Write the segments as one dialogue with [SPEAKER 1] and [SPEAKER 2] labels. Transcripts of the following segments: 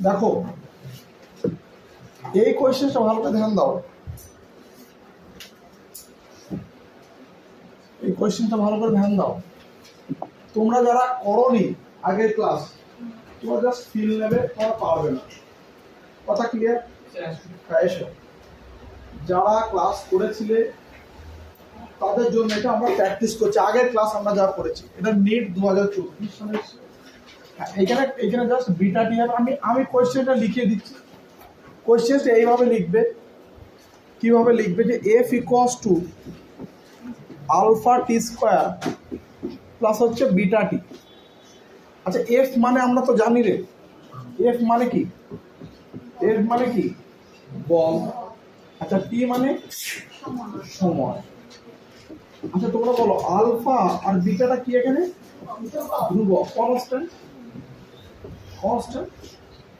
[SPEAKER 1] দেখো এই কোয়েশ্চেনটা ভালো করে ধ্যান দাও, এই কোয়েশ্চেনটা ভালো করে ধ্যান দাও। তোমরা যারা করোনি আগের ক্লাস, তোমরা জাস্ট ফিল নেবে, তোমরা পারবে না। কথা ক্লিয়ার? এসো, যারা ক্লাস করেছিলে তাদের জন্য এটা আমরা প্র্যাকটিস করছি। আগের ক্লাস আমরা যা করেছি, এটা নিট 2024 সালে। এখানে জাস্ট বিটা টি হবে। আমি কোয়েশ্চেনটা লিখিয়ে দিচ্ছি। কোয়েশ্চেনটা এইভাবে লিখবে, কিভাবে লিখবে যে F equals to alpha t square plus হচ্ছে বিটা টি। আচ্ছা, এফ মানে আমরা তো জানি রে, এফ মানে কি? এফ মানে কি? বল। আচ্ছা, টি মানে সময়। আচ্ছা, তোমরা বলো আলফা আর বিটাটা কি? এখানে ধ্রুবক, কনস্ট্যান্ট। কনস্ট্যান্ট।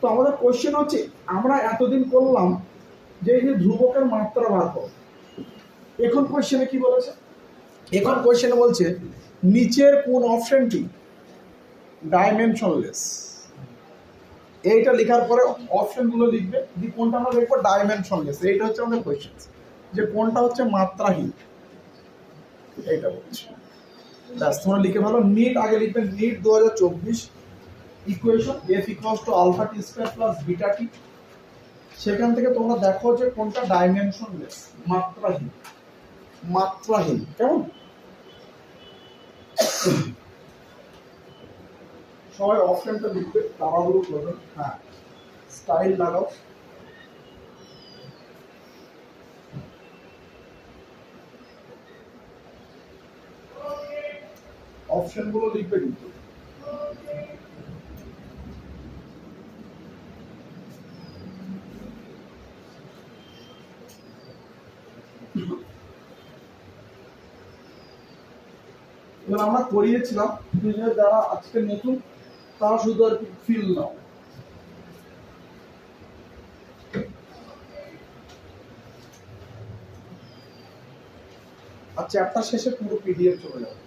[SPEAKER 1] তো আমাদের কোশ্চেন হচ্ছে, আমরা এতদিন করলাম যে এই যে ধ্রুবকের মাত্রা বার করো। এখন কোশ্চেনে কি বলেছে? এখন কোশ্চেনে বলছে নিচের কোন অপশনটি ডাইমেনশনলেস। এইটা লেখার পরে অপশনগুলো লিখবে, যে কোনটা আমরা দেখবো ডাইমেনশনলেস। এইটা হচ্ছে আমাদের কোশ্চেন, যে কোনটা হচ্ছে মাত্রাহীন, এইটা বলছে। ব্যাস, তোমরা লিখে ভালো। নিট আগে লিখবেন, NEET 2024 equation F equals to alpha T square plus beta t. সেখান থেকে তোমরা দেখো যে কোনটা ডাইমেনশনলেস, মাত্রাহীন। মাত্রাহীন কেমন? সবাই অপশনটা লিখবে, তাড়াহুড়ো করবে। হ্যাঁ, স্টাইল লাগাও। অপশনগুলো লিখবে কিন্তু। এবার আমরা করিয়েছিলাম, যারা আজকে নতুন তারা শুধু আর কি ফিল নাও। আর চ্যাপ্টার শেষে পুরো পিডিএফ চলে যাবে।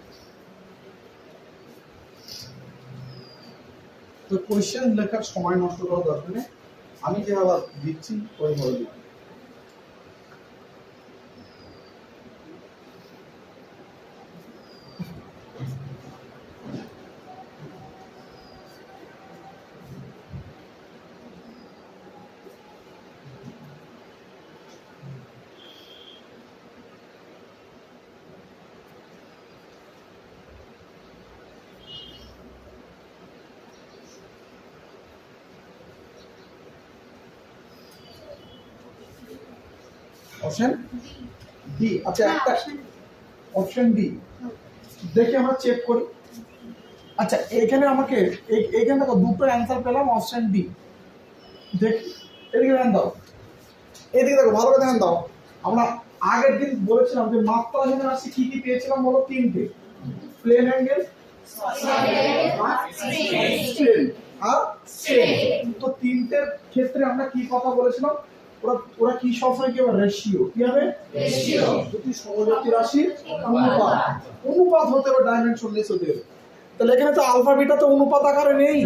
[SPEAKER 1] তো কোয়েশ্চেন লেখার সময় নষ্ট করার দরকার নেই, আমি যেভাবে দিচ্ছি ওইভাবে লিখি। Option D. আচ্ছা, একটা অপশন ডি দেখে আমরা চেক করি। আচ্ছা, এখানে আমাকে এইখানে দেখো দুটো অ্যান্সার পেলাম, অপশন ডি। দেখি, এদিকে ধ্যান দাও, এদিকে দেখো, ভালো করে ধ্যান দাও। আমরা আগের দিন বলেছিলাম যে মাত্রাহীন রাশি কি কি পেয়েছিলাম বলো? তিনটে, প্লেন অ্যাঙ্গেল, আর স্ট্রেট। তো তিনটের ক্ষেত্রে আমরা কি কথা বলেছিলাম? ওরা কি সবসময় কি হবে? রেশিও। কি হবে? রেশিও। দুটি সমজাতি রাশির অনুপাত। অনুপাত হতে হবে, ডাইমেনশনলেস হতে হবে। তাহলে এখানে তো আলফা বিটা তো অনুপাত আকারে নেই,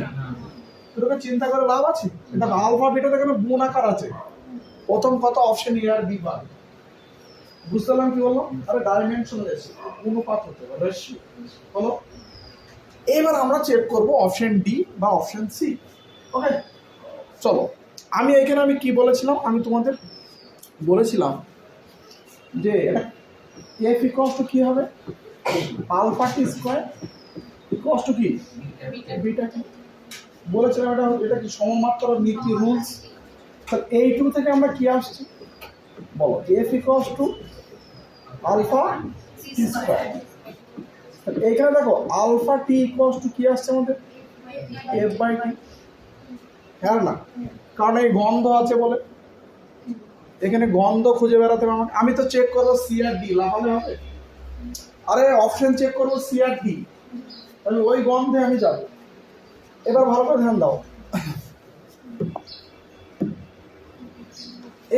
[SPEAKER 1] তোকে চিন্তা করে লাভ আছে? এটা আলফা বিটা তো এখানে গুণ আকার আছে। প্রথম কথা অপশন এ আর বি বাদ। বুঝতে পারলাম কি বললাম? আরে ডাইমেনশনলেস, অনুপাত হতে হবে, রেশিও। বলো, এবার আমরা চেক করব অপশন ডি বা অপশন সি। ওকে, চলো। আমি কি বলেছিলাম? আমি তোমাদের বলেছিলাম যে এফ ইকুয়ালস টু কি হবে? Alpha T square equals to কি? Beta T. বলেছিলাম এটা কি সমমাত্রার নীতি, রুলস। তাহলে এই টু থেকে আমরা কি আসছি বলো? F equals to alpha T square. এইখানে দেখো আলফা টি ইকুয়ালস টু কি আসছে আমাদের? F by T. হ্যাঁ না? কারণ এই গন্ধ আছে বলে, এখানে গন্ধ খুঁজে বেড়াতে হবে আমাকে। আমি তো চেক করবো সি আর ডি, লাগালে হবে? আরে অপশন চেক করবো সি আর ডি, আমি ওই গন্ধে আমি যাব। এবার ভালো করে ধ্যান দাও।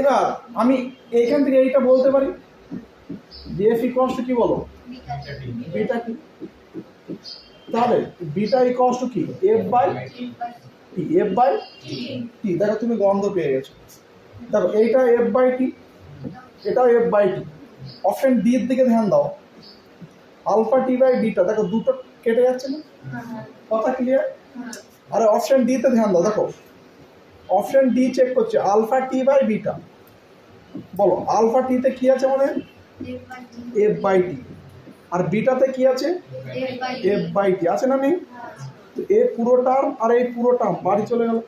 [SPEAKER 1] এবার আমি এইখান থেকে এইটা বলতে পারি যে এফ ইকুয়ালস টু কি বলো? Beta T. তাহলে বিটা ইকুয়ালস টু কি? F by T, F by T. দেখো তুমি গন্ধ পেয়ে গেছো। দেখো এইটা এফ বাই টি, এটাও F by T. Option D এর দিকে ধ্যান দাও, আলফা টি বাই বিটা। দেখো দুটো কেটে যাচ্ছে না, কথা ক্লিয়ার? আরে অপশন ডি তে ধ্যান দাও, দেখো অপশন ডি চেক করছে আলফা টি বাই বিটা। বলো আলফা টি তে কি আছে আমাদের? এফ বাই টি। আর বিটাতে কি আছে? এফ বাই টি। আছে না নেই? তো এই পুরো টার্ম আর এই পুরো টার্ম বাড়ি চলে গেল,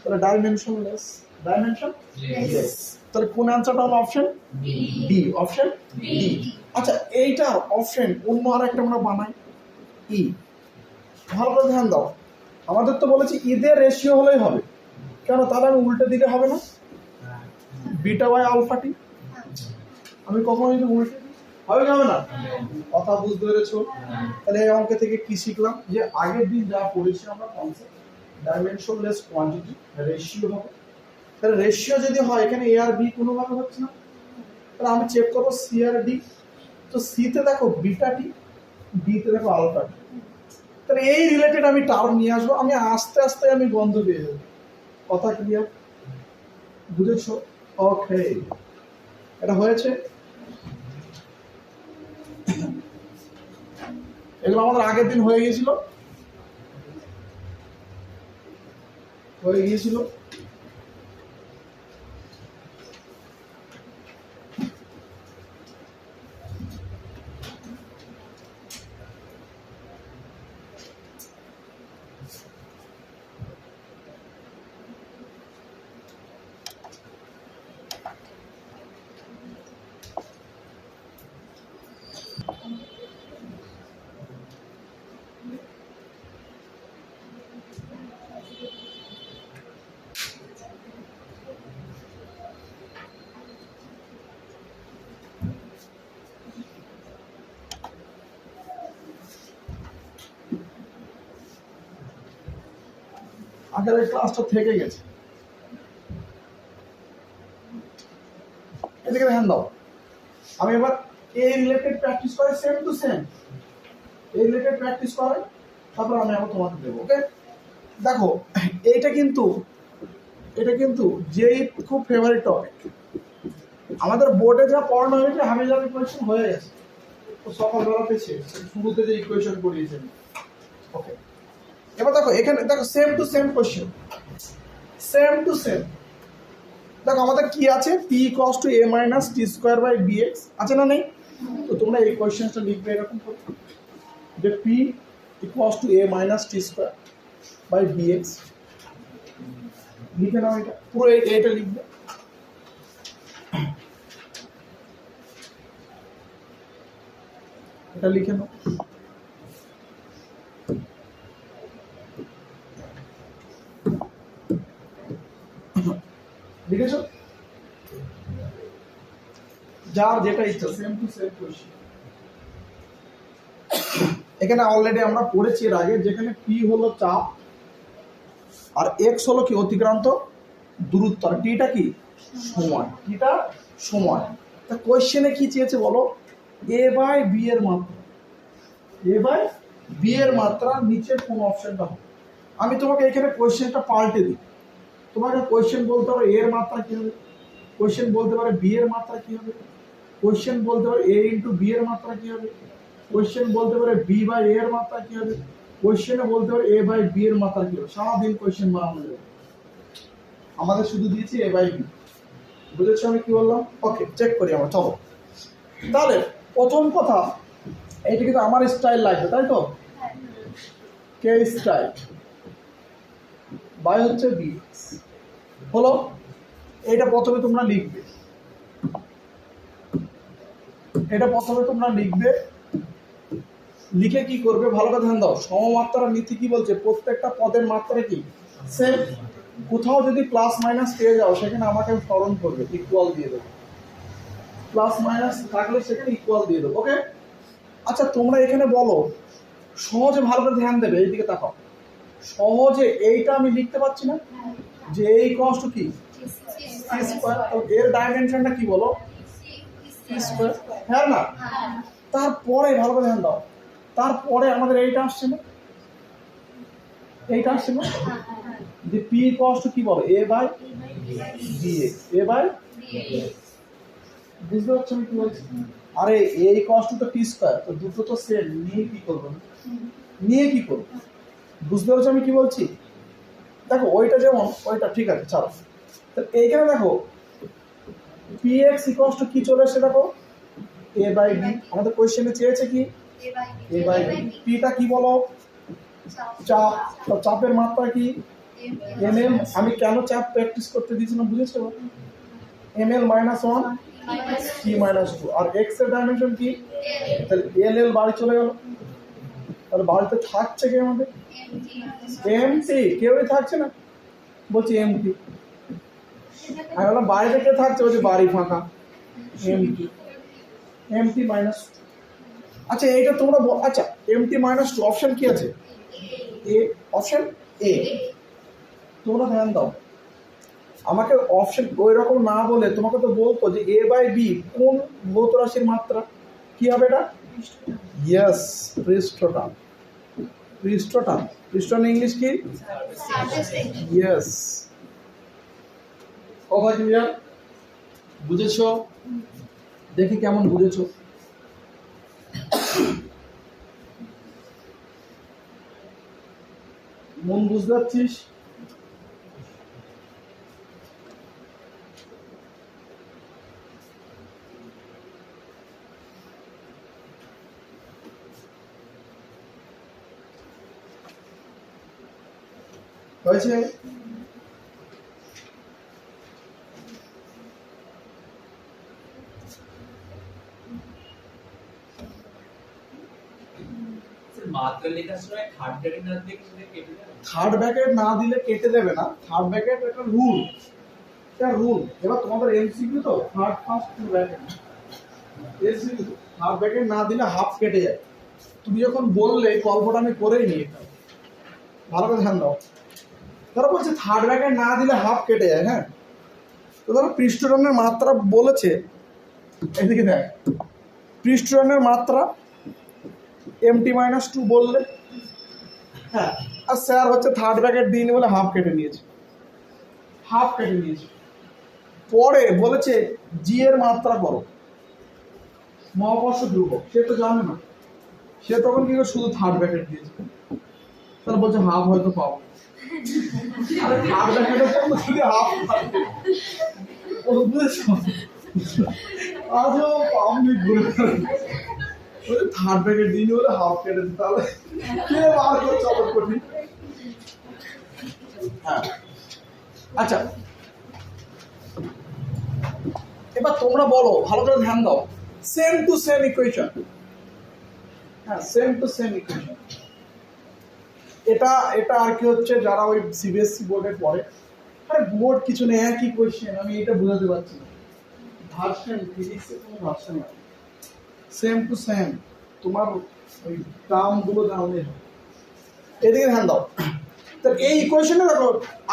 [SPEAKER 1] তাহলে ডাইমেনশনলেস। ডাইমেনশনলেস। তাহলে কোন অ্যান্সারটা হলো? Option D. Option D. আচ্ছা এইটা অপশন অন্য আর একটা আমরা বানাই, ই। ভালো করে ধ্যান দাও, আমাদের তো বলেছি ঈদের রেশিও হলেই হবে, কেন? তাহলে আমি উল্টে দিলে হবে না? বিটা বাই আলফা টি, আমি কখনো যদি উল্টে দিই হবে কি হবে না? কথা বুঝতে পেরেছো? তাহলে এই অঙ্ক থেকে কি শিখলাম? যে আগের দিন যা পড়েছি আমরা কনসেপ্ট, ডাইমেনশনলেস কোয়ান্টিটি রেশিও হবে। তাহলে রেশিও যদি হয় এখানে এ আর বি কোনোভাবে হচ্ছে না, তাহলে আমি চেক করবো সি আর ডি। তো সি তে দেখো বিটা টি, ডি তে দেখো আলফা টি। তাহলে এই রিলেটেড আমি টার্ম নিয়ে আসবো, আমি আস্তে আস্তে আমি গন্ধ পেয়ে যাবো। কথা ক্লিয়ার? বুঝেছো? ওকে, এটা হয়েছে। এগুলো আমাদের আগের দিন হয়ে গিয়েছিল। আগের ক্লাসটা থেকে গেছে, এদিকে ধ্যান দাও। আমি এবার এই রিলেটেড প্র্যাকটিস করাই, সেম টু সেম এই রিলেটেড প্র্যাকটিস করাই, তারপর আমি আবার তোমাকে দেবো। ওকে, দেখো এটা কিন্তু যেই খুব ফেভারিট টপিক। আমাদের বোর্ডে যা পড়ানো হয়েছে হাবিজাবি কোয়েশ্চেন হয়ে গেছে, তো সকালবেলাতে শেষ, শুরুতে যে ইকুয়েশন করিয়েছেন। ওকে, এবার দেখো এখানে দেখো same to same question, same to same. দেখো আমাদের কি আছে? P equals to A minus T square by BX, আছে না নেই? তো তোমরা এই কোয়েশ্চেনটা লিখবে এরকম করে, যে P equals to A minus T square by BX. লিখে নাও, এটা পুরো এটা লিখবে। এটা লিখে নাও। লিখেছো? যার যেটা ইচ্ছা, সেম টু সেম কোয়েশ্চেন। এখানে অলরেডি আমরা পড়েছি এর আগে, যেখানে পি হলো চাপ আর এক্স হলো কি অতিক্রান্ত দূরত্ব, আর টিটা কি সময়, টিটা সময়। তা কোয়েশ্চেনে কি চেয়েছে বলো? এ বাই বি এর মাত্রা, এ বাই বি এর মাত্রা নিচের কোন অপশনটা হবে? আমি তোমাকে এখানে কোয়েশ্চেনটা পাল্টে দিই, তোমাকে কোয়েশ্চেন বলতে পারে এর মাত্রা কি হবে, কোয়েশ্চেন বলতে পারে বি এর মাত্রা কি হবে, কোয়েশ্চেন বলতে পারে এ ইন্টু বি এর মাত্রা কি হবে, কোয়েশ্চেন বলতে পারে বি বাই এ এর মাত্রা কি হবে, কোয়েশ্চেনে বলতে পারে এ বাই বি এর মাত্রা কি হবে। সারাদিন কোয়েশ্চেন বানানো যাবে, আমাদের শুধু দিয়েছি এ বাই বি। বুঝেছো আমি কি বললাম? ওকে, চেক করি আমরা, চলো। তাহলে প্রথম কথা, এইটা কিন্তু আমার স্টাইল লাগবে, তাই তো? কে স্টাইল বাই হচ্ছে বি হলো। এটা প্রথমে তোমরা লিখবে, এটা প্রথমে তোমরা লিখবে। লিখে কি করবে? ভালো করে ধ্যান দাও। সমমাত্রার নীতি কি বলছে? প্রত্যেকটা পদের মাত্রা কি সেম। কোথাও যদি প্লাস মাইনাস পেয়ে যাও সেখানে আমাকে স্মরণ করবে, ইকুয়াল দিয়ে দেবো। প্লাস মাইনাস থাকলে সেখানে ইকুয়াল দিয়ে দেবো। ওকে, আচ্ছা তোমরা এখানে বলো, সহজে ভালো করে ধ্যান দেবে, এইদিকে তাকাও। সহজে এইটা আমি লিখতে পারছি না, যে এই কষ্ট কি এর ডাইমেনশনটা কি বলো? হ্যাঁ না? তারপরে ভালো করে ধ্যান দাও, তারপরে আমাদের এইটা আসছে না, এইটা আসছে না। যে পি কষ্ট কি বলো এ বাই বি এ বাই বুঝতে পারছো আমি কি বলছি? আরে এই কষ্ট তো টি স্কয়ার, তো দুটো তো সেম, নিয়ে কি করবো নিয়ে কি করবো? বুঝতে পারছো আমি কি বলছি? দেখো ওইটা যেমন ওইটা ঠিক আছে চলো, তো এইখানে দেখো পি এক্স ইকোয়াস টু কি চলে এসে দেখো এ বাই বি। আমাদের কোয়েশ্চেনে চেয়েছে কি এ বাই বি। পিটা কি বলো চাপ, তো চাপের মাত্রা কি এম এল। আমি কেন চাপ প্র্যাকটিস করতে দিয়েছিলাম বুঝেছো? M L minus one T minus two, আর এক্স এর ডাইমেনশন কি, তাহলে এল এল বাড়ি চলে গেল, তাহলে বাড়িতে থাকছে কি আমাদের এমটি, কেউই থাকছে না, বলছি এমটি। আমি বললাম বাড়িতে কে থাকছে, বলছি বাড়ি ফাঁকা, এমটি এমটি মাইনাস। আচ্ছা এইটা তোমরা আচ্ছা এমটি মাইনাস টু অপশন কি আছে এ, অপশন এ। তোমরা ধ্যান দাও, আমাকে অপশন ওই রকম না বলে তোমাকে তো বলতো যে এ বাই বি কোন ভৌত রাশির মাত্রা, কি হবে এটা? ইয়েস, পৃষ্ঠটান। পৃষ্ঠটান, পৃষ্ঠটান ইংলিশ কি? ইয়েস। ও ভাই ক্লিয়ার? বুঝেছো? দেখি কেমন বুঝেছো। মন বুঝতে পারছিস? হয়েছে? থার্ড ব্র্যাকেট না দিলে কেটে দেবে না, থার্ড ব্র্যাকেট একটা রুল, এটা রুল। এবার তোমাদের এমসিকিউ তো third first bracket, MCQ third bracket না দিলে হাফ কেটে যায়। তুমি যখন বললে গল্পটা আমি করেই নি, ভালো করে ধ্যান দাও। ধরো বলছে থার্ড ব্র্যাকেট না দিলে হাফ কেটে যায়, হ্যাঁ, তো ধরো পৃষ্ঠটানের মাত্রা বলেছে, এদিকে দেখ পৃষ্ঠটানের মাত্রা এমটি মাইনাস টু বললে, হ্যাঁ, আর স্যার হচ্ছে থার্ড ব্র্যাকেট দিইনি বলে হাফ কেটে নিয়েছে, হাফ কেটে নিয়েছে। পরে বলেছে জি এর মাত্রা করো, মহাকর্ষ ধ্রুবক, সে তো জানে না, সে তখন কি করে শুধু থার্ড ব্র্যাকেট দিয়েছে, তাহলে বলছে হাফ হয়তো পাবো। আরে থার্ড ব্র্যাকেটের জন্য যদি হাফ বুঝেছো, আজও পাবনি ঘুরে থার্ড ব্র্যাকেট দিইনি বলে হাফ কেটে দিতে, তাহলে কে বার করছে অত কঠিন? হ্যাঁ আচ্ছা, এবার তোমরা বলো, ভালো করে ধ্যান দাও, সেম টু সেম ইকুয়েশন, হ্যাঁ সেম টু সেম ইকুয়েশন। এটা এটা আর কি হচ্ছে যারা ওই সিবিএসসি বোর্ডে পড়ে, আরে বোর্ড কিছু নেই, একই কোয়েশ্চেন, আমি এটা বোঝাতে পারছি না, ভার্সন ফিজিক্সে কোনো ভার্সন নাই, সেম টু সেম, তোমার ওই দামগুলো জানলে হবে। এদিকে ধ্যান দাও, তো এই ইকুয়েশনে দেখো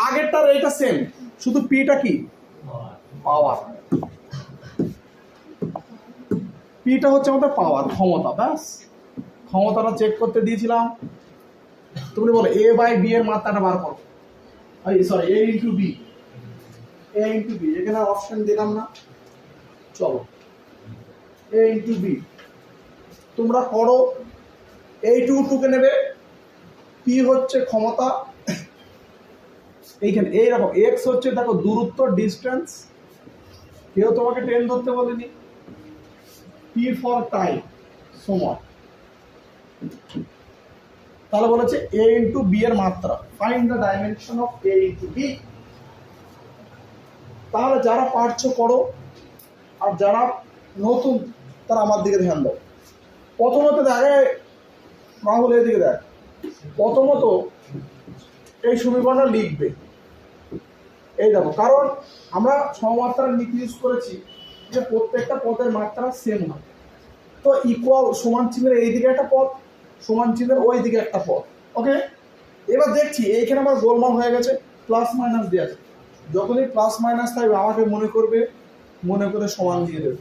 [SPEAKER 1] আগেরটার এইটা সেম, শুধু পিটা কি পাওয়ার, পিটা হচ্ছে আমাদের পাওয়ার, ক্ষমতা, ব্যাস ক্ষমতাটা চেক করতে দিয়েছিলাম। তুমি বলো এ বাই বি এর মাত্রাটা বার করো, সরি এ ইন্টু বি, এ ইন্টু বি, এখানে অপশন দিলাম না, চলো এ ইন্টু বি তোমরা করো, এই টুকে নেবে, পি হচ্ছে ক্ষমতা, এইখানে এইরকম এক্স হচ্ছে দেখো দূরত্ব, ডিস্টেন্স, কেউ তোমাকে ট্রেন ধরতে বলেনি, পি ফর টাইম সময়, তাহলে বলেছে এ ইন্টু বি এর মাত্রা, find the dimension of A into B. তাহলে যারা পারছো করো, আর যারা নতুন তারা আমার দিকে ধ্যান দাও। প্রথমত দেখে রাহুল এদিকে দেখ, প্রথমত এই সমীকরণটা লিখবে, এই দেখো, কারণ আমরা সমমাত্রার নীতি ইউজ করেছি যে প্রত্যেকটা পদের মাত্রা সেম হয়, তো ইকুয়াল সমান চিহ্নের এই দিকে একটা পদ, সমান চিহ্নের ওই দিকে একটা পদ, ওকে। এবার দেখছি এইখানে আমার গোলমাল হয়ে গেছে, প্লাস মাইনাস দেওয়া আছে, যখনই প্লাস মাইনাস থাকবে আমাকে মনে করবে, মনে করে সমান দিয়ে দেবে,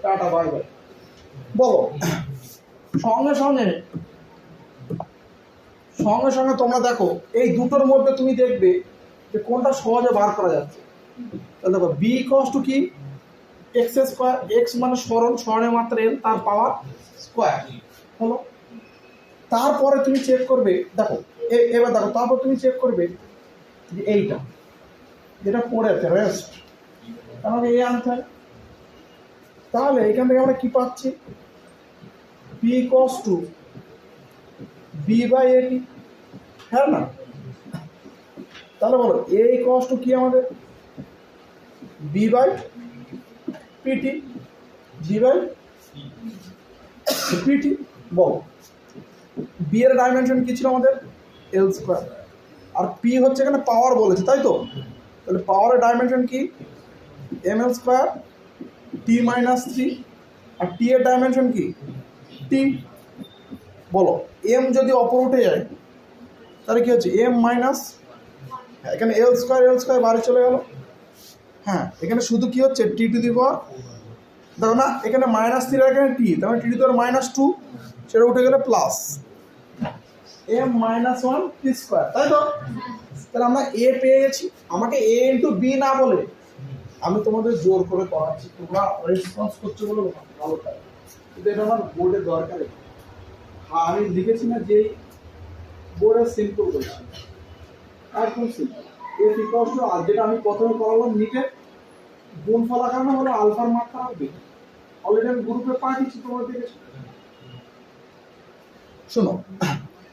[SPEAKER 1] টাটা বাই বাই। বলো সঙ্গে সঙ্গে সঙ্গে সঙ্গে তোমরা দেখো এই দুটোর মধ্যে তুমি দেখবে যে কোনটা সহজে বার করা যাচ্ছে। তাহলে দেখো বি ইকুয়ালস টু কি এক্স স্কোয়ার, এক্স মানে স্মরণের মাত্রা এল, তার পাওয়ার স্কোয়ার হলো। তারপরে তুমি চেক করবে, দেখো এবার দেখো, তারপর তুমি চেক করবে যে এইটা যেটা পড়ে আছে রেস্ট, আমাকে এই আনতে হয়। তাহলে এখান থেকে আমরা কি পাচ্ছি, B equals to B by AT, হ্যাঁ না? তাহলে বলো এ ইকুয়ালস টু কি আমাদের B by PT, G by PT. বলো বি এর ডাইমেনশন কি ছিল আমাদের এল স্কোয়ার, আর পি হচ্ছে এখানে পাওয়ার বলেছে, তাই তো? তাহলে পাওয়ারের ডাইমেনশন কি এম এল স্কোয়ার টি মাইনাস থ্রি, আর টি এর ডাইমেনশন কি টি। বলো এম যদি অপর উঠে যায় তাহলে কি হচ্ছে এম মাইনাস, এখানে এল স্কোয়ার বাড়ি চলে গেল। হ্যাঁ এখানে শুধু কি হচ্ছে টি টু দি পাওয়ার, দেখো না এখানে মাইনাস থ্রি, এখানে টি, তার মানে T to the power minus two, সেটা উঠে গেলে plus M minus one T square, তাই তো? তাহলে আমরা এ পেয়ে গেছি। আমাকে এ ইন্টু বি না বলে আমি তোমাদের জোর করে করাচ্ছি, তোমরা রেসপন্স করছো বলে ভালো থাকে, কিন্তু এটা আমার বোর্ডের দরকার। হ্যাঁ আমি লিখেছি না যে বোর্ডের সিম্পল বলছি, একদম সিম্পল। এফ ইকুয়ালস টু, আর যেটা আমি প্রথমে করালাম নিটে গুণ ফলা কারণে হলো আলফার মাত্রা হবে, অলরেডি আমি গ্রুপে পাঠিয়েছি, তোমরা দেখেছো। শোনো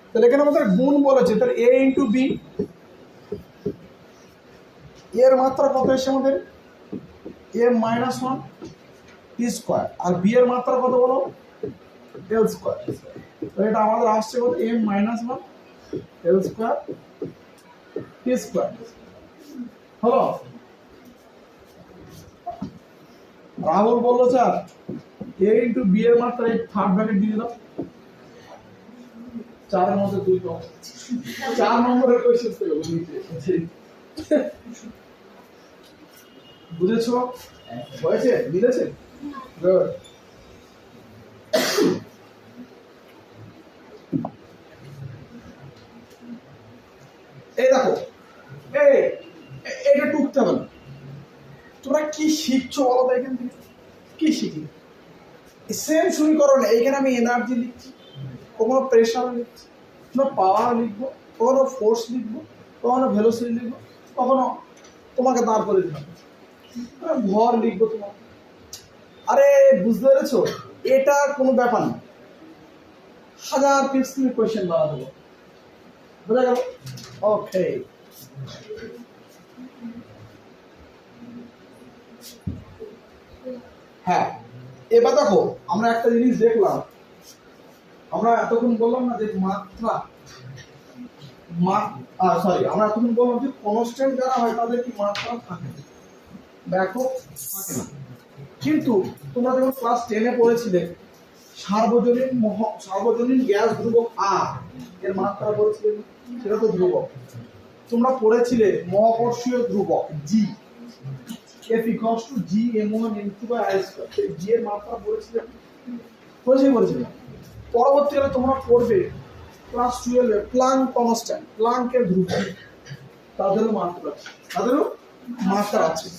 [SPEAKER 1] তাহলে এখানে আমাদের গুণ বলেছে, তাহলে এ ইন্টু বি, এর মাত্রা কত এসে আমাদের M minus one T square, আর বি এর মাত্রা কত বলো এল স্কোয়ার। এটা আমাদের আসছে কত M minus one L square T square হলো। রাহুল বললো স্যার এ ইন্টু বি এর মাত্রা এই থার্ড ব্র্যাকেট দিয়ে দাও, 4 এর মধ্যে 2 কম, 4 নম্বরের কোশ্চেন তো নিচে বুঝেছো? হয়েছে, মিলেছে? গুড। এই দেখো এটা টুকতে হবে না। তোমরা কি শিখছো বলো তো, এখান থেকে কি শিখি? সেম সমীকরণ, এইখানে আমি এনার্জি লিখছি, কখনো প্রেশার লিখছি, কখনো পাওয়ার লিখবো, কখনো ফোর্স লিখবো, কখনো ভেলোসিটি লিখবো, কখনো তোমাকে দাঁড় করে দিলাম ভর লিখবো তোমার। আরে বুঝতে পেরেছো, এটা কোনো ব্যাপার না, 1000 পিস তুমি কোয়েশ্চেন বানাতে দেবো, বোঝা গেল? ওকে হ্যাঁ এবার দেখো আমরা একটা জিনিস দেখলাম, আমরা এতক্ষণ বললাম না যে মাত্রা সরি আমরা এতক্ষণ বললাম যে কনস্ট্যান্ট যারা হয় তাদের কি মাত্রা থাকে, ব্যাপক থাকে না। কিন্তু তোমরা যখন ক্লাস 10-এ পড়েছিলে সার্বজনীন গ্যাস ধ্রুবক আর এর মাত্রা বলেছিলে, সেটা তো ধ্রুবক। তোমরা পড়েছিলে মহাকর্ষীয় ধ্রুবক জি, F equals to G M1 into by I square, সেই G এর মাত্রা বলেছিলে, বলেছিলে। পরবর্তীকালে তোমরা পড়বে ক্লাস 12-এ প্লাঙ্ক কনস্ট্যান্ট, প্লাঙ্কের ধ্রুবক, তাদেরও মাত্রা আছে।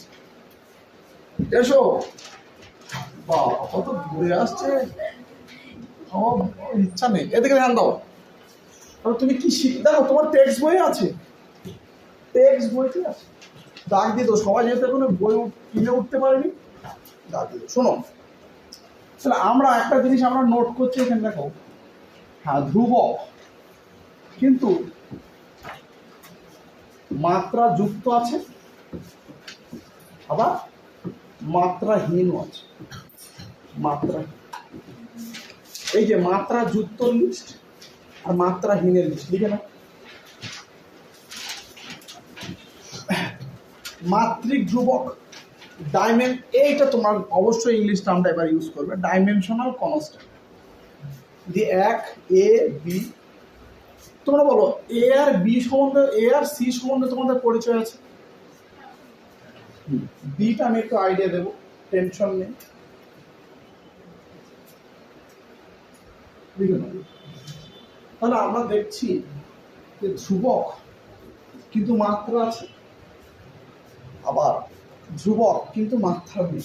[SPEAKER 1] এসো বাবা কত ঘুরে আসছে, ইচ্ছা নেই, এদিকে ধ্যান দাও। তুমি কি দেখো তোমার টেক্সট বই আছে, টেক্সট বইতে আছে, দাগ দিয়ে তো সবাই যেহেতু এখন বই কিনে উঠতে পারেনি, দাগ দিয়ে। শোনো তাহলে আমরা একটা জিনিস আমরা নোট করছি এখানে, দেখো হ্যাঁ ধ্রুবক কিন্তু মাত্রা যুক্ত আছে, আবার মাত্রাহীন আছে। মাত্রা, এই যে মাত্রা যুক্ত লিস্ট আর মাত্রাহীনের লিস্ট লিখে না। মাত্রিক ধ্রুবক এইটা তোমার অবশ্যই ইংলিশ টার্মটা এবার ইউজ করবে, ডাইমেনশনাল কনস্ট্যান্ট। যে এক এ বি, তোমরা বলো এ আর বি সম্বন্ধে, এ আর সি সম্বন্ধে তোমাদের পরিচয় আছে? বিটা আমি একটু আইডিয়া দেবো, টেনশন নেই। তাহলে আমরা দেখছি যে ধ্রুবক কিন্তু মাত্রা আছে, আবার ধ্রুবক কিন্তু মাত্রা নেই।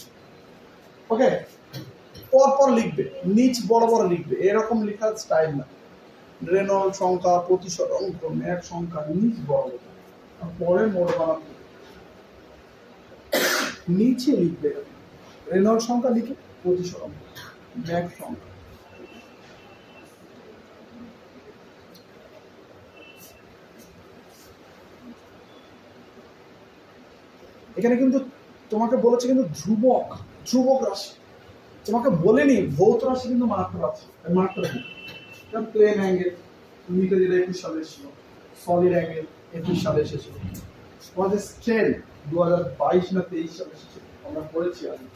[SPEAKER 1] ওকে, পরপর লিখবে, নিচ বড় বড় লিখবে, এরকম লেখার স্টাইল না। রেনল্ড সংখ্যা, প্রতিসরাঙ্ক, ম্যাক সংখ্যা, নিচ বড় বড়, পরে মোট বানাতে নিচে লিখবে। রেনল্ড সংখ্যা লিখে প্রতিসরাঙ্ক, ম্যাক সংখ্যা। এখানে কিন্তু তোমাকে বলেছে কিন্তু ধ্রুবক, ধ্রুবক রাশি, তোমাকে বলেনি ভৌত রাশি কিন্তু মাত্রা আছে। মাত্রা কি? প্লেন অ্যাঙ্গেল মিটার 21 সালে এসেছিল, সলিড অ্যাঙ্গেল 21 সালে এসেছিল, আমাদের স্ট্রেন 2022 না 23 সালে এসেছিল, আমরা পড়েছি আগে।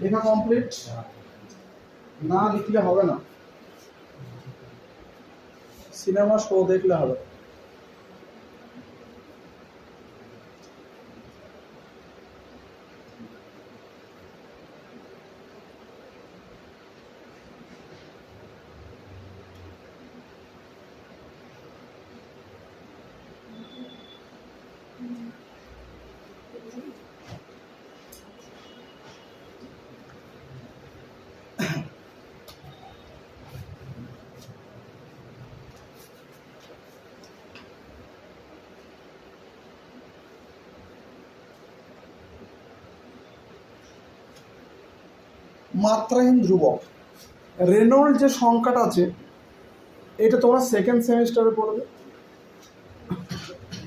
[SPEAKER 1] লেখা কমপ্লিট? না লিখলে হবে না, সিনেমা শো দেখলে হবে। মাত্রাহীন ধ্রুবক, রেনল্ড যে সংখ্যাটা আছে এটা তোমরা সেকেন্ড সেমিস্টারে পড়বে।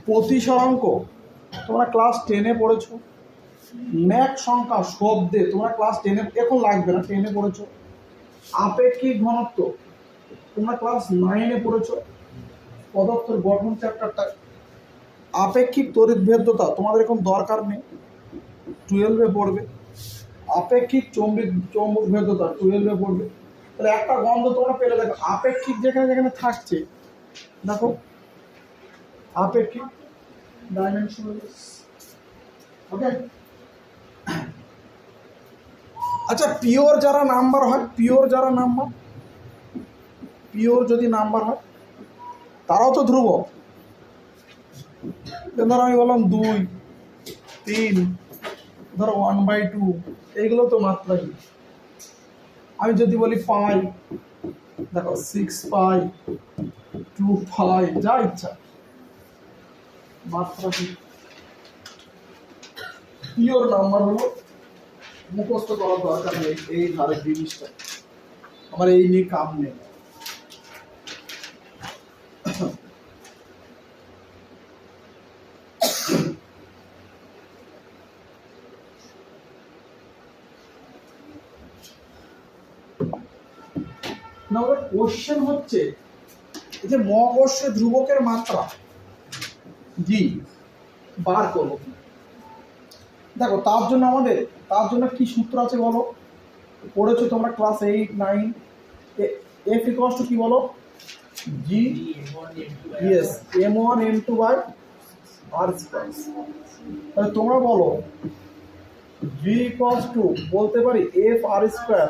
[SPEAKER 1] প্রতিসরাঙ্ক তোমরা ক্লাস 10-এ পড়েছো। ম্যাক সংখ্যা শব্দে তোমরা ক্লাস 10-এ, এখন লাগবে না, 10-এ পড়েছো। আপেক্ষিক ঘনত্ব তোমরা ক্লাস 9-এ পড়েছো, পদার্থের গঠন চ্যাপ্টারটা। আপেক্ষিক তড়িৎভেদ্যতা তোমাদের এখন দরকার নেই, 12-এ পড়বে। আপেক্ষিক চৌম্বক ভেদ্যতা 12-এ পড়বে। তাহলে একটা গন্ধ তোমরা পেলে দেখো, আপেক্ষিক যেখানে যেখানে থাকছে দেখো, আপেক্ষিক ডাইমেনশনালিস। ওকে, আচ্ছা পিওর যারা নাম্বার হয়, পিওর যারা নাম্বার, পিওর যদি নাম্বার হয় তারাও তো ধ্রুবক। ধরো আমি বললাম 2, 3, ধরো 1/2, এইগুলো তো মাত্রা কি। আমি যদি বলি 5, দেখো 6 পাই, 2 পাই, যা ইচ্ছা, মাত্রা কি। পিওর নাম্বার হলো মুখস্থ করার দরকার নেই এই ধারের জিনিসটা, আমার এই নিয়ে কাম নেই। কোশ্চেন হচ্ছে যে মহাকর্ষে ধ্রুবকের মাত্রা জি বার করবো। দেখো তার জন্য কি সূত্র আছে বলো, পড়েছো তোমরা ক্লাস 8, 9। এফ ইকুয়ালস টু কি বলো, G yes m1 m2 by R square. তাহলে তোমরা বলো জি ইকুয়ালস টু, বলতে পারি F R square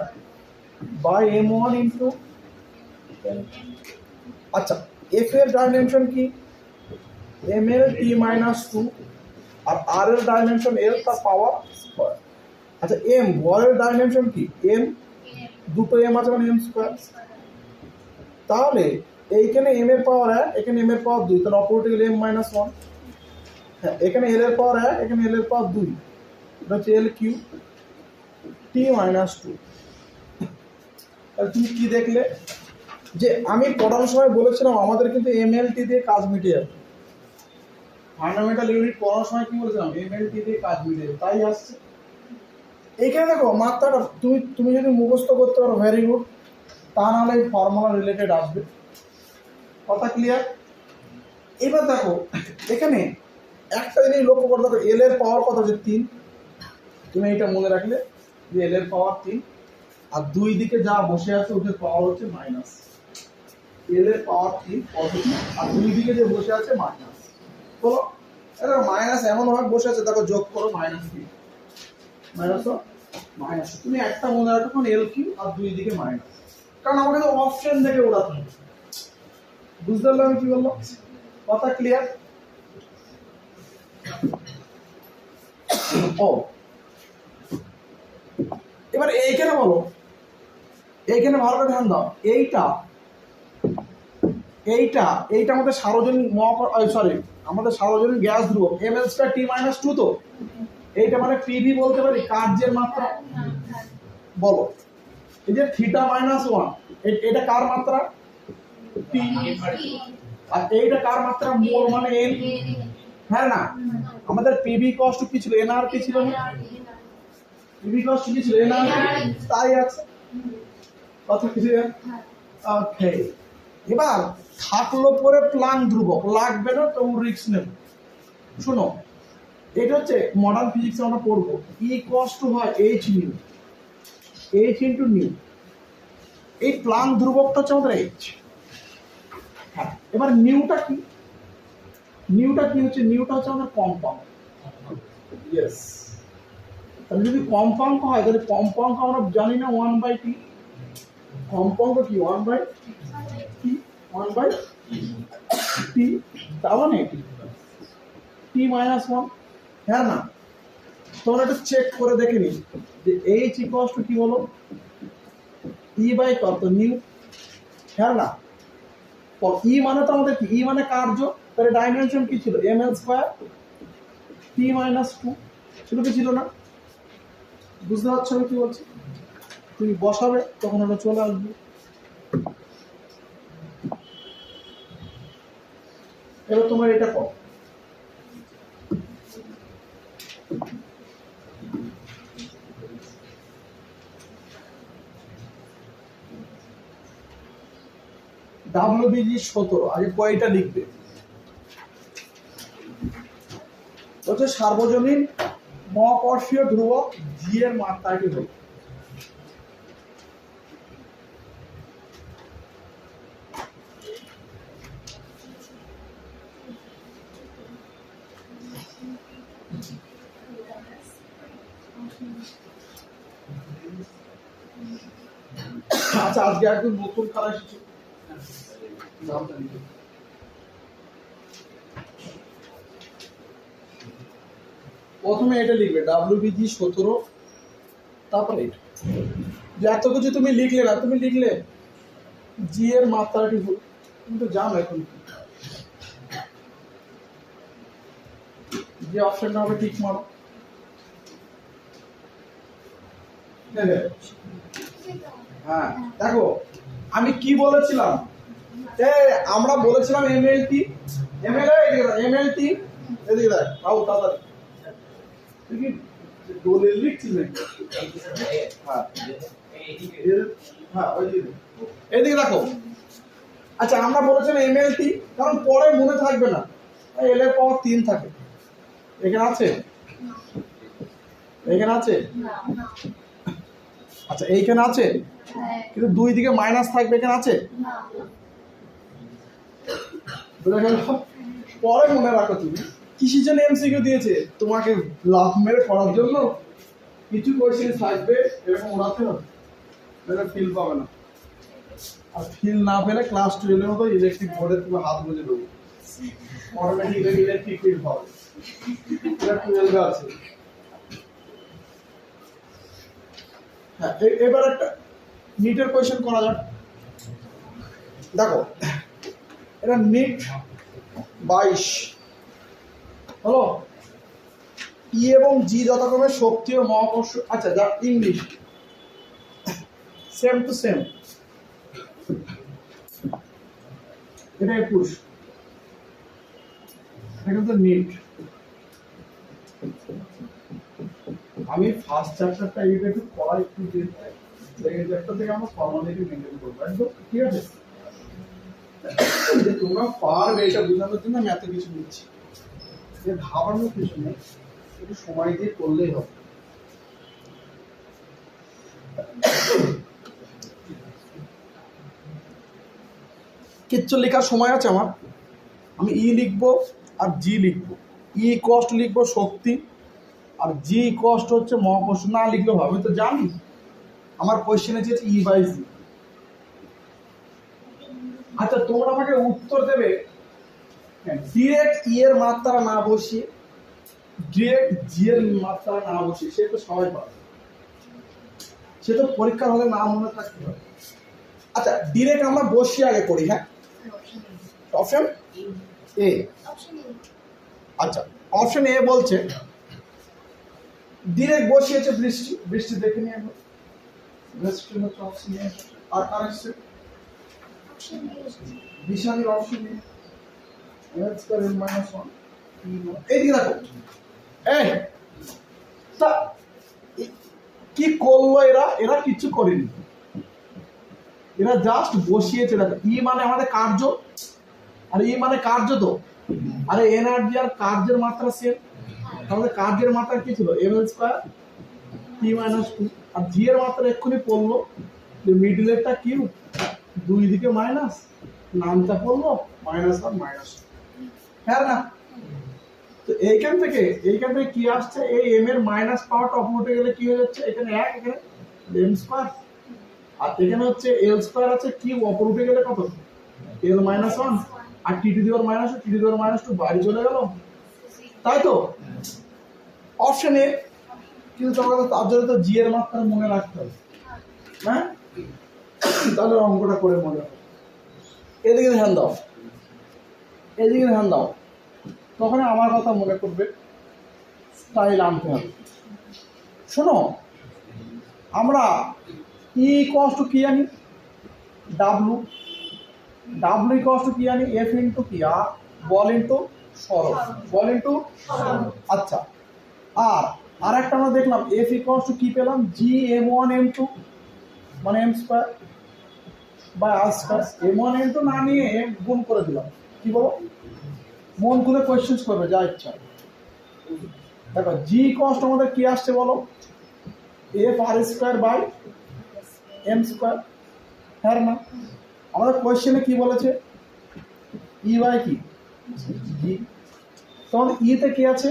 [SPEAKER 1] by m1 into. আচ্ছা এফ এর ডাইমেনশন কি, এম এল টি মাইনাস 2, আর আর এর ডাইমেনশন এল তার পাওয়ার স্কয়ার। আচ্ছা এম বলের ডাইমেনশন কি, এম, দুটো এম আছে মানে এম স্কয়ার। তাহলে এইখানে এম এর পাওয়ার 1, এখানে এম এর পাওয়ার 2, তাহলে অপরটি এম মাইনাস 1। হ্যাঁ এখানে এল এর পাওয়ার 1, এখানে এল এর পাওয়ার 2, এটা হচ্ছে এল কিউ টি মাইনাস 2। তাহলে তুমি কি দেখলে যে আমি পড়ানোর সময় বলেছিলাম আমাদের কিন্তু এমএলটি দিয়ে কাজ মিটে যাবে। ফান্ডামেন্টাল ইউনিট পড়ানোর সময় কি বলেছিলাম, এমএলটি দিয়ে কাজ মিটে যাবে, তাই আসছে। এইখানে দেখো মাত্রাটা তুমি যদি মুখস্থ করতে পারো ভেরি গুড, তা নাহলে এই ফর্মুলা রিলেটেড আসবে। কথা ক্লিয়ার? এবার দেখো এখানে একটা জিনিস লক্ষ্য করে দেখো, এল এর পাওয়ার কত হচ্ছে 3। তুমি এটা মনে রাখলে যে এল এর পাওয়ার 3, আর দুই দিকে যা বসে আছে ওদের পাওয়ার হচ্ছে মাইনাস। এল এর পাওয়ার 3 পজিটিভ, আর দুই দিকে যে বসে আছে মাইনাস। বলো এটা মাইনাস এমন ভাবে বসে আছে, দেখো যোগ করো -3 মাইনাস। তুমি একটা মনে রাখো এল কিউ আর দুই দিকে মাইনাস, কারণ আমাকে তো অপশন থেকে ওড়াতে হবে। বুঝতে পারলাম আমি কি বললাম? কথা ক্লিয়ার? ও এবার এইখানে বলো, এইখানে ভালো করে ধ্যান দাও, এইটা এইটা এইটা আমাদের সার্বজনীন সরি আমাদের সার্বজনীন গ্যাস ধ্রুবক ml স্কয়ার টি মাইনাস 2 তো এইটা মানে পিভি বলতে পারি, কার্যের মাত্রা। বলো এই যে থিটা মাইনাস 1 এটা কার মাত্রা? টি। আর এইটা কার মাত্রা? মোল মানে এন। হ্যাঁ না, আমাদের পিভি কষ্ট কি ছিল? এনআর কি ছিল না? পিভি কষ্ট কি ছিল? এনআর। তাই আছে কথা ক্লিয়ার? ওকে, এবার থাকলো পরে প্লাঙ্ক ধ্রুবক, লাগবে না তো রিস্ক নেব। শোনো, এটা হচ্ছে মডার্ন ফিজিক্সে আমরা পড়বো ই কষ্ট হয় H new, H into new. এই প্লাঙ্ক ধ্রুবকটা হচ্ছে আমাদের এইচ। হ্যাঁ, এবার নিউটা কি? নিউটা কি হচ্ছে? নিউটা হচ্ছে আমাদের কম্পাউন্ড। ইয়েস, তাহলে যদি কম্পাউন্ড হয় তাহলে কম্পাউন্ড আমরা জানি না 1/t। কম্পাউন্ড কি? 1/t, 1/t, তার মানে t মাইনাস 1। হ্যাঁ না, তোমরা একটু চেক করে দেখে নি যে এইচ ইকুয়ালস টু কি হলো? ই বাই কত? নিউ। হ্যাঁ না, ই মানে তো আমাদের কি? ই মানে কার্য, তাহলে ডাইমেনশন কি ছিল? ml স্কয়ার টি মাইনাস 2 ছিল কি ছিল না? বুঝতে পারছো আমি কি বলছি? তুমি বসাবে তখন ওটা চলে আসবে। এবার তোমার এটা কর। WBG 17 আগে কয়টা লিখবে? হচ্ছে সার্বজনীন মহাকর্ষীয় ধ্রুবক জি এর মাত্রাটি হল। আচ্ছা, আজকে একদম নতুন খেলা এসেছে, প্রথমে এটা লিখবে WBG 17, তারপরে এটা। যে এত কিছু তুমি লিখলে না, তুমি লিখলে জি এর মাত্রাটি হল, তুমি তো জানো এখন যে অপশনটা হবে ঠিক মারো। হ্যাঁ দেখো, আমি কি বলেছিলাম? আমরা বলেছিলাম এমএলটি, এমএলটি এদিকে দেখ বাবু তাড়াতাড়ি, তুই কি দলিল লিখছিস নাকি? হ্যাঁ হ্যাঁ এদিকে দেখো। আচ্ছা, আমরা বলেছিলাম এমএলটি, কারণ পরে মনে থাকবে না, এল এর পাওয়ার 3 থাকে। এখানে আছে? এখানে আছে? আচ্ছা, এইখানে আছে, কিন্তু দুই দিকে মাইনাস থাকবে, এখানে আছে? পরে মনে রাখো। তুমি কিসের জন্য এমসিকিউ দিয়েছে? তোমাকে লাভ মেরে করার জন্য। কিছু কোয়েশ্চেন থাকবে এরকম ওড়াতে হবে, এটা ফিল পাবে না। আর ফিল না পেলে ক্লাস 12 এর মতো ইলেকট্রিক বোর্ডে তুমি হাত বুঝে দেবো, অটোমেটিক্যালি ইলেকট্রিক ফিল পাবে। এটা 12 এ আছে। হ্যাঁ, এবার একটা নিটের কোয়েশ্চেন করা যাক। দেখো, এটা নিট 22 হলো। ই এবং জি যথাক্রমে শক্তি ও মহাকর্ষ। আচ্ছা, যা ইংলিশ সেম টু সেম, এটা 21, এটা কিন্তু নিট। আমি ফার্স্ট চ্যাপ্টারটা এইটা একটু পড়া একটু দিতে, সেকেন্ড চ্যাপ্টার থেকে আমরা ফর্মালিটি মেনটেন করবো একদম, ঠিক আছে? যে তোমরা পারবে এটা বোঝানোর জন্য আমি এত কিছু নিচ্ছি, যে ভাবানোর কিছু নেই, একটু সময় দিয়ে করলেই হবে। কিচ্ছু লেখার সময় আছে আমার? আমি ই লিখবো আর জি লিখবো। ই কস্ট লিখবো শক্তি, আর জি কস্ট হচ্ছে মহাকর্ষ। না লিখলেও হবে, আমি তো জানি। আমার কোয়েশ্চেনে চেয়েছে ই বাই জি। আচ্ছা, তোমরা আমাকে উত্তর দেবে ডিরেক্ট ই এর মাত্রা না বসিয়ে, ডিরেক্ট জি এর মাত্রা না বসিয়ে, সে তো সবাই পারে, সে তো পরীক্ষার হলে না মনে থাকতে পারে। আচ্ছা ডিরেক্ট আমরা বসিয়ে আগে করি, হ্যাঁ অপশন এ। আচ্ছা অপশন এ বলছে ডিরেক্ট বসিয়েছে বৃষ্টি, বৃষ্টি দেখে নিয়ে আমরা বৃষ্টি হচ্ছে অপশন এ। আর কার আসছে বিশালের option A, x square n minus 1। এইদিকে দেখো, এই তা কি করলো এরা, এরা কিছু করেনি, এরা জাস্ট বসিয়েছে। দেখো ই মানে আমাদের কার্য, আর ই মানে কার্য তো, আরে এনার্জি আর কার্যের মাত্রা সেম, আমাদের কার্যের মাত্রা কি ছিল ml স্কয়ার t মাইনাস 2, আর জি এর মাত্রা এক্ষুনি পড়লো যে মিডলেরটা কিউ, দুই দিকে মাইনাস, নামটা পড়লো মাইনাস আর মাইনাস, হ্যাঁ না? তো এইখান থেকে কি আসছে, এই এম এর মাইনাস পাওয়ারটা অপর উঠে গেলে কি হয়ে যাচ্ছে, এখানে 1, এখানে এম স্কয়ার, আর এখানে হচ্ছে এল স্কয়ার আছে, কিউ অপর উঠে গেলে কত এল মাইনাস 1, আর T to the power minus 2, T to the power minus 2 বাইরে চলে গেল, তাই তো অপশন এ। কিন্তু তোমাকে তার জন্য তো জি এর মাত্রা মনে রাখতে হবে, হ্যাঁ তাহলে অঙ্কটা করে মনে হবে। এদিকে ধ্যান দাও, এদিকে ধ্যান দাও, তখন আমার কথা মনে করবে, স্টাইল আনতে হবে। শোনো আমরা ই ইকুয়ালস টু কি জানি, ডাব্লু, ডাব্লু ইকুয়ালস টু কি জানি, এফ ইন্টু কি আর বল ইন্টু সরল, বল ইন্টু, আচ্ছা আর একটা আমরা দেখলাম এফ ইকুয়ালস টু কি পেলাম, G M one M two মানে M square by R square, M one M two না নিয়ে এম গুণ করে দিলাম, কি বলো মন খুলে কোয়েশ্চেন করবে যা ইচ্ছা। দেখো জি কস্ট আমাদের কি আসছে বলো, F R square by M square, হ্যাঁ না? আমাদের কোয়েশ্চেনে কি বলেছে, ই বাই কি জি, তোমাদের ইতে কি আছে,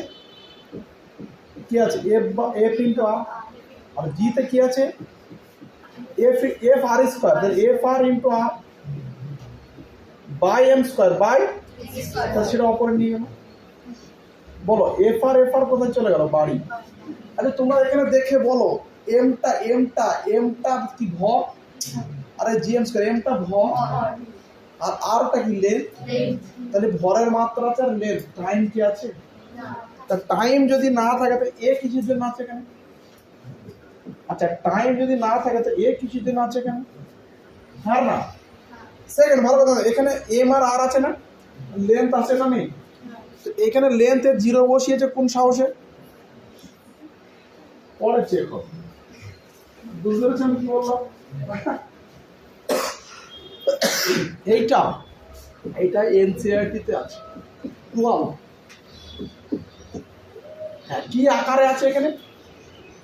[SPEAKER 1] কি আছে এফ বা এফ ইন্টু আর, আর জিতে কি আছে F F R square, then F R into R by M square by, তা সেটা অপরে নিয়ে গেল। বলো এফ আর কোথায় চলে গেল, বাড়ি। আরে তোমরা এখানে দেখে বলো এমটা কি ভর, আরে জি এম স্কয়ার এমটা ভর, আর আরটা কি লেন্থ, তাহলে ভরের মাত্রা আছে আর লেন্থ, টাইম কি আছে, তা টাইম যদি না থাকে তো এ কিসের জন্য আছে কেন, আচ্ছা টাইম যদি না থাকে তো এ কিসের জন্য আছে কেন, হ্যাঁ না? সেকেন্ড ভালো কথা, এখানে এম আর আর আছে না, লেন্থ আছে না নেই, এখানে লেন্থের জিরো বসিয়েছে কোন সাহসে, পরে চেক হবে, বুঝতে পেরেছেন কি বললাম? এইটা এনসিইআরটি তে আছে, হ্যাঁ কি আকারে আছে এখানে,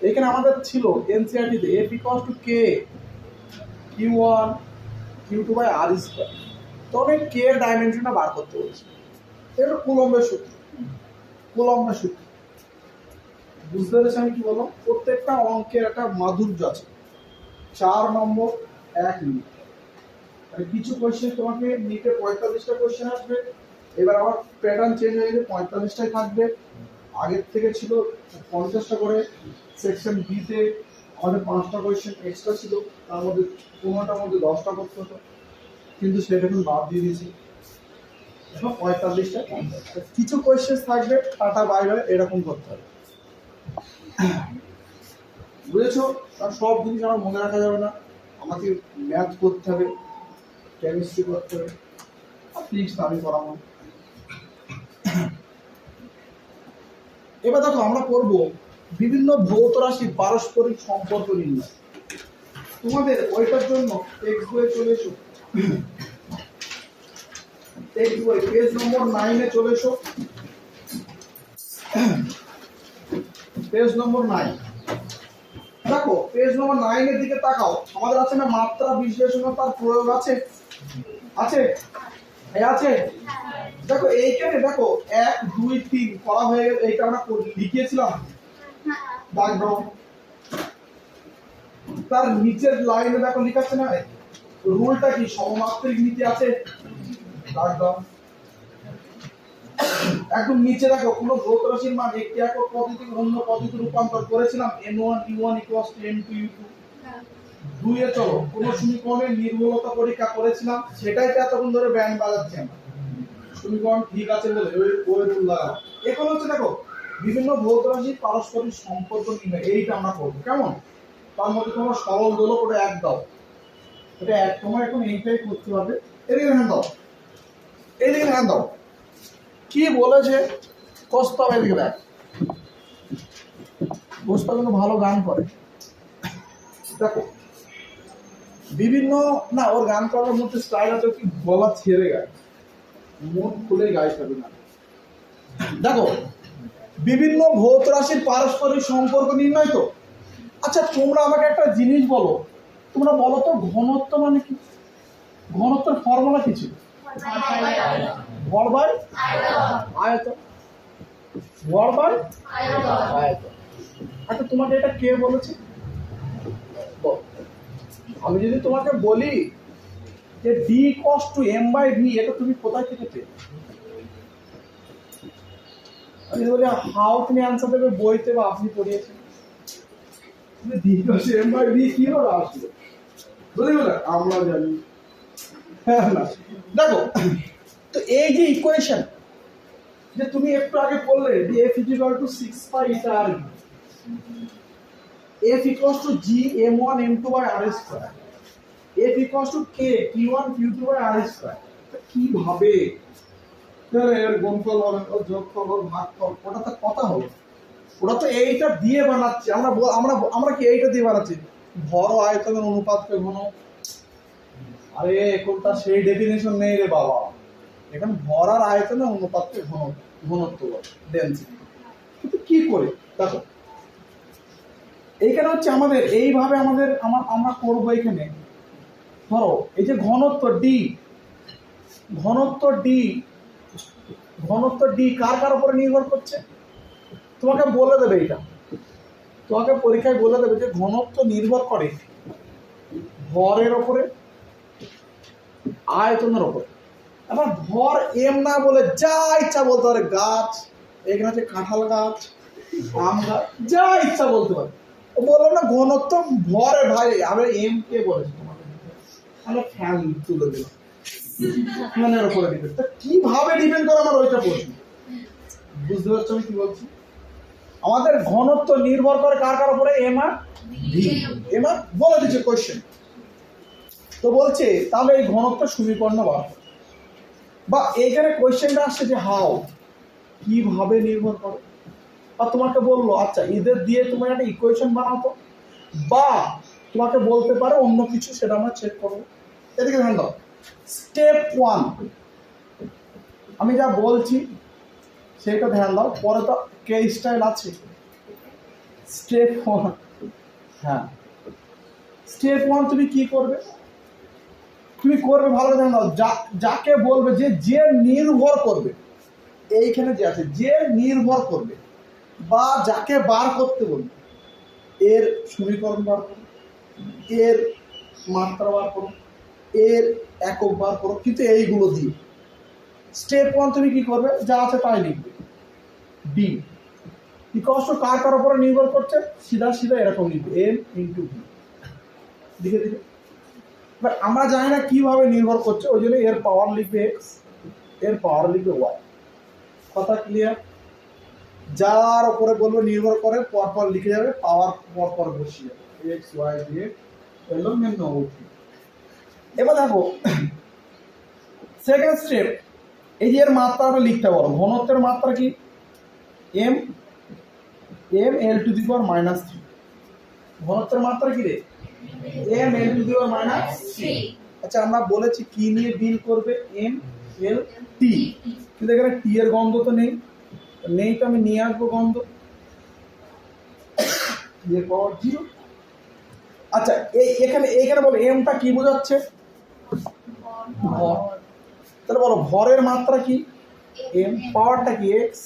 [SPEAKER 1] এখানে আমাদের ছিল এনসিইআরটি তে F equals to K Q one Q two by R square, তবে কে এর ডাইমেনশনটা বার করতে বলছে, এটা কুলম্বের সূত্র, কুলম্বের সূত্র, বুঝতে পেরেছি আমি কি বললাম? প্রত্যেকটা অঙ্কের একটা মাধুর্য আছে। 4 নম্বর 1 মিনিট, কিছু কোয়েশ্চেন তোমাকে নিতে 45টা কোয়েশ্চেন আসবে, এবার আমার প্যাটার্ন চেঞ্জ হয়ে গেছে, 45টাই থাকবে, আগের থেকে ছিল 50টা করে। সেকশন বি তে আমাদের 5টা কোয়েশ্চেন এক্সট্রা ছিল, তার মধ্যে 15টার মধ্যে 10টা করতে হতো, কিন্তু সেটা এখন বাদ দিয়ে দিয়েছি, এখন 45টা কিছু কোয়েশ্চেন থাকবে, টাটা বাই বাই এরকম করতে হবে, বুঝেছো? কারণ সব জিনিস আমার মনে রাখা যাবে না, আমাকে ম্যাথ করতে হবে, কেমিস্ট্রি করতে হবে, আর ফিজিক্স আমি পড়াবো। এবার দেখো আমরা করব বিভিন্ন ভৌত রাশির পারস্পরিক সম্পর্ক নির্ণয়। তোমাদের ওইটার জন্য টেক্সট বইয়ে চলে এসো, টেক্সট বই পেজ নম্বর 9 এ চলে এসো, পেজ নম্বর 9 দেখো, পেজ নম্বর 9 এর দিকে তাকাও, আমাদের আছে না মাত্রা বিশ্লেষণতার প্রয়োগ আছে, আছে আছে, দেখো এইখানে দেখো 1 2 3 করা হয়ে গেল, এইটা আমরা লিখিয়েছিলাম দাগ দাও, তার নিচের লাইনে দেখো লেখা আছে না রুলটা কি, সমমাত্রিক নীতি আছে, দাগ দাও, একদম নিচে দেখো কোন ভৌত রাশির মান একটি একক পদ্ধতি অন্য পদ্ধতিতে রূপান্তর করেছিলাম n1 u1 n2 u2। দুইয়ে চলো কোন সমীকরণের নির্ভুলতা পরীক্ষা করেছিলাম, সেটাই তো এতক্ষণ ধরে ব্যান্ড বাজাচ্ছি আমরা। সমীকরণ ঠিক আছে বলে ওই রুল লাগাও। এখন হচ্ছে দেখো বিভিন্ন ভৌত রাশির পারস্পরিক সম্পর্ক নির্ণয়, এইটা আমরা করবো কেমন। তার মধ্যে তোমার সরল দোলক ওটা এক দাও, এটা এক, তোমার এখন এইটাই করতে হবে। এদিকে ধ্যান দাও, এদিকে ধ্যান দাও, কি বলেছে কস্তাব, এদিকে দেখ। কস্তাব কিন্তু ভালো গান করে, দেখো বিভিন্ন না ওর গান করার মধ্যে স্টাইল আছে, কি গলা ছেড়ে গায়, মন খুলে গায়ে পাবি না। দেখো বিভিন্ন ভৌত রাশির পারস্পরিক সম্পর্ক নির্ণয় তো। আচ্ছা তোমরা আমাকে একটা জিনিস বলো, তোমরা বলো তো ঘনত্ব মানে কি? ঘনত্বের ফর্মুলা কি ছিল? ভর বাই আয়তন, ভর বাই আয়তন। আচ্ছা তোমাকে এটা কে বলেছে? আমি যদি তোমাকে বলি যে d cos to m by v, এটা তুমি কোথায় থেকে পেলে? আমি বলি হাও তুমি आंसर দেবে বইতে বা আপনি পড়িয়েছেন, তুমি d cos m by v কি করে আসলো? বলি বলে আমরা জানি। হ্যাঁ না দেখো তো এই যে ইকুয়েশন যে তুমি একটু আগে বললে যে f = 6 pi eta r, f = g m1 m2 by r square, f = k q1 q2 by r square। কিভাবে এর গুণফল হবে, ও যোগফল ও ভাগফল, ওটা তো কথা হলো, ওটা তো এইটা দিয়ে বানাচ্ছি আমরা আমরা আমরা কি এইটা দিয়ে বানাচ্ছি ভর ও আয়তনের অনুপাতকে ঘন। আরে কোনটা সেই ডেফিনিশন নেই রে বাবা, এখানে ভর আর আয়তনের অনুপাতকে ঘনত্ব বলে, ডেনসিটি। কিন্তু কি করে দেখো এইখানে হচ্ছে আমাদের এইভাবে আমাদের আমরা করবো। এখানে ধরো এই যে ঘনত্ব ডি, ঘনত্ব ডি, ঘনত্ব ডি কার কার উপরে নির্ভর করছে? তোমাকে বলে দেবে, এটা তোমাকে পরীক্ষায় বলে দেবে যে ঘনত্ব নির্ভর করে ভরের উপরে, আয়তনের উপরে। আবার ভর এম না বলে যা ইচ্ছা বলতে পারে, গাছ এখানে আছে কাঁঠাল গাছ, আম গাছ, যা ইচ্ছা বলতে পারে। ও বললো না ঘনত্ব ভরে, ভাই আমরা এম কে বলেছি তোমাকে, আমরা ফ্যান তুলে দিলাম ফ্যানের উপরে ডিপেন্ড। তা কিভাবে ডিপেন্ড করে আমার ওইটা প্রশ্ন, বুঝতে পারছো আমি কি বলছি? আমাদের ঘনত্ব নির্ভর করে কার কার উপরে? M R V. M R বলে দিচ্ছে কোশ্চেন, তো বলছে তাহলে এই ঘনত্ব সমীকরণ বার, বা এইখানে কোশ্চেনটা আসছে যে হাও, কিভাবে নির্ভর করে। আর তোমাকে বললো আচ্ছা এদের দিয়ে তোমার একটা ইকুয়েশন বানাতো, বা তোমাকে বলতে পারে অন্য কিছু, সেটা আমরা চেক করবো। এদিকে ধ্যান দাও। স্টেপ 1 আমি যা বলছি সেটা ধ্যান দাও, পরে তো কে স্টাইল আছে। স্টেপ 1, হ্যাঁ স্টেপ 1 তুমি কি করবে? তুমি করবে ভালো ধ্যান দাও, যাকে বলবে যে নির্ভর করবে, এইখানে যে আছে যে নির্ভর করবে, বা যাকে বার করতে বলবে, এর সমীকরণ বার করো, এর মাত্রা বার করো, এর একক বার করো, কিন্তু এইগুলো দিয়ে। স্টেপ 1 তুমি কি করবে? যা আছে তাই লিখবে। ডি ইকুয়ালস টু কার কার উপরে নির্ভর করছে? সিধা সিধা এরকম লিখবে, এম ইন্টু ভি। লিখে দিবে। এবার আমরা জানি না কিভাবে নির্ভর করছে, ওই জন্য এর পাওয়ার লিখবে এক্স, এর পাওয়ার লিখবে ওয়াই। কথা ক্লিয়ার? যার উপরে বলবো নির্ভর করে পরপর লিখে যাবে, পাওয়ার পরপর বসিয়ে এক্স ওয়াই দিয়ে এলো মেন নৌটি। এবার দেখো সেকেন্ড স্টেপ, এই যে এর মাত্রাটা লিখতে পারো। ঘনত্বের মাত্রা কি? M M L to the power -3। ঘনত্বের মাত্রা কি রে? M L to the power -3। আচ্ছা আমরা বলেছি কি নিয়ে ডিল করবে? এম এল টি, কিন্তু এখানে টি এর গন্ধ তো নেই, তো আমি নিয়ে আসবো গন্ধ, এর পাওয়ার 0। আচ্ছা এখানে বলো এমটা কি বোঝাচ্ছে? ভর। তাহলে বলো ভরের মাত্রা কি? এম, পাওয়ারটা কি? এক্স,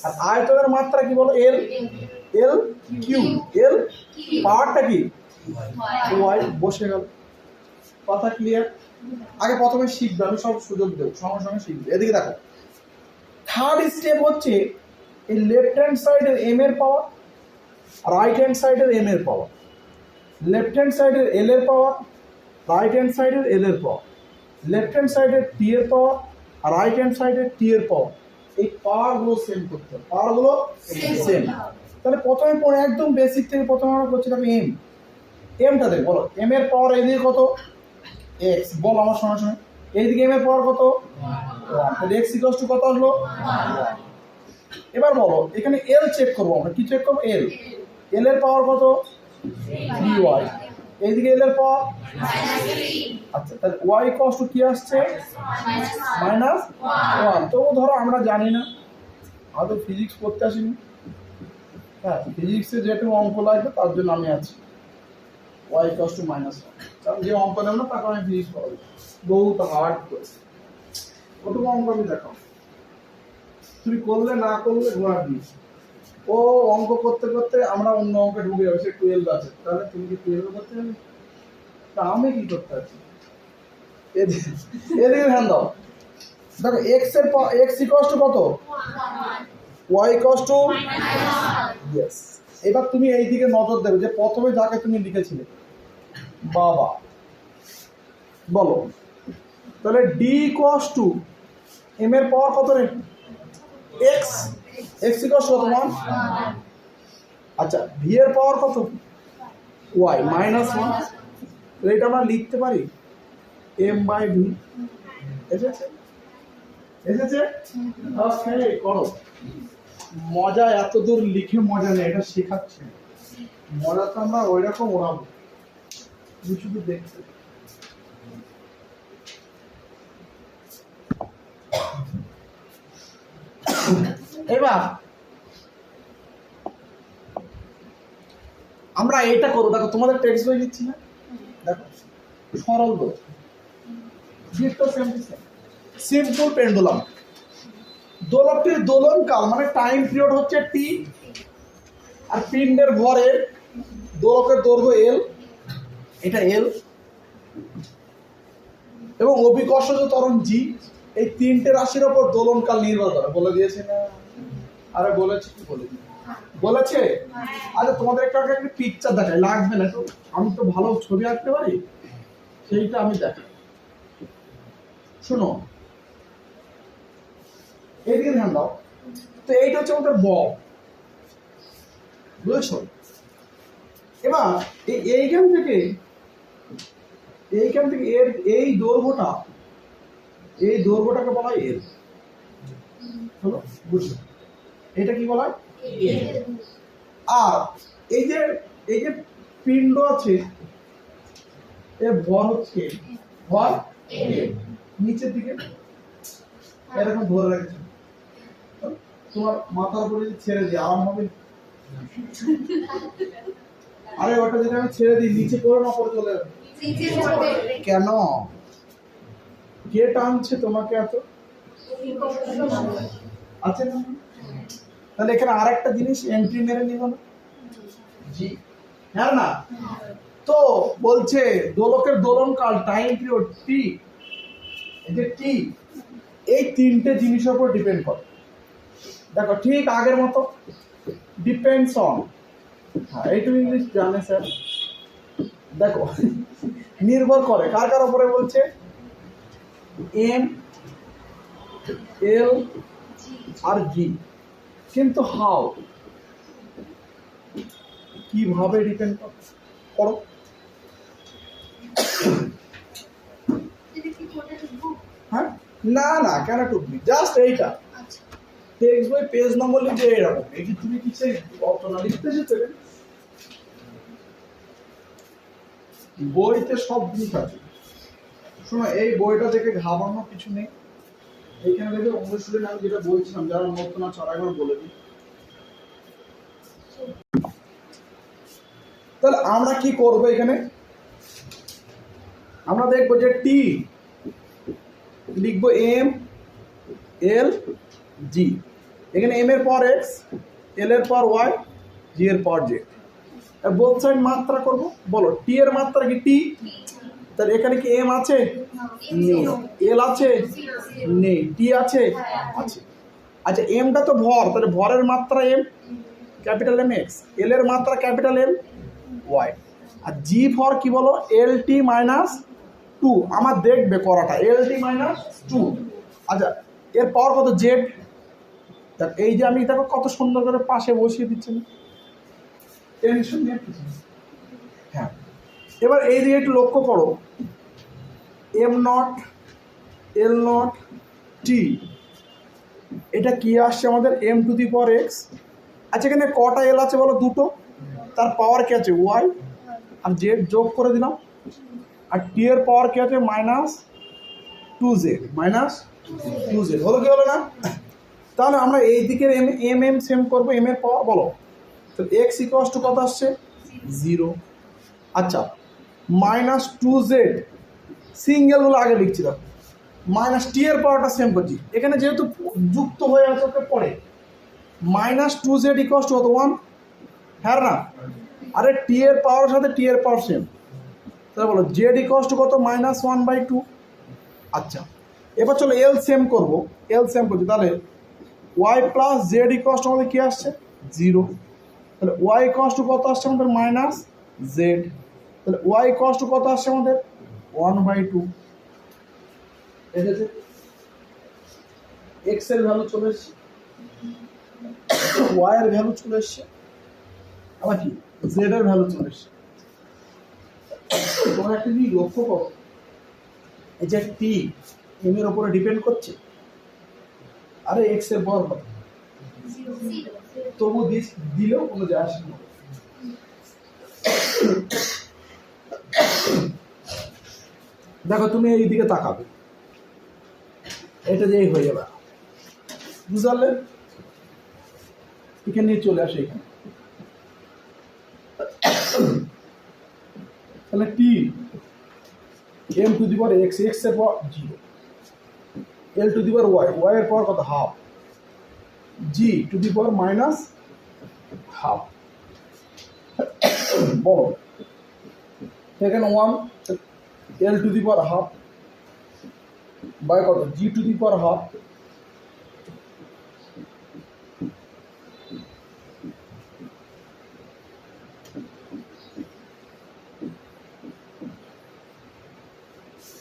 [SPEAKER 1] আর আয়তনের মাত্রা কি বলো? এল, এল কিউ, এল পাওয়ারটা কি? ওয়াই। বসে গেল। কথা ক্লিয়ার? আগে প্রথমে শিখবে, আমি সব সুযোগ দেব, সঙ্গে সঙ্গে শিখবে। এদিকে দেখো থার্ড স্টেপ হচ্ছে এই লেফট হ্যান্ড সাইডের এম এর পাওয়ার, রাইট হ্যান্ড সাইডের এম এর পাওয়ার, লেফট হ্যান্ড সাইডের এল এর পাওয়ার, রাইট হ্যান্ড সাইডের এল এর পাওয়ার, লেফট হ্যান্ড সাইডের টি এর পাওয়ার, আর রাইট হ্যান্ড সাইডের টি এর পাওয়ার। এই পাওয়ারগুলো সেম করতে হবে, পাওয়ারগুলো সেম। তাহলে প্রথমে পড়ে একদম বেসিক থেকে প্রথমে আমরা করছিলাম এম। এমটা দেখ, বলো এম এর পাওয়ার এইদিকে কত? এক্স। বল আমার সঙ্গে সঙ্গে, এইদিকে এম এর পাওয়ার কত? 1। তাহলে এক্স ইকুয়াল টু কত আসলো? 1। এবার বলো এখানে এল চেক করবো আমরা, কি চেক করবো? এল। এল এর পাওয়ার কত? 3y। এইদিকে এল এর পাওয়ার আচ্ছা, তাহলে y ইকুয়াল টু কি আসছে? -1। তবু ধরো আমরা জানি না, আমাদের ফিজিক্স পড়তে আসিনি। হ্যাঁ, ফিজিক্সে যেটুকু অঙ্ক লাগবে তার জন্য আমি আছি। y ইকুয়াল টু -1, কারণ যে অঙ্ক নেব না তাকে আমি ফিজিক্স পড়াবো, বহুত হার্ড করে ওটুকু অঙ্ক আমি দেখাও, তুমি করলে না করলে ঘোরা দিস। ও অঙ্ক করতে করতে আমরা অন্য অঙ্কে ঢুকে যাবো, সে 12 আছে, তাহলে তুমি কি 12 করতে যাবে? তা আমি কি করতে আছি? এদিকে ধ্যান দাও। দেখো এক্স এর এক্স ইকুয়াল টু কত? 1। y equal to yes. এবার তুমি এই দিকে নজর দেবে যে প্রথমে যাকে তুমি লিখেছিলে বাবা, বলো তাহলে ডি ইকুয়াল টু এম এর পাওয়ার কত রে? এক্স। X equal to 1। আচ্ছা, ভি এর পাওয়ার কত? y -1। এটা আমরা লিখতে পারি m/v। এসেছে? এসেছে? ওকে, করো। মজা এত দূর লিখে মজা নেই, এটা শেখাচ্ছে। মজা তো আমরা ওই রকম ওড়াবো, তুমি শুধু দেখতে। এবার আমরা এটা করবো। দেখো তোমাদের টেক্সট বই দিচ্ছি না, দেখো সরল দোল, সিম্পল পেন্ডুলাম। দোলকটির দোলনকাল মানে টাইম পিরিয়ড হচ্ছে টি, আর পিণ্ডের ভরের দোলকের দৈর্ঘ্য এল, এটা এল, এবং অভিকর্ষজ ত্বরণ জি। এই তিনটে রাশির উপর দোলনকাল নির্ভর করে। বলে দিয়েছে না? আরে বলেছে কি বলেছি? বলেছে। আরে তোমাদের একটা পিকচার দেখাই, লাগবে না তো? আমি তো ভালো ছবি আঁকতে পারি, সেইটা আমি দেখাই। শোনো, এইদিকে ধ্যান দাও। তো এইটা হচ্ছে আমাদের বল, বুঝেছ? এবার এইখান থেকে এর এই দৈর্ঘ্যটাকে বলা হয় এল। হলো? বুঝছো? এটা কি বলা হয়? এল। আর এই যে পিণ্ড আছে, এর ভর হচ্ছে ভর এল। নিচের দিকে এরকম ধরে রাখছে, তোমার মাথার উপরে ছেড়ে দিই আরাম হবে। আরে ওটা যদি আমি ছেড়ে দিই নিচে পড়ে না পড়ে চলে যাবে। কেন? কে টানছে তোমাকে এত? আছে না? তাহলে এখানে আর একটা জিনিস এন্ট্রি মেরে নিব না? জি, হ্যাঁ না? তো বলছে দোলকের দোলনকাল টাইম পিরিয়ড টি, এই যে টি, এই তিনটে জিনিসের উপর ডিপেন্ড করে। দেখো ঠিক আগের মতো, ডিপেন্ডস অন। হ্যাঁ, এইটুকু ইংলিশ জানে স্যার। দেখো নির্ভর করে কার কার উপরে বলছে? এম, এল আর জি। কিন্তু হাউ, কিভাবে ডিপেন্ড করো? হ্যাঁ, না না, কেন টুকবি? জাস্ট এইটা টেক্সট বই পেজ নম্বর লিখে এরকম। এই যে তুমি কি সেই রচনা লিখতে যেতে, বইতে সব দিক আছে। শোনো, এই বইটা থেকে ঘাবড়ানোর কিছু নেই। এইখানে দেখে অনুশীলন আমি যেটা বলছিলাম, যারা নতুন আছে তারা একবার বলে দিই। তাহলে আমরা কি করবো এখানে? আমরা দেখবো যে টি লিখবো এম, এল, জি। এখানে এম এর পাওয়ার এক্স, এল এর পাওয়ার ওয়াই, জি এর পাওয়ার জেড। বোথ সাইড মাত্রা করবো। বলো টি এর মাত্রা কি টি? তাহলে এখানে কি এম আছে? নেই। এল আছে? নেই। টি আছে? আছে। আচ্ছা এমটা তো ভর, তাহলে ভরের মাত্রা M, capital M X, L এর মাত্রা ক্যাপিটাল এল ওয়াই। আর জি ফর কি বলো, এল টি মাইনাস টু, আমার দেখবে করাটা এল টি মাইনাস টু। আচ্ছা এর পাওয়ার কত, জেড। এই যে আমি দেখো কত সুন্দর করে পাশে বসিয়ে দিচ্ছি, টেনশন নিয়ে। হ্যাঁ এবার এই দিকে একটু লক্ষ্য করো, M naught L naught T, এটা কি আসছে আমাদের M to the power X. আচ্ছা এখানে কটা এল আছে বলো, দুটো, তার পাওয়ার কি আছে ওয়াই, আর জেড যোগ করে দিলাম। আর টি এর পাওয়ার কি আছে minus two Z, minus two Z, হলো কি হলো না? তাহলে আমরা এই দিকের এম এম এম সেম করবো, এম এর পাওয়ার বলো, তো এক্স ইকুয়ালস টু কত আসছে, জিরো। আচ্ছা মাইনাস টু জেড সিঙ্গেলগুলো আগে লিখছিলাম, মাইনাস টি এর পাওয়ারটা সেম করছি, এখানে যেহেতু যুক্ত হয়ে আছে ওকে পরে, minus two Z equals to কত, ওয়ান। হ্যাঁ না, আরে টি এর পাওয়ার সাথে টি এর পাওয়ার সেম, তাহলে বলো জেড ইকুয়ালস টু কত, মাইনাস ওয়ান বাই টু। আচ্ছা এবার চলো এল সেম করবো, এল সেম করছি, তাহলে Y plus Z equals to আমাদের কী আসছে, জিরো। তাহলে ওয়াই ইকুয়ালস টু কত আসছে আমাদের, মাইনাস জেড। তাহলে ওয়াই ইকুয়ালস টু কত আসছে আমাদের, ওয়ান বাই টু। এসেছে, এক্স এর ভ্যালু চলে এসছে, ওয়াই এর ভ্যালু চলে এসছে, আবার কি জেড এর ভ্যালু চলে এসছে। তোমরা একটা জিনিস লক্ষ্য করো, এই যে টি এম এর উপরে ডিপেন্ড করছে, আরে এক্স এর বর কত, তবু দিলেও কোনো যায় আসে না। দেখো তুমি এই দিকে তাকাবে, এটা যে হয়ে যাবে, বুঝতে পারলে? এখানে নিয়ে চলে আসে এখানে, তাহলে T M to the power X, X এর power zero, L to the power Y, Y এর পাওয়ার কত, half, G to the power minus half, বলো এখানে one, L to the power half by কত, G to the power half,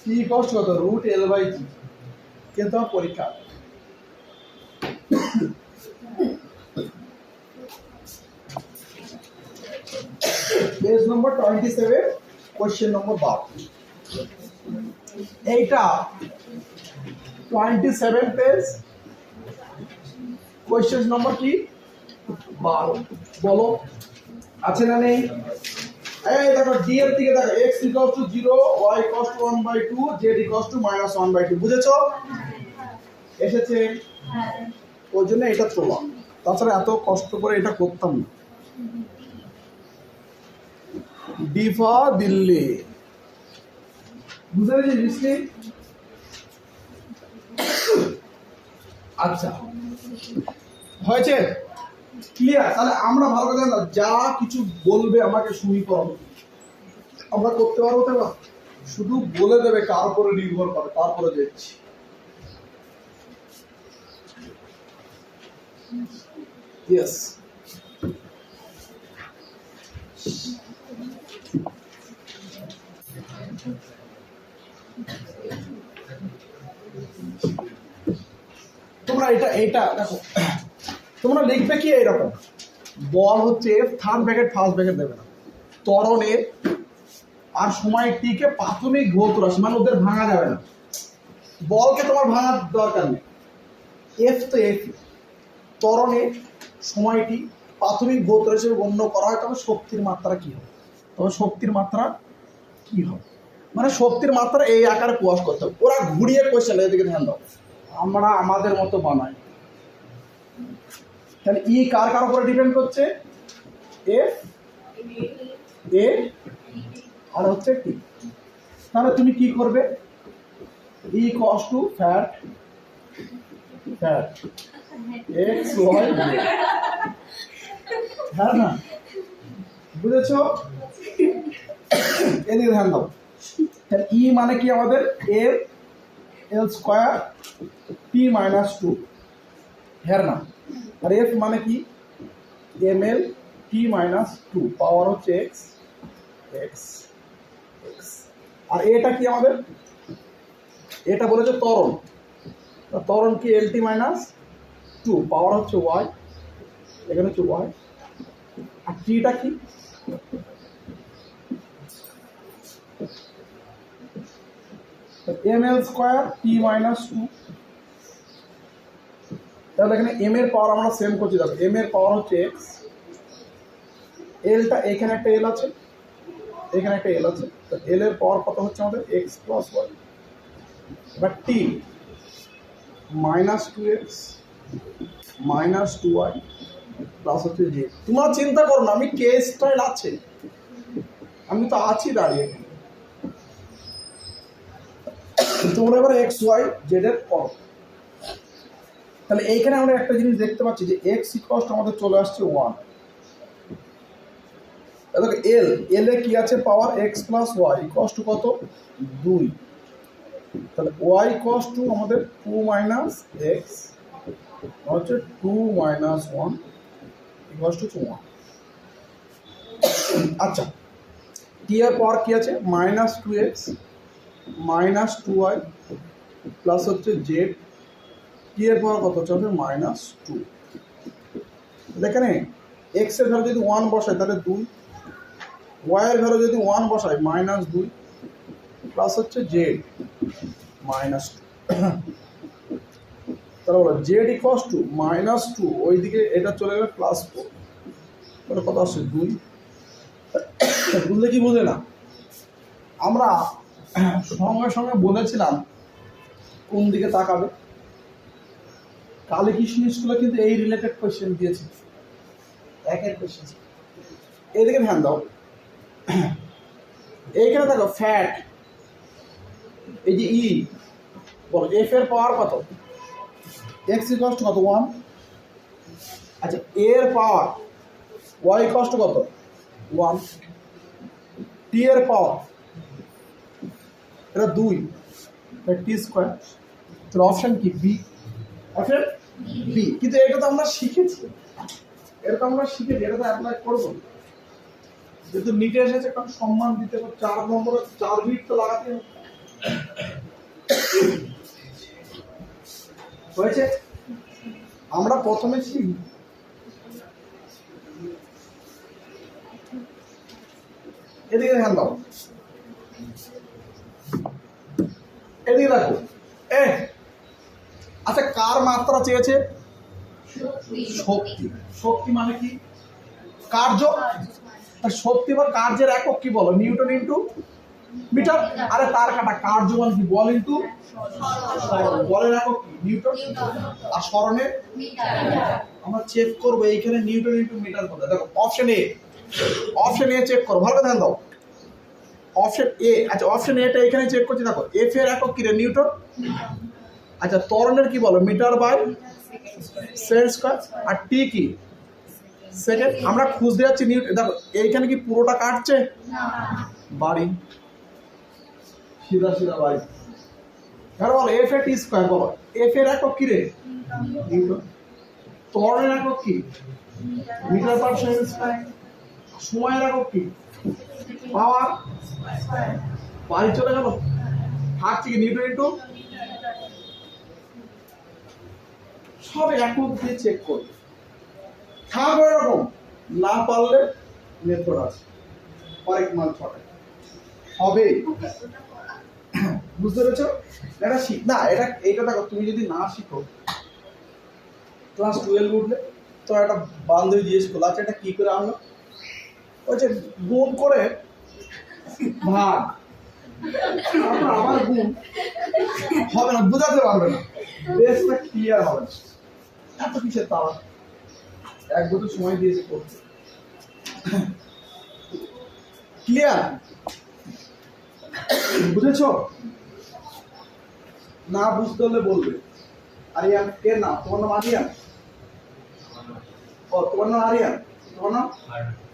[SPEAKER 1] টি কষ্ট কত, root L by জি, কিন্তু আমার পরীক্ষা। পেজ নম্বর 27, কোশ্চেন নম্বর 12, এইটা 27 পেজ, কোশ্চেন নম্বর কি 12, বলো আছে না নেই? এই দেখো ডি এর দিকে দেখো, x equals to 0, y equals to 1/2, z equals to minus 1/2, বুঝেছো? এসেছে, ওই জন্য এটা তোলা, তাছাড়া এত কষ্ট করে এটা করতাম না। ডিফা দিল্লি, বুঝতে পেরেছি জিনিসটি? আচ্ছা হয়েছে, ক্লিয়ার? তাহলে আমরা ভালো করে জানলাম, যা কিছু বলবে আমাকে সমীকরণ আমরা করতে পারবো, তো শুধু বলে দেবে কার উপরে নির্ভর করে, তারপরে দেখছি। ইয়েস, তোমরা এটা এটা দেখো, তোমরা লিখবে কি এইরকম, বল হচ্ছে থার্ড ব্র্যাকেট ফার্স্ট ব্র্যাকেট দেবে না, ত্বরণে আর সময় টিকে প্রাথমিক ভৌত রাশি, মানে ওদের ভাঙা যাবে না, বলকে তোমার ভাঙার দরকার নেই, এফ তো এফ, ত্বরণে সময়টি প্রাথমিক ভৌত রাশি হিসেবে গণ্য করা হয়, তবে শক্তির মাত্রা কি হবে, তবে শক্তির মাত্রা কি হবে, মানে শক্তির মাত্রা এই আকারে প্রকাশ করতে হবে। ওরা ঘুরিয়ে কোয়েশ্চেন, এদিকে ধ্যান দাও, আমরা আমাদের মতো বানাই। তাহলে ই কার কার উপরে ডিপেন্ড করছে, এফ এ আর হচ্ছে টি। তাহলে তুমি কি করবে, ই কস টু ফ্যাট ফ্যাট এক্স ওয়াই, হ্যাঁ না, বুঝেছ? এদিকে ধ্যান দাও, তাহলে ই মানে কি আমাদের এফ এল স্কোয়ার টি মাইনাস টু, হ্যাঁ না, আর এফ মানে কি ml t মাইনাস 2 পাওয়ার হচ্ছে x x x। আর এটা কি আমাদের, এটা বলেছে ত্বরণ, ত্বরণ কি lt মাইনাস 2 পাওয়ার হচ্ছে y, এখানে হচ্ছে y। আর টিটা কি ml স্কয়ার t মাইনাস 2। তাহলে এখানে m এর পাওয়ার আমরা সেম করছি, দেখো m এর পাওয়ার হচ্ছে x, এলটা এখানে একটা এল আছে, এখানে একটা এল আছে, তো এল এর পাওয়ার কত হচ্ছে আমাদের x প্লাস ওয়াই। এবার t minus 2x minus 2y plus হচ্ছে j। তোমরা চিন্তা করো না, আমি কে স্টাইল আছে, আমি তো আছি দাঁড়িয়ে। তোমরা এবার এক্স ওয়াই জেড এর করো। তাহলে এইখানে আমরা একটা জিনিস দেখতে পাচ্ছি যে এক্স ইকুয়াল টু আমাদের চলে আসছে 1। দেখো এল, এল এ কি আছে power X plus Y equal to কত 2। তাহলে ওয়াই ইকুয়াল টু আমাদের 2 মাইনাস এক্স হচ্ছে 2 মাইনাস 1 ইকুয়াল টু 1। আচ্ছা টি এর পাওয়ার কি আছে minus 2x minus 2y plus হচ্ছে জেড, টি এর পাওয়ার কত হচ্ছে আমাদের মাইনাস 2। এখানে এক্স এর ভ্যালু যদি 1 বসাই তাহলে 2, ওয়াই এর ভ্যালু যদি 1 বসাই মাইনাস 2 প্লাস হচ্ছে জেড মাইনাস 2। তাহলে বলো জেড ইকুয়ালস টু মাইনাস 2, ওইদিকে এটা চলে গেলে প্লাস 4, তাহলে কত আসছে 2। বুঝলে কি বুঝলে না? আমরা সঙ্গে সঙ্গে বলেছিলাম কোন দিকে তাকাবে, কালীকৃষ্ণ স্কুলে কিন্তু এই রিলেটেড কোয়েশ্চেন দিয়েছে, একের কোয়েশ্চেন। এইদিকে ধ্যান দাও, এইখানে দেখো ফ্যাট, এই যে ই বলো এফ এর পাওয়ার কত এক্স ইকুয়াল টু কত 1। আচ্ছা এর পাওয়ার ওয়াই ইকুয়াল টু কত 1, টি এর পাওয়ার এটা 2 টি স্কোয়ার। তাহলে অপশন কি বি, অপশন বি। কিন্তু এটা তো আমরা শিখেছি, এটা তো আমরা শিখেছি, এটা তো অ্যাপ্লাই করবো যেহেতু নিটে এসেছে, কারণ সম্মান দিতে 4 নম্বরে 4 বিট তো লাগাতে হয়েছে। আমরা প্রথমে শিখি এদিকে ধ্যান দাও, এদিকে দেখো এ। আচ্ছা কার মাত্রা চেয়েছে শক্তি, শক্তি মানে কি কার্য, শক্তি বা কার্যের একক কি বলো নিউটন ইন্টু মিটার। আরে তার কাটা কার্য মানে কি বল ইন্টু সরণ, বলের একক কি নিউটন, আর সরণের আমরা চেক করবো এইখানে নিউটন ইন্টু মিটার কোথায়। দেখো option A, option A check করো, ভালো করে ধ্যান দাও অপশন এ। আচ্ছা অপশন এটা এখানে চেক করছি, দেখো এফ এর একক কি রে নিউটন। আচ্ছা ত্বরণের কি বলো মিটার বাই সেকেন্ড স্কয়ার, আর টি কি সেকেন্ড। আমরা খুঁজতে যাচ্ছি নিউটন। দেখো এইখানে কি পুরোটা কাটছে বাড়ি, সিধা সিধা বাড়ি। এবার বলো এফ এর টি স্কয়ার, বলো এফ এর একক কি রে নিউটন, ত্বরণের একক কি মিটার পার সেকেন্ড স্কয়ার, সময়ের একক কি পাওয়ার, বাড়ি চলে গেল, থাকছে কি নিউটন ইন্টু। সব একক দিয়ে চেক করবে, থাকবে এরকম, না পারলে মেথড আছে কয়েক মান ছটায় হবে। বুঝতে পেরেছ? এটা শিখ না, এটা এইটা দেখো তুমি যদি না শিখো ক্লাস 12 উঠলে তো একটা বান্ধবী জিজ্ঞেস করলো আচ্ছা এটা কি করে আনলো, বলছে গুণ করে ভাগ, আবার গুণ হবে না, বোঝাতে পারবে না, বেসটা ক্লিয়ার হবে না। এত কিসের তারা, 1 বছর সময় দিয়েছে করতে। ক্লিয়ার? বুঝেছ? না বুঝতে হলে বলবে। আরিয়ান কে নাম? তোমার নাম আরিয়ান? ও তোমার নাম আরিয়ান, তোমার নাম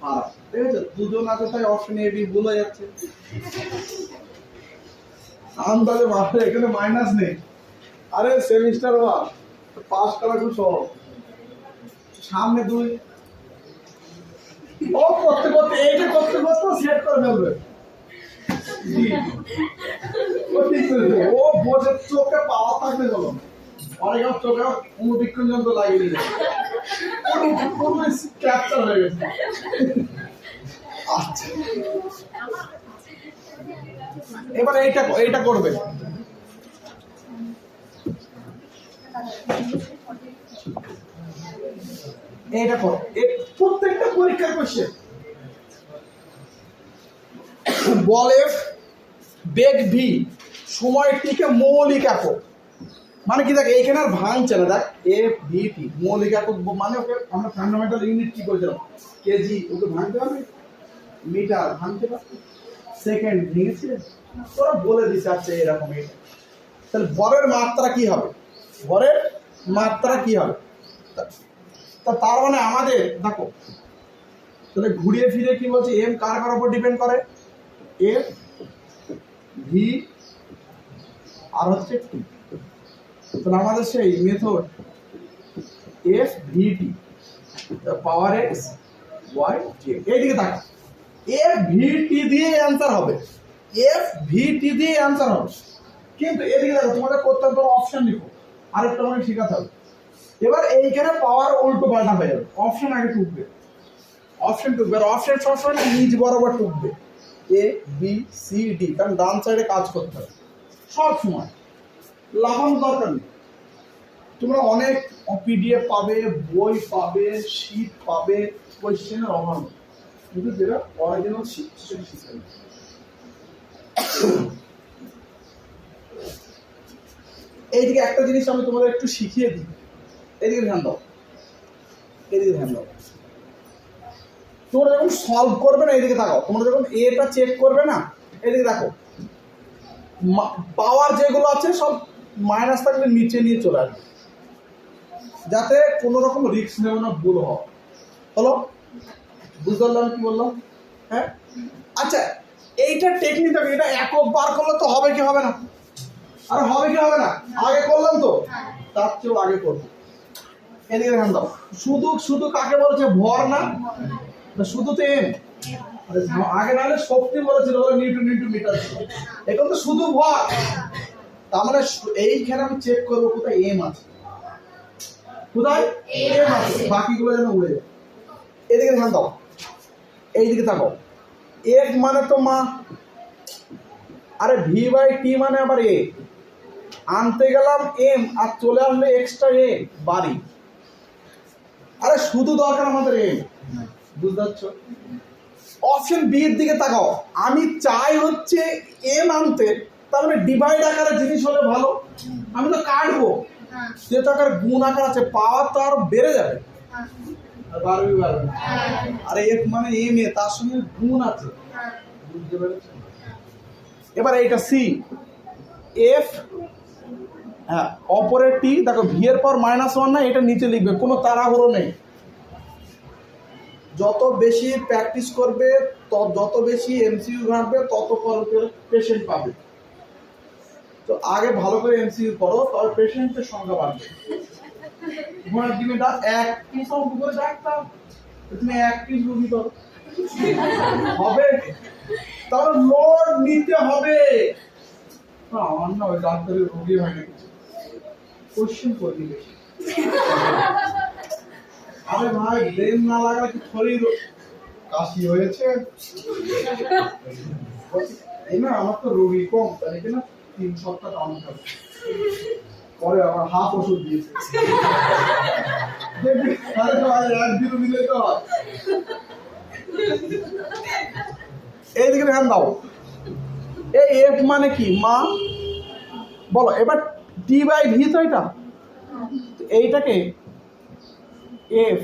[SPEAKER 1] আরাম। ঠিক আছে, দুজন আছে তাই অপশন এ বি ভুল হয়ে যাচ্ছে। আন্দাজে মারলে এখানে মাইনাস নেই, আরে সেমিস্টার ওয়ান পাস করা খুব সহজ। সামনে 2 ও করতে করতে এইটা করতে করতে সেট করে ফেলবে। ও ঠিক করেছে, ও বোঝে চোখে পাওয়া থাকলে চলো অনেক চোখে অনুবীক্ষণ যন্ত্র লাগিয়ে দিলে ক্যাপচার হয়ে গেছে। আচ্ছা এবার এইটা করবে। এইটা করো, প্রত্যেকটা পরীক্ষার কোশ্চেন। বলে বেগ ভি সময় টিকে মৌলিক একক, মানে কি দেখ এইখানে আর ভাঙছে না, দেখ এফ ভি টি মৌলিক একক, মানে ওকে আমরা ফান্ডামেন্টাল ইউনিট কি করেছিলাম কেজি, ওকে ভাঙতে পারবে, মিটার ভাঙতে পারবে, সেকেন্ড ভেঙেছে, তোরা বলে দিচ্ছে। আচ্ছা এরকম এটা তাহলে ভরের মাত্রা কি হবে, ভরের মাত্রা কি হবে, তার মানে আমাদের দেখো তাহলে ঘুরিয়ে ফিরে কি বলছে, এম কার কার উপর ডিপেন্ড করে, এফ ভি আর হচ্ছে টি। তাহলে আমাদের সেই method F V T power x Y Z, এইদিকে থাকা এফ ভি টি দিয়ে অ্যান্সার হবে, এফ ভি টি দিয়ে অ্যান্সার হবে। কিন্তু এদিকে দেখো তোমাদের করতে হবে অপশন লিখো, আরেকটা মানে শেখাতে হবে। এবার এইখানে পাওয়ার উল্টো পাল্টা হয়ে যাবে, অপশন আগে টুকবে, অপশন টুকবে, আর অপশন সবসময় নিচ বরাবর টুকবে, এ বি সি ডি, কারণ ডান সাইডে কাজ করতে হবে সব সময়, লাফানোর দরকার নেই। তোমরা অনেক পিডিএফ পাবে, বই পাবে, শীট পাবে, কোয়েশ্চেনের অভাব নেই, কিন্তু যেটা অরিজিনাল শীট সেটা শিখতে হবে। এইদিকে একটা জিনিস আমি তোমাদের একটু শিখিয়ে দিই, এদিকে ধ্যান দাও, এদিকে ধ্যান দাও। তোমরা যখন সলভ করবে না এদিকে তাকাও, তোমরা যখন এটা চেক করবে না এদিকে দেখো, পাওয়ার যেগুলো আছে সব মাইনাস থাকলে নিচে নিয়ে চলে আসবে, যাতে কোনো রকম রিস্ক নেব না, ভুল হয়। হলো, বুঝতে পারলাম কি বললাম? হ্যাঁ আচ্ছা, এইটা টেকনিক থাকে, এটা একক বার করলে তো হবে কি হবে না, আর হবে কি হবে না, আগে করলাম তো, তার চেয়েও আগে করবো। এদিকে ধ্যান দাও, শুধু শুধু কাকে বলছে, ভর না, শুধু তো এম, আগে নাহলে শক্তি বলেছিল নিউটন ইনটু মিটার, এখন তো শুধু ভর। তার মানে এইখানে আমি চেক করবো কোথায় এম আছে, কোথায় এম আছে, বাকিগুলো যেন উড়ে যায়। এদিকে ধ্যান দাও, এইদিকে থাকো, এক মানে তো মা, আরে ভি বাই টি মানে আবার এ, আনতে গেলাম এম আর চলে আসলে এক্সট্রা এ বাড়ি, আরে শুধু দরকার আমাদের এম, বুঝতে পারছো? অপশন বি এর দিকে তাকাও, আমি চাই হচ্ছে এম আনতে, তার মানে ডিভাইড আকারে জিনিস হলে ভালো, আমি তো কাটবো, যে তো আকার গুণ আকার আছে, পাওয়ার তো আরো বেড়ে যাবে, বাড়বে বাড়বে, আরে এফ মানে এম এ, তার সঙ্গে গুণ আছে, বুঝতে পেরেছো? এবার এইটা সি, এফ হ্যাঁ অপরের টি, দেখো ভি এর পর -1 না, এটা নিচে লিখবে, কোনো তাড়াহুড়ো নেই, যত বেশি প্র্যাকটিস করবে যত বেশি এমসিইউ ঘাটবে তত পেশেন্ট পাবে। তো আগে ভালো করে এমসিইউ করো, তবে পেশেন্টের সংখ্যা বাড়বে। ঘোড়ার ডিমে এক পিস অঙ্ক করে ডাক্তার, তুমি এক পিস রুগী করো, হবে? তাহলে লোড নিতে হবে। আমার না ওই ডাক্তারের রোগী হয় না কিছু, কোশ্চেন করবি বেশি। আরে ভাই ব্রেন না লাগা কি শরীর কাশি হয়েছে, এই না আমার তো রোগী কম, তাই না 3 সপ্তাহ কাম খাবে, পরে আমার হাফ ওষুধ দিয়েছে, দেখবি আরে ভাই একদিন দিলে তো হয়। এইদিকে ধ্যান দাও, এই এফ মানে কি মা বলো, এবার টি বাই ভি তো এটা, এইটাকে এফ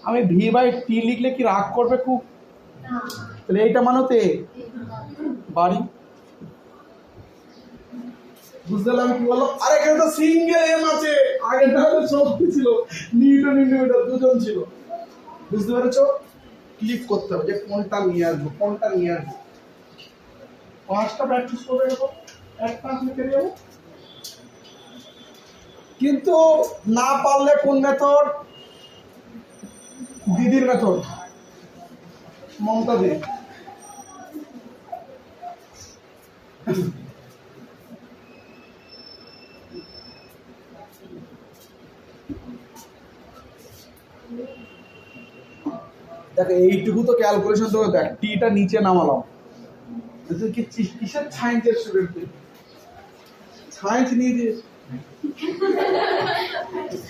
[SPEAKER 1] আমি ভি বাই টি লিখলে কি রাগ করবে খুব, তাহলে এইটা মানে তো এ বাড়ি, বুঝতে পারলাম কি বললো? আর এখানে তো সিঙ্গেল এম আছে, আগেটা তো শক্তি ছিল, নিউটন ইনটু মিটার দুজন ছিল, বুঝতে পেরেছো? ক্লিক করতে হবে যে কোনটা নিয়ে আসবো, কোনটা নিয়ে আসবো, 5টা প্র্যাকটিস করে নেবো, একটা লিখে যাবো। কিন্তু না পারলে কোন মেথড? দিদির মেথড, মমতা দি। দেখ এইটুকু তো ক্যালকুলেশন তো দেখ, টিটা নিচে নামালাম। তুই কি কিসের সায়েন্সের স্টুডেন্ট? তুই সায়েন্স নিয়ে দিস,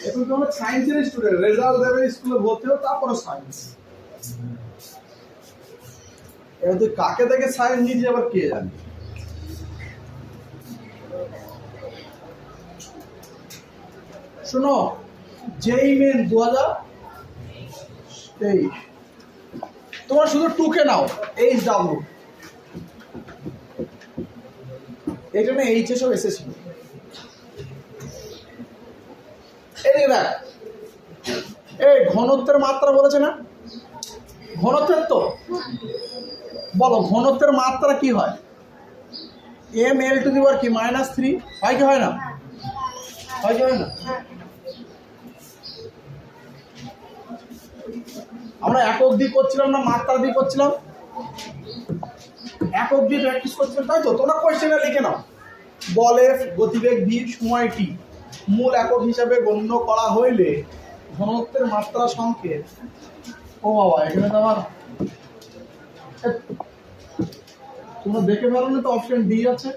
[SPEAKER 1] এখন তো আমরা সায়েন্সের স্টুডেন্ট, রেজাল্ট দেবে স্কুলে ভর্তি হবে তারপরে সায়েন্স। এবার তুই কাকে দেখে সায়েন্স নিয়েছিস আবার কে জানে। শোনো, যেই মেন 2023 তোমার শুধু টুকে নাও, HW এটা না এইচ এসব এসেছিল। এই দেখ, এই ঘনত্বের মাত্রা বলেছে না, ঘনত্বের তো বলো ঘনত্বের মাত্রা কি হয়? ml টু দি পাওয়ার কি -3 হয় কি হয় না? হয় কি হয় না? আমরা একক দিয়ে করছিলাম না মাত্রা দিয়ে করছিলাম? একক দিয়ে প্র্যাকটিস করছিলাম, তাই তো? তোমরা কোয়েশ্চেনে লিখে নাও, বলে গতিবেগ v সময় t মূল একক হিসাবে গণ্য করা হইলে ঘনত্বের মাত্রা সংকেত। ও বাবা, এখানে তো আমার তোমরা দেখে ফেলো না তো, অপশন ডি আছে।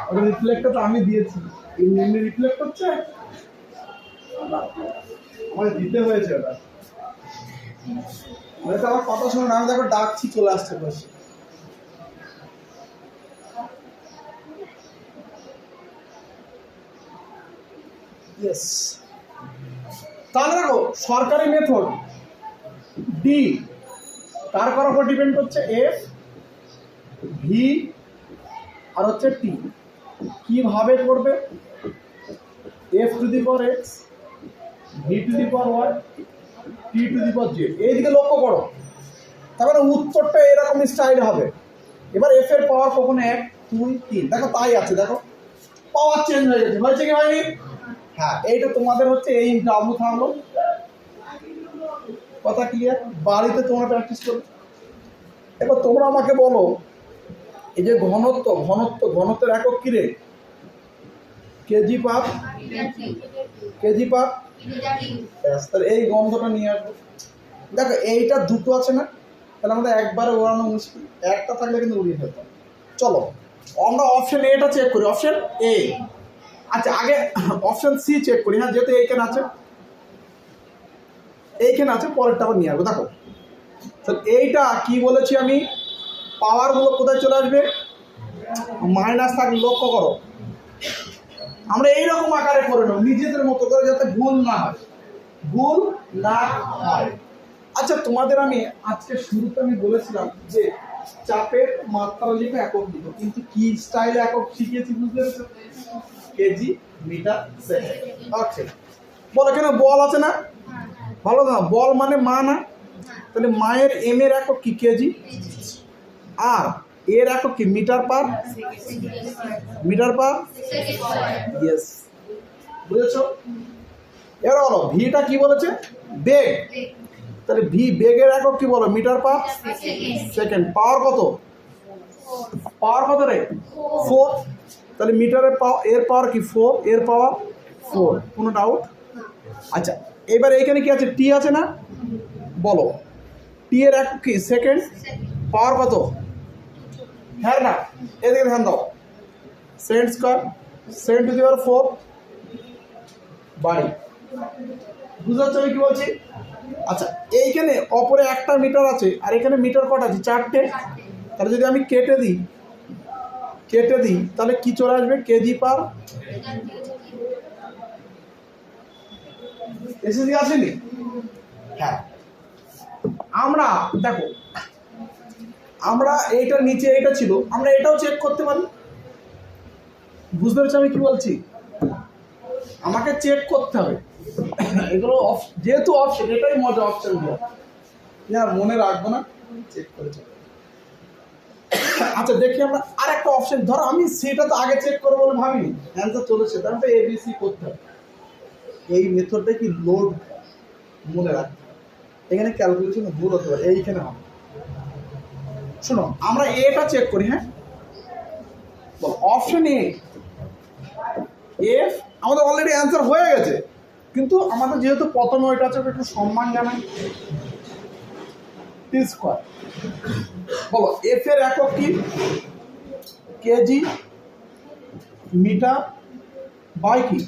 [SPEAKER 1] ওটা রিফ্লেক্টটা তো আমি দিয়েছি, এমনি রিফ্লেক্ট হচ্ছে, আমার দিতে হয়েছে ওটা। মানে তো আমার কথা শুনে আমি দেখো ডাকছি, চলে আসছে বসে। ইয়েস, তাহলে দেখো সরকারি মেথড ডি কার কার উপর ডিপেন্ড করছে? এফ, ভি আর হচ্ছে টি। কিভাবে করবে? F to the power X, V to the power Y, T to the power Z. এইদিকে লক্ষ্য করো, তারপরে উত্তরটা এরকম স্টাইল হবে। এবার এফ এর পাওয়ার কখনো 1 2 3, দেখো তাই আছে, দেখো পাওয়ার চেঞ্জ হয়ে গেছে, হয়েছে কি হয়নি? হ্যাঁ, এইটা তোমাদের হচ্ছে এই ডাব্লু থামলো। কথা ক্লিয়ার? বাড়িতে তোমরা প্র্যাকটিস করবে। এবার তোমরা আমাকে বলো, এই যে ঘনত্বের একক কি রে? কেজি পার তাহলে এই গন্ধটা নিয়ে আসবো। দেখো এইটা দুটো আছে না, তাহলে আমাদের একবারে ওড়ানো মুশকিল, একটা থাকলে কিন্তু উড়িয়ে ফেলতাম। চলো আমরা অপশন এটা চেক করি, অপশন এ। আচ্ছা আগে অপশন সি চেক করি, হ্যাঁ, যেহেতু এইখানে আছে, পরেরটা আবার নিয়ে আসবো। দেখো এইটা কি বলেছি আমি, পাওয়ার গুলো কোথায় চলে আসবে? মাইনাস থাকলে লক্ষ্য করো, আমরা এইরকম আকারে করে নেব নিজেদের মতো করে, যাতে ভুল না হয়। আচ্ছা তোমাদের আমি আজকে শুরুতে আমি বলেছিলাম যে চাপের মাত্রা লিখে একক লিখো, কিন্তু কি স্টাইলে একক শিখিয়েছি বুঝতে পেরেছো? KG, metre, second. আচ্ছা বল, এখানে বল আছে না? ভালো না, বল মানে মা না, তাহলে মায়ের এম এর একক কি? কেজি। আর এর একক কি? মিটার পার। ইয়েস, বুঝেছো? এবার বলো ভিটা কি বলেছে? বেগ। তাহলে ভি বেগের একক কি বলো? Metre per second. পাওয়ার কত? রে? 4। তাহলে মিটারের পাওয়ার, এর পাওয়ার কি? 4, এর পাওয়ার 4। কোনো ডাউট? আচ্ছা এবার এইখানে কি আছে? টি আছে না? বলো টি এর একক কি? সেকেন্ড। পাওয়ার কত? হ্যাঁ না, এদিকে ধ্যান দাও, সেকেন্ড স্কয়ার, 7 টু দি পাওয়ার 4 বাড়ি। বুঝতে পারছো আমি কি বলছি? আচ্ছা এইখানে অপরে একটা মিটার আছে, আর এখানে মিটার কটা আছে? 4টে। তাহলে যদি আমি কেটে দিই তাহলে কি চলে আসবে? কেজি পার। এসএসসি আসেনি? হ্যাঁ, আমরা দেখো, আমরা এইটার নিচে এইটা ছিল, আমরা এটাও চেক করতে পারি। বুঝতে পারছো আমি কি বলছি? আমাকে চেক করতে হবে এগুলো, যেহেতু অপশন, এটাই মজা অপশন গুলো, মনে রাখবো না, চেক করে আচ্ছা দেখি আমরা আরেকটা অপশন, ধরো আমি সেটা তো আগে চেক করবো বলে ভাবিনি, অ্যান্সার চলেছে, তার মানে এবিসি করতে হবে। এই মেথডটা কি লোড মনে রাখতে হবে, এখানে ক্যালকুলেশন ভুল হতে পারে, এইখানে হবে। শোনো আমরা এটা চেক করি, হ্যাঁ অপশন এ এফ আমাদের অলরেডি অ্যান্সার হয়ে গেছে, কিন্তু আমাদের যেহেতু প্রথমে ওইটা আছে একটু সম্মান জানাই। টি স্কোয়ার, বলো এফ এর একক কি? কেজি মিটার বাই কি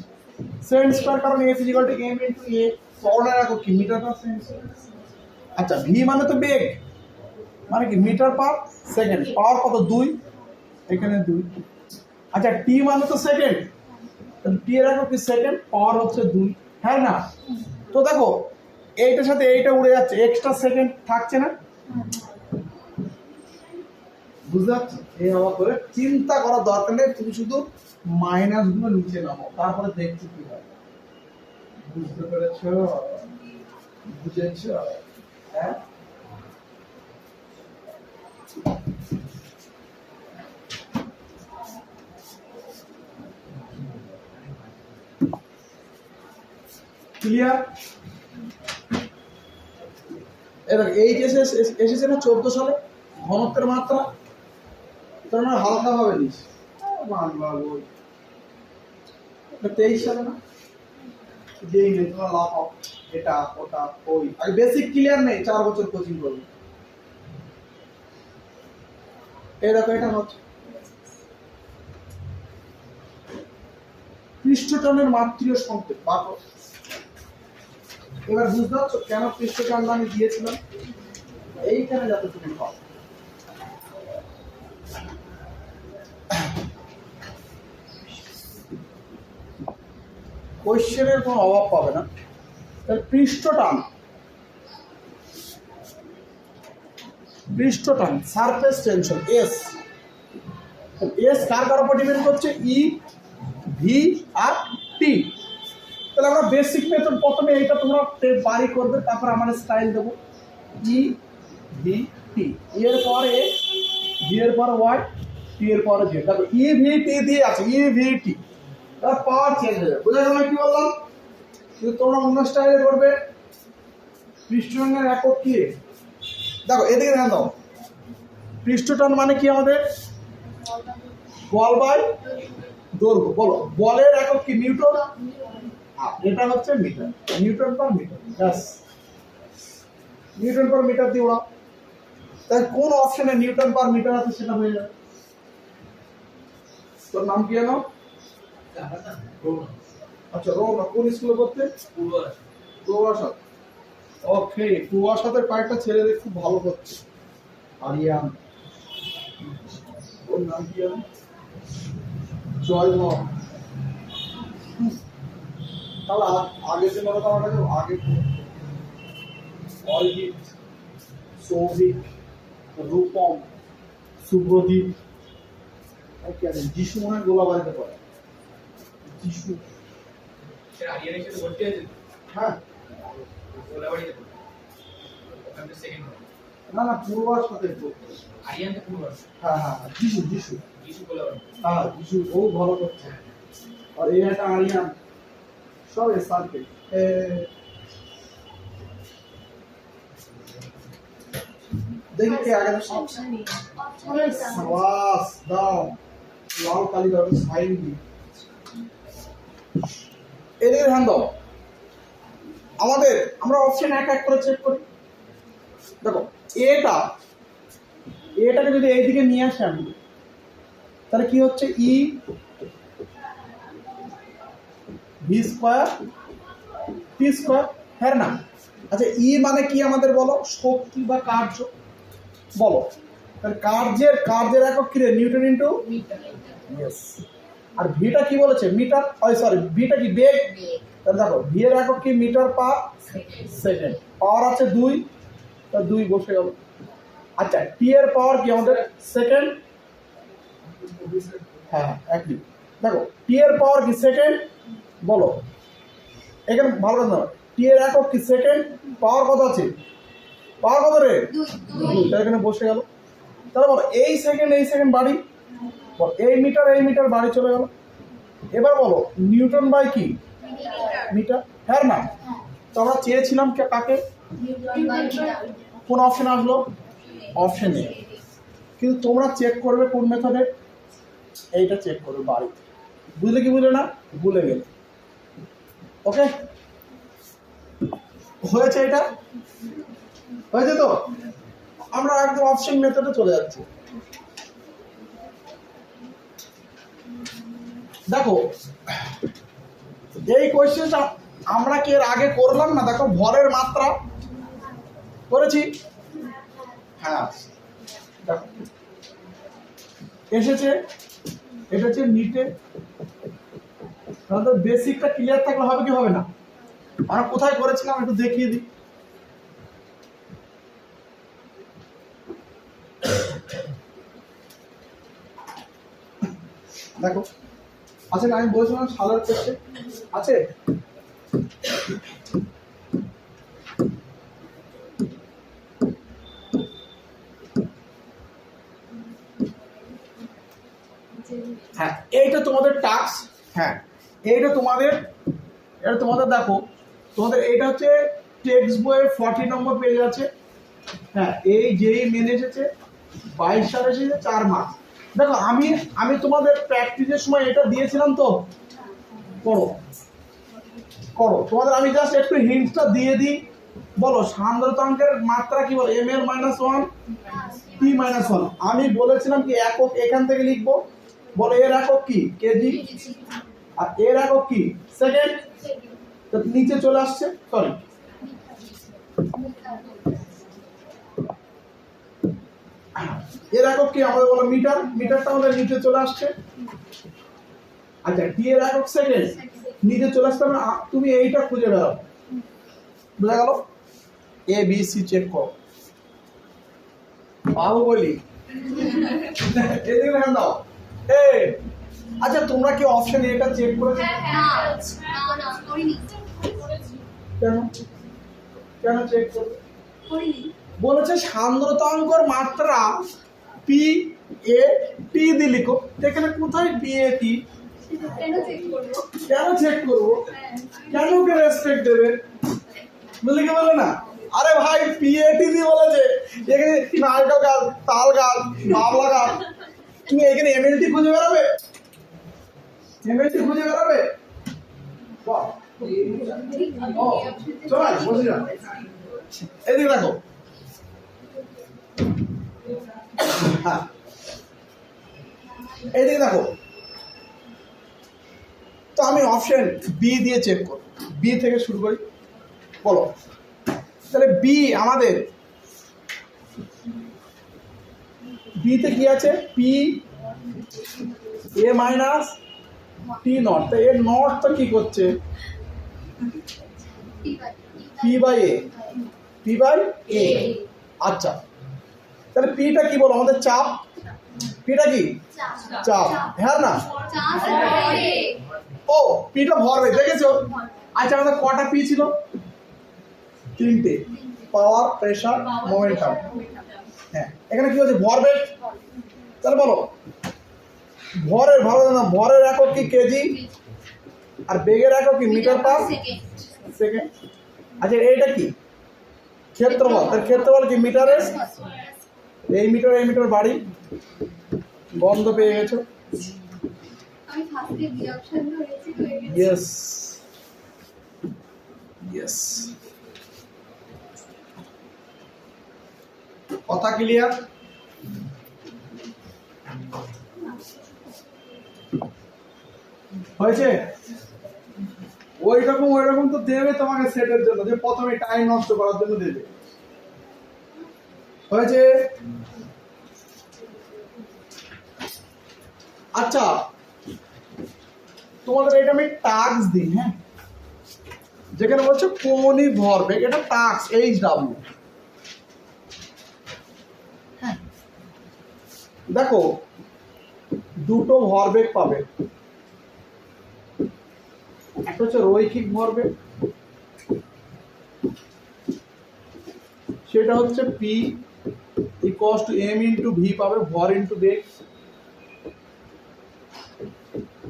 [SPEAKER 1] সেকেন্ড স্কোয়ার, কারণ F equal to M into A, সরলের একক কি মিটার পার সেকেন্ড। আচ্ছা ভি মানে তো বেগ, মানে কি মিটার পার সেকেন্ড, পাওয়ার কত 2, এখানে 2। আচ্ছা টি মানে তো সেকেন্ড, টি এর একক কি সেকেন্ড, পাওয়ার হচ্ছে 2, হ্যাঁ না? তো দেখো এইটার সাথে এইটা উড়ে যাচ্ছে, এক্সট্রা সেকেন্ড থাকছে না, বুঝতে পারছো? এই হওয়া করে চিন্তা করার দরকার নেই, তুমি শুধু মাইনাস গুলো নিচে নামো, তারপরে দেখছি কি হয়। বুঝতে পেরেছো? বুঝেছো? হ্যাঁ ক্লিয়ার? এবার এই যে এসেছে না 14 সালে ঘনত্বের মাত্রা, তার মানে হালকা ভাবে দিস, 23 সালে না যেই নেই তোমার লাভ হোক, এটা ওটা ওই আগে বেসিক ক্লিয়ার নেই, 4 বছর কোচিং করবে। এই দেখো এটা হচ্ছে পৃষ্ঠটানের মাত্রীয় সংকেত পাবো। এবার বুঝতে পারছো কেন পৃষ্ঠটান আমি দিয়েছিলাম, এইখানে যাতে তুমি পাও। কোয়েশ্চেনের কোনো অভাব পাবে না। পৃষ্ঠটান, পৃষ্ঠটান সারফেস টেনশন এস, এস কার কার উপর ডিপেন্ড করছে? ই ভি আর টি। তাহলে আমরা বেসিক মেথড প্রথমে এইটা তোমরা বাড়ি করবে, তারপর আমার স্টাইল দেবো ই ভি টি, এর পরে ভি এর পর ওয়াই, টি এর পরে জেড। দেখো ই ভি টি দিয়ে আছে, ই ভি টি, তার পাওয়ার চেঞ্জ হয়ে যাবে। বুঝা গেল কি বললাম? কিন্তু তোমরা অন্য স্টাইলে করবে। পৃষ্ঠটানের একক কি? দেখো এদিকে ধ্যান দাও, পৃষ্ঠটান মানে কি আমাদের? বল বাই দৈর্ঘ্য। বলো বলের একক কি? নিউটন। এটা হচ্ছে মিটার, নিউটন পার মিটার, ব্যাস নিউটন পার মিটার দিয়ে ওড়াও। তাই কোন অপশনে নিউটন পার মিটার আছে সেটা হয়ে যাবে। তোর নাম কি জানো? আচ্ছা রৌনক, কোন স্কুলে পড়তে? পূর্বাশাত। ওকে, পূর্বাশাতের কয়েকটা ছেলেদের খুব ভালো করছে। আরিয়ান, ওর নাম কি জানো? জয়ধর। তাহলে আগে যে মনে আমার কাছে আগে অরিজিৎ, সৌভিক, রূপম, সুব্রদীপ, যিশু মনে হয় গোলা বাড়িতে পড়ে। যিশু হ্যাঁ না না পূর্বার সাথে হ্যাঁ হ্যাঁ যিশু যিশু হ্যাঁ যিশু ও ভালো করছে। আর এই একটা আরিয়ান, সব সার্কে দেখি কে আগে সাবাস দাও, লাল কালি দাও, সাইন দি এদিকে ধ্যান দাও। আমাদের আমরা অপশন এক এক করে চেক করি। দেখো এটাকে যদি এইদিকে নিয়ে আসি আমি, তাহলে কি হচ্ছে? E V square T square, হ্যাঁ না? আচ্ছা ই মানে কি আমাদের বলো? শক্তি বা কার্য। বলো তাহলে কার্যের একক কি রে? Newton into yes. আর ভিটা কি বলেছে? মিটার, সরি ভিটা কি? বেগ। তাহলে দেখো ভি এর একক কি? মিটার পার সেকেন্ড, পাওয়ার আছে 2, তা 2 বসে গেল। আচ্ছা টি এর পাওয়ার কি আমাদের? সেকেন্ড, হ্যাঁ একই। দেখো টি এর পাওয়ার কি? সেকেন্ড। বলো এখানে ভালো না, টি এর একক কি? সেকেন্ড, পাওয়ার কত আছে? পাওয়ার কত রে? 2, তাহলে এখানে বসে গেল। তাহলে বলো এই সেকেন্ড বাড়ি, এই মিটার বাড়ি চলে গেল। এবার বলো নিউটন বাই কি মিটার, হ্যাঁ না? তো আমরা চেয়েছিলাম কাকে, কোন অপশন আসলো? Option A. কিন্তু তোমরা চেক করবে কোন মেথডে, এইটা চেক করবে বাড়িতে। বুঝলে কি বুঝলে না? ভুলে গেলে। ওকে, হয়েছে? এটা হয়েছে তো? আমরা একদম অপশন মেথডে চলে যাচ্ছি। দেখো এই কোয়েশ্চেনটা আমরা কি এর আগে করলাম না? দেখো ভরের মাত্রা করেছি, হ্যাঁ দেখো এসেছে, এটা হচ্ছে নিটে। তাহলে বেসিকটা ক্লিয়ার থাকলে হবে কি হবে না? আমরা কোথায় করেছিলাম একটু দেখিয়ে দিই। দেখো আচ্ছা, আমি বলেছিলাম সালের ক্ষেত্রে আছে। হ্যাঁ এইটা তোমাদের টাস্ক, হ্যাঁ এইটা তোমাদের, এটা তোমাদের দেখো, তোমাদের এইটা হচ্ছে টেক্সট বইয়ের 40 নম্বর পেজ আছে। হ্যাঁ এই যেই মেনে এসেছে 22 সালে এসেছে 4 মার্ক। দেখো আমি তোমাদের প্র্যাকটিসের সময় এটা দিয়েছিলাম তো, করো করো তোমাদের। আমি জাস্ট একটু হিন্টটা দিয়ে দিই। বলো সান্দ্রতাঙ্কের মাত্রা কি বলো? ml -1 t -1। আমি বলেছিলাম কি একক এখান থেকে লিখবো। বলো এর একক কি? কেজি। আর এর একক কি? সেকেন্ড। তো নিচে চলে আসছে, সরি এর একক কি আমাদের বলো? মিটার। মিটারটা আমাদের নিচে চলে আসছে। আচ্ছা টি এর একক সেকেন্ড, নিচে চলে আসতে হবে। তুমি এইটা খুঁজে বেড়াও। বুঝা গেল? এ বি সি চেক করো। বাবু বলি এদিকে ধ্যান দাও। আচ্ছা তোমরা কি অপশন এটা চেক করেছো? কেন কেন চেক করবে? বলেছে সান্দ্রতাঙ্কর মাত্রা পি এ টি দিয়ে লিখো। এখানে কোথায় পি এ টি? কেন চেক করবো? কেন ওকে রেসপেক্ট দেবে? বুঝলি কি বলে না? আরে ভাই পিএটি দিয়ে বলেছে, এখানে নারকেল গাছ, তাল গাছ, বাবলা গাছ, তুমি এখানে এমএলটি খুঁজে বেড়াবে? এমএলটি খুঁজে বেড়াবে? চল বসে যা, এদিকে দেখো। হ্যাঁ এদিকে দেখো। তো আমি অপশন বি দিয়ে চেক করব। বি থেকে শুরু করি। বলো তাহলে বি আমাদের, বিতে কি আছে? P A minus T naught. তো এর নটটা কি করছে? P by A, P by A. আচ্ছা তাহলে পিটা কি বলো? আমাদের চাপ। পিটা কি? চাপ, হ্যাঁ না? ও পিটা ভরবে, দেখেছো? আচ্ছা আমাদের কটা পি ছিল? 3টে, পাওয়ার, প্রেসার, মোমেন্টাম। হ্যাঁ এখানে কি হচ্ছে? ভরবেগ। তাহলে বলো ভরের, ভালো না, ভরের একক কি? কেজি। আর বেগের একক কি? Metre per second. আচ্ছা এইটা কি? ক্ষেত্রফল। তার ক্ষেত্রফল কি? মিটারের। এই মিটার বাড়ি। বন্ধ পেয়ে গেছো? Yes yes. কথা ক্লিয়ার? হয়েছে? ওই রকম তো দেবে তোমাকে সেটের জন্য, যে প্রথমে টাইম নষ্ট করার জন্য দেবে। হয়েছে? আচ্ছা তোমাদের এটা আমি টাস্ক দিই, হ্যাঁ, যেখানে বলছে কৌণিক ভরবেগ, এটা টাস্ক HW। হ্যাঁ দেখো দুটো ভরবেগ পাবে, একটা হচ্ছে রৈখিক ভরবেগ, সেটা হচ্ছে P equals to M into V পাবে, ভর ইন্টু বেগ।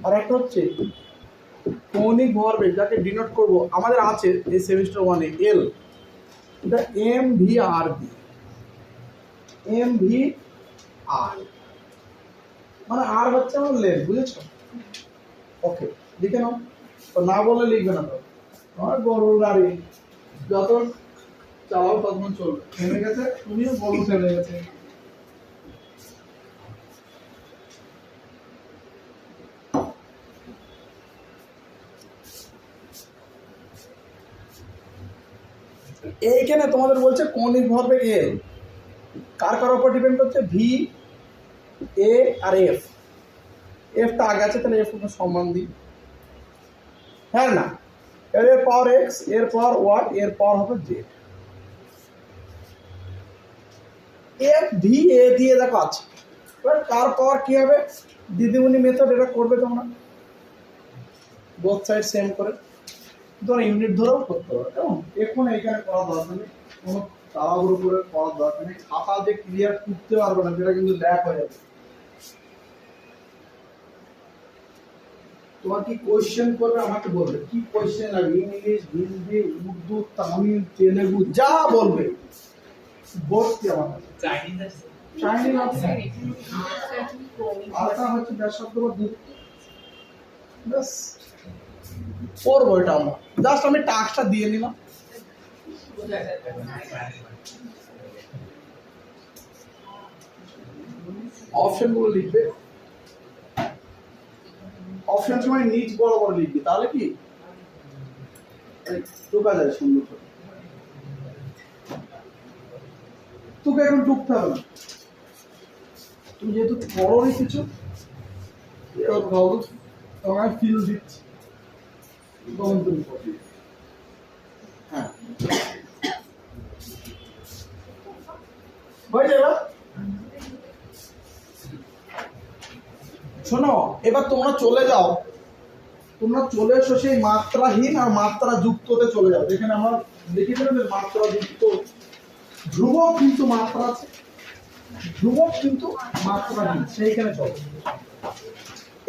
[SPEAKER 1] আর একটা হচ্ছে কৌণিক ভরবেগ, যাকে ডিনোট করব আমাদের আছে এই সেমিস্টার 1-এ এল, এটা এম ভি আর বি, এম ভি আর মানে আর হচ্ছে আমার লেন, বুঝেছো? ওকে, লিখে নাও, তো না বললে লিখবে না। তো আমার গরুর গাড়ি যত চালাও তখন চলবে। থেমে গেছে, তুমিও গরু থেমে গেছে। এইখানে তোমাদের বলছে কৌণিক ভরবেগ এল, কার কার উপর ডিপেন্ড করছে? ভি, এ আর এফ। এফটা আগে আছে, তাহলে এফ এর সম্মান দিই, হ্যাঁ না? এর পাওয়ার এক্স, এর পাওয়ার ওয়াই, এর পাওয়ার হবে জেড। এফ ভি এ দিয়ে দেখো আছে, এবার কার পাওয়ার কি হবে? দিদিমণি মেথড এটা করবে তোমরা, বোথ সাইড সেম করে তোমরা ইউনিট ধরেও করতে পারো। কেমন? এখন এইখানে করা দরকার নেই, কোনো তাড়াহুড়ো করে করার দরকার নেই। খাতা যে ক্লিয়ার করতে পারবে না, সেটা কিন্তু ল্যাক হয়ে যাবে। তোমার কি কোয়েশ্চেন করবে আমাকে বলবে, কি কোয়েশ্চেন লাগবে, ইংলিশ, হিন্দি, উর্দু, তামিল, তেলেগু, যা বলবে ভর্তি আমার কাছে। চাইনিজ আছে, আলটা হচ্ছে ব্যাসার্ধ বা দূরত্ব, ব্যাস পড়বো এটা আমরা। জাস্ট আমি টাস্কটা দিয়ে নিলাম। অপশন গুলো লিখবে, অপশন সময় নিচ বড় বড় লিখবি, তাহলে কি টুকা যায় সুন্দর করে। তোকে এখন টুকতে হবে না, তুমি যেহেতু পড়োনি কিছু, তোমায় ফিল দিচ্ছি, তখন তুমি পড়বে। হ্যাঁ হয়ে যাবে। শোনো, এবার তোমরা চলে যাও, তোমরা চলে এসো সেই মাত্রাহীন আর মাত্রা যুক্ততে চলে যাও, যেখানে আমরা লিখেছিলাম মাত্রা যুক্ত। ধ্রুবক কিন্তু মাত্রা আছে, ধ্রুবক কিন্তু মাত্রাহীন, সেইখানে চলো।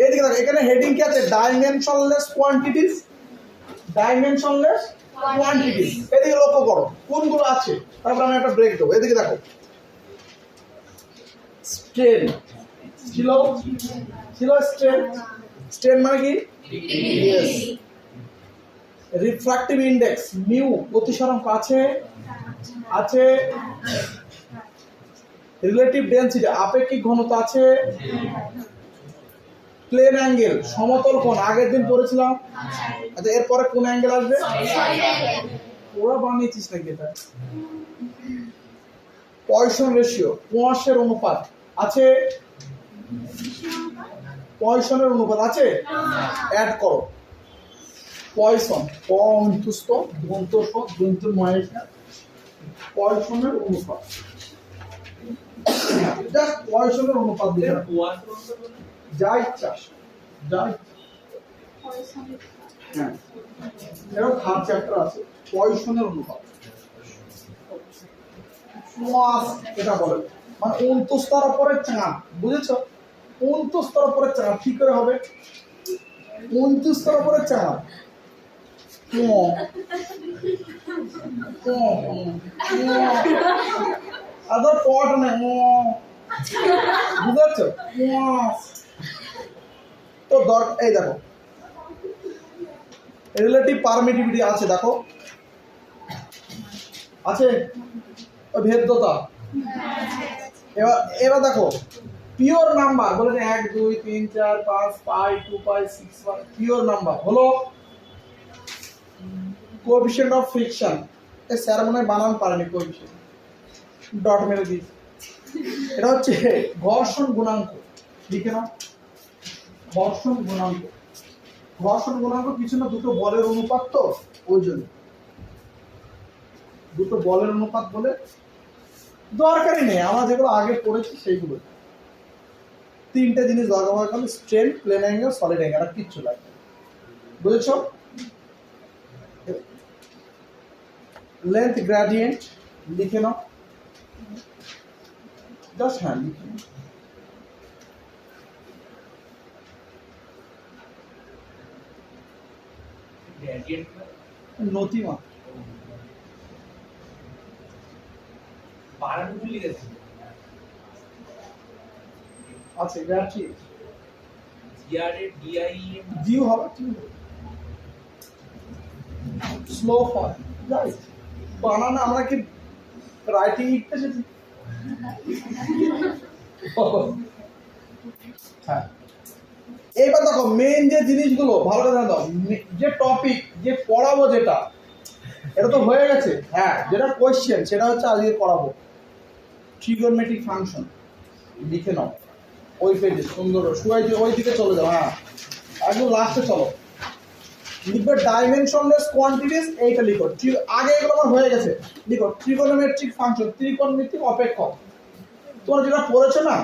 [SPEAKER 1] এদিকে দেখো, এখানে হেডিং কি আছে? Dimensionless quantities, dimensionless quantities. এদিকে লক্ষ্য করো কোনগুলো আছে, তারপর আমি একটা ব্রেক দেবো। এদিকে দেখো, স্ট্রেন ছিল, স্ট্রেন, স্ট্রেন মানে কি? রিফ্রাক্টিভ ইন্ডেক্স মিউ, প্রতিসরণ আছে, আছে। রিলেটিভ ডেনসিটি, আপেক্ষিক ঘনত্ব আছে। প্লেন অ্যাঙ্গেল, সমতল কোণ, আগের দিন পড়েছিলাম। আচ্ছা, এরপরে কোন অ্যাঙ্গেল আসবে? ওরা বানিয়েছিস নাকি এটা? পয়সন রেশিও, কোয়াশের অনুপাত আছে, পয়সনের অনুপাত আছে, অ্যাড করো। পয়সন, পয়সন পয়সনের অনুপাত, জাস্ট পয়সনের অনুপাত দিয়ে যা ইচ্ছা, যা হ্যাঁ, এরকম থার্ড চ্যাপ্টার আছে, পয়সনের অনুপাত। এটা বলে মানে 29 পরে চাঁদ, বুঝেছো? 29 পরে চাঁদ কি করে হবে? 29 পরে চাঁদ, আদর পট নেই, বুঝেছো? তো দরকার, এই দেখো রিলেটিভ পারমিটিভিটি আছে, দেখো আছে, ভেদ্যতা। এবার এবার দেখো পিওর নাম্বার বলে 1 2 3 4 5 পাই 2 পাই 6 পাই, পিওর নাম্বার হলো কোএফিশিয়েন্ট অফ ফ্রিকশন। এই স্যার মনে হয় বানান পারেনি, কোএফিশিয়েন্ট ডট মেরে দিই। এটা হচ্ছে ঘর্ষণ গুণাঙ্ক, লিখে নাও ঘর্ষণ গুণাঙ্ক। ঘর্ষণ গুণাঙ্ক কিছু না, দুটো বলের অনুপাত, তো ওই জন্য দুটো বলের অনুপাত বলে দরকারই নেই, আমরা যেগুলো আগে পড়েছি সেইগুলো। তিনটে জিনিস দরকার হয়, খালি strain, plane angle, solid angle, আর কিচ্ছু লাগবে, বুঝেছ? লেন্থ গ্রেডিয়েন্ট লিখে নাও, জাস্ট হ্যাঁ লিখে নতি মা
[SPEAKER 2] বানান ভুলে গেছি।
[SPEAKER 1] আচ্ছা গ্র্যাটিট
[SPEAKER 2] GRADIEM
[SPEAKER 1] জিও হবে স্লো হয় রাইট বানানা আমরা কি রাইটিং লিখতে এসেছি হ্যাঁ এইবার দেখো মেন যে জিনিসগুলো ভালো করে দাও যে টপিক যে পড়াবো যেটা এটা তো হয়ে গেছে হ্যাঁ যেটা কোয়েশ্চেন সেটা হচ্ছে আজকে পড়াবো ট্রিগোনোমেট্রিক ফাংশন লিখে নাও ওই পেজে সুন্দর ওই দিকে চলে যাও হ্যাঁ একদম লাস্টে চলো লিখবে ডাইমেনশনলেস কোয়ান্টিটিস এইটা লিখো আগে এগুলো আমার হয়ে গেছে লিখো ট্রিগোনোমেট্রিক ফাংশন ত্রিকোণমিতিক অপেক্ষক তোমরা যেটা পড়েছো না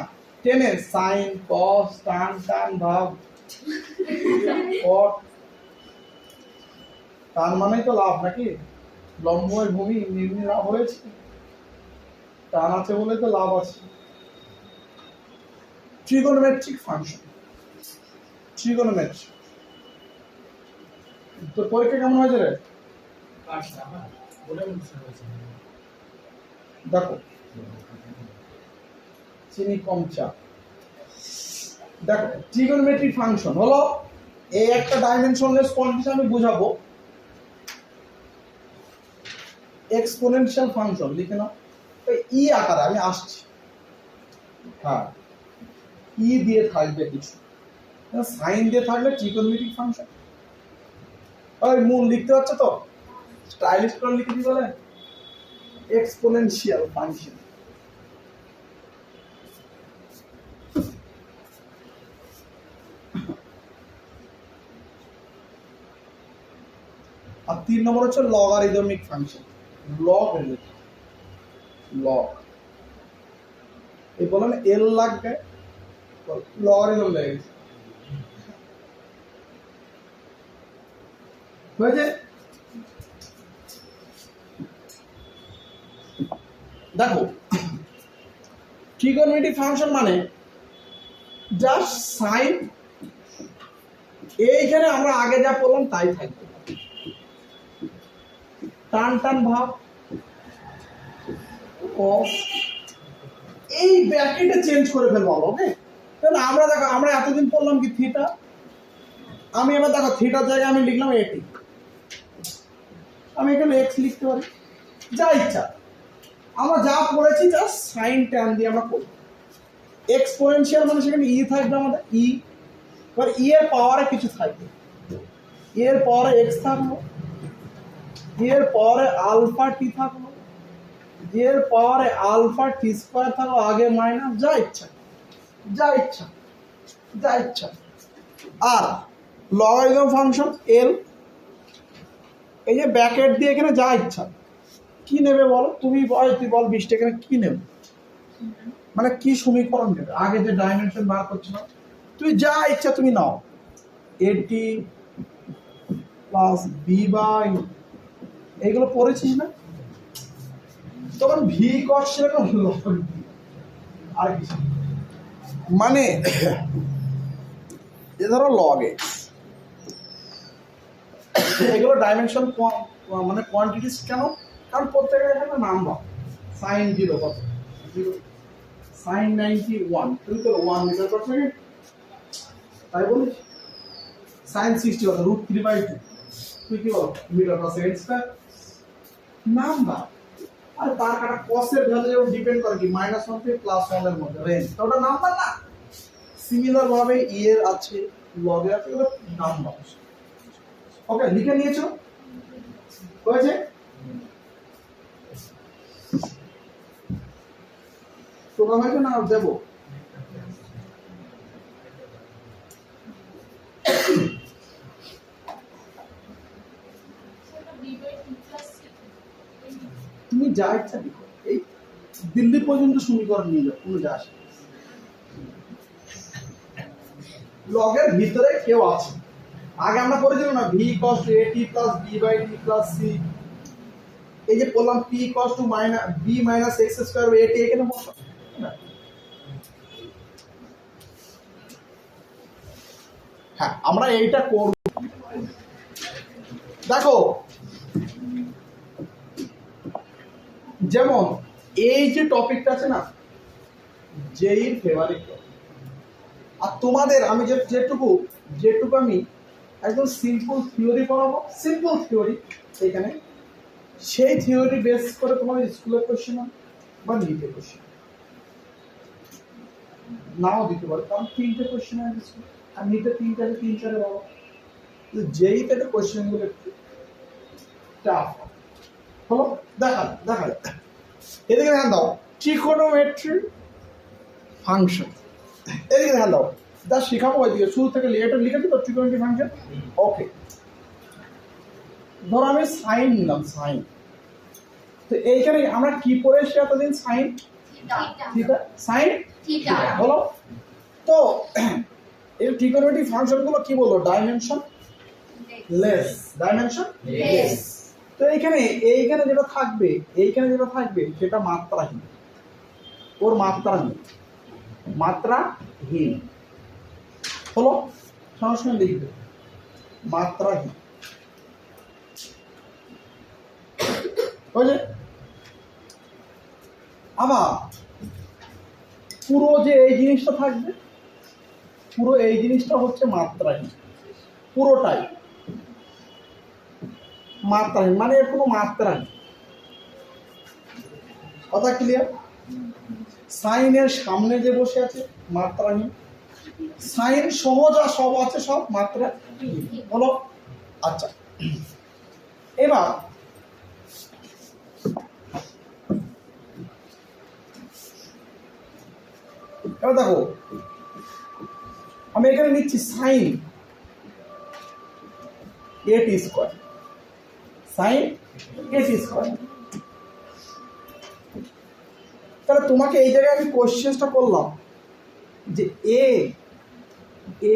[SPEAKER 1] টেনে সাইন কস tan tan ভাগ কট tan মানেই তো লাভ নাকি লম্বের ভূমি নির্ণয় লাভ হয়েছে টান আছে বলে তো লাভ আছে ট্রিগোনোমেট্রিক ফাংশন ট্রিগোনোমেট্রি তোর পরীক্ষা কেমন হয়েছে রে দেখো চিনি কম চা দেখো ট্রিগোনোমেট্রিক ফাংশন হলো এই একটা ডাইমেনশনলেস কোয়ান্টিটি আমি বুঝাবো এক্সপোনেনশিয়াল ফাংশন লিখে নাও ই আকারে আমি আসছি হ্যাঁ ই দিয়ে থাকবে কিছু সাইন দিয়ে থাকলে ট্রিগোনোমেট্রিক ফাংশন ওই মূল লিখতে হচ্ছে তো স্টাইলিশ করে লিখে দিই বলে এক্সপোনেনশিয়াল ফাংশন আর 3 নম্বর হচ্ছে লগারিদমিক ফাংশন লগ এই বলেন এল লাগবে লগারিদম লেগে গেছে হয়েছে দেখো ট্রিগোনোমেট্রিক ফাংশন মানে জাস্ট সাইন এইখানে আমরা আগে যা পড়লাম তাই থাকবে টান টান ভাব কস এই ব্র্যাকেটে চেঞ্জ করে ফেলবো ওকে তাহলে আমরা দেখো আমরা এতদিন পড়লাম কি থিটা আমি এবার দেখো থিটার জায়গায় আমি লিখলাম এটি আমি এখানে এক্স লিখতে পারি যা ইচ্ছা আমরা যা পড়েছি জাস্ট সাইন ট্যান দিয়ে আমরা করব এক্সপোনেনশিয়াল মানে সেখানে ই থাকবে আমাদের ই এবার ই এর পাওয়ারে কিছু থাকবে ই এর পাওয়ারে এক্স থাকলো ই এর পাওয়ারে আলফা টি থাকলো এর পাওয়ারে আলফা টি স্কয়ার থাকলো আগে মাইনাস যা ইচ্ছা যা ইচ্ছা যা ইচ্ছা আর লগারিদম ফাংশন এল এই যে ব্র্যাকেট দিয়ে এখানে যা ইচ্ছা কি নেবে বলো তুই বল 20 টা এখানে কি নেবে মানে কি সমীকরণ নেবে আগে যে ডাইমেনশন বার করছিল তুই যা ইচ্ছা তুমি নাও এটি প্লাস বি বাই এইগুলো পড়েছিস না তখন ভি কস সেরকম আর কিছু মানে এ ধরো লগ এক্স এগুলো ডাইমেনশন মানে কোয়ান্টিটিস কেন কারণ প্রত্যেকের এখানে নাম্বার সাইন 0 কত 0 সাইন 91 তুই তো 1 মিটার পার সেকেন্ড তাই বলিস সাইন 60 কত √3/2 তুই কি বল metre per second square number আর তার কাটা কসের ভ্যালু যেমন ডিপেন্ড করে কি -1 থেকে +1 এর মধ্যে রেঞ্জ তো ওটা নাম্বার না সিমিলার ভাবে ই এর আছে লগ এর আছে ওটা নাম্বার ওকে লিখে নিয়েছো হয়েছে তোমরা হয়তো না দেবো তুমি যা ইচ্ছা লিখো এই দিল্লি পর্যন্ত সমীকরণ নিয়ে যাও কোনো যা আসে লগের ভিতরে কেউ আছে আগে আমরা পড়েছিলাম না V cos to a t plus b by t plus c এই যে বললাম p cos to b minus x square by a t এখানে বসা না হ্যাঁ, আমরা এইটা করব। দেখো যেমন এই যে টপিকটা আছে না, যেই ফেভারিট, আর তোমাদের আমি যেটুকু আমি একদম সিম্পল থিওরি পড়াবো, সিম্পল থিওরি এখানে, সেই থিওরি বেস করে তোমাদের স্কুলের কোশ্চেন বা নিটের কোশ্চেন নাও দিতে পারো, কারণ 3টে কোশ্চেন আছে আর নিটে 3 বাবা, যেই থেকে কোশ্চেন গুলো একটু টাফ হলো। দেখা এদিকে ধ্যান দাও, ট্রিকোনোমেট্রি ফাংশন, এদিকে ধ্যান দাও, যা শেখাবো ওইদিকে শুরু থেকে এটা লিখে দিত ট্রিকোনোমেট্রি ফাংশন। ওকে, ধরো আমি সাইন নিলাম, সাইন, তো এইখানে আমরা কি পড়ে এসেছি এতদিন? সাইন থিটা, সাইন থিটা হলো। তো এই ট্রিকোনোমেট্রি ফাংশন গুলো কি বলবো? Dimension less, dimension less. তো এইখানে যেটা থাকবে, সেটা মাত্রাহীন, ওর মাত্রাহীন হলো। সঙ্গে লিখবে মাত্রাহীন, বুঝলে? আবার পুরো যে এই জিনিসটা থাকবে, পুরো এই জিনিসটা হচ্ছে মাত্রাহীন, পুরোটাই মাত্রাহীন, মানে এর কোনো মাত্রা নেই। কথা ক্লিয়ার? সাইনের সামনে যে বসে আছে মাত্রাহীন, সাইন সহ যা সব আছে সব মাত্রা হলো। আচ্ছা, এবার দেখো, আমি এখানে নিচ্ছি সাইন 8 স্কয়ার, সাইন 8 স্কয়ার। তাহলে তোমাকে এই জায়গায় আমি কোশ্চেনটা করলাম যে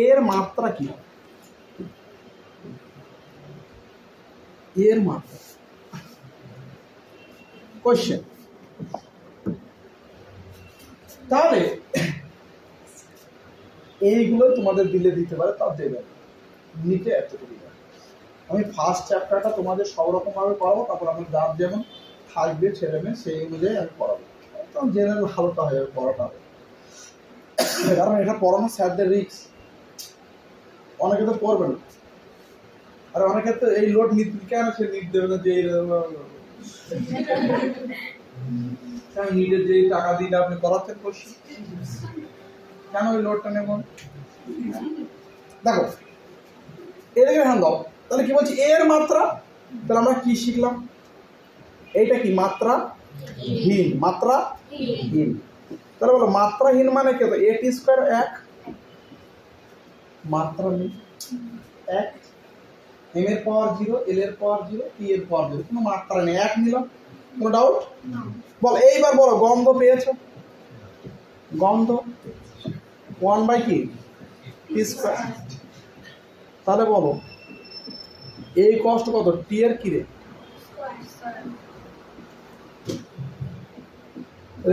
[SPEAKER 1] এর মাত্রা কি? এর মাত্রা কোশ্চেন। তাহলে এইগুলো তোমাদের দিতে পারে, তাও দেবে নিতে এতটুকু। আমি ফার্স্ট চ্যাপ্টারটা তোমাদের সব রকম ভাবে পড়াবো, তারপর আমি যার যেমন থাকবে ছেলে মেয়ে সেই অনুযায়ী আমি পড়াবো, তখন জেনারেল হালকা হয়ে যাবে পড়াটা। কারণ এটা পড়ানো স্যারদের রিস্ক, অনেকে তো পড়বে না, আর অনেকে তো এই লোড নিতে কেন সে নিট দেবে না, যে নিটের যে টাকা দিলে আপনি করাচ্ছেন কোশ্চেন, কেন ওই লোডটা নেব? দেখো এদিকে ধ্যান দাও, তাহলে কি বলছি? এর মাত্রা, তাহলে আমরা কি শিখলাম? এইটা কি? মাত্রাহীন, মাত্রাহীন। তাহলে বলো মাত্রাহীন মানে কি? 8 স্কয়ার 1, মাত্রাহীন 1, m এর পাওয়ার 0, l এর পাওয়ার 0, p এর পাওয়ার 0, কোনো মাত্রা নেই, 1 নিলাম, কোনো ডাউট? বল এইবার বলো, গন্ধ পেয়েছো? গন্ধ 1 কি? t square. তাহলে বলো এই কষ্ট কত? t এর কি রে?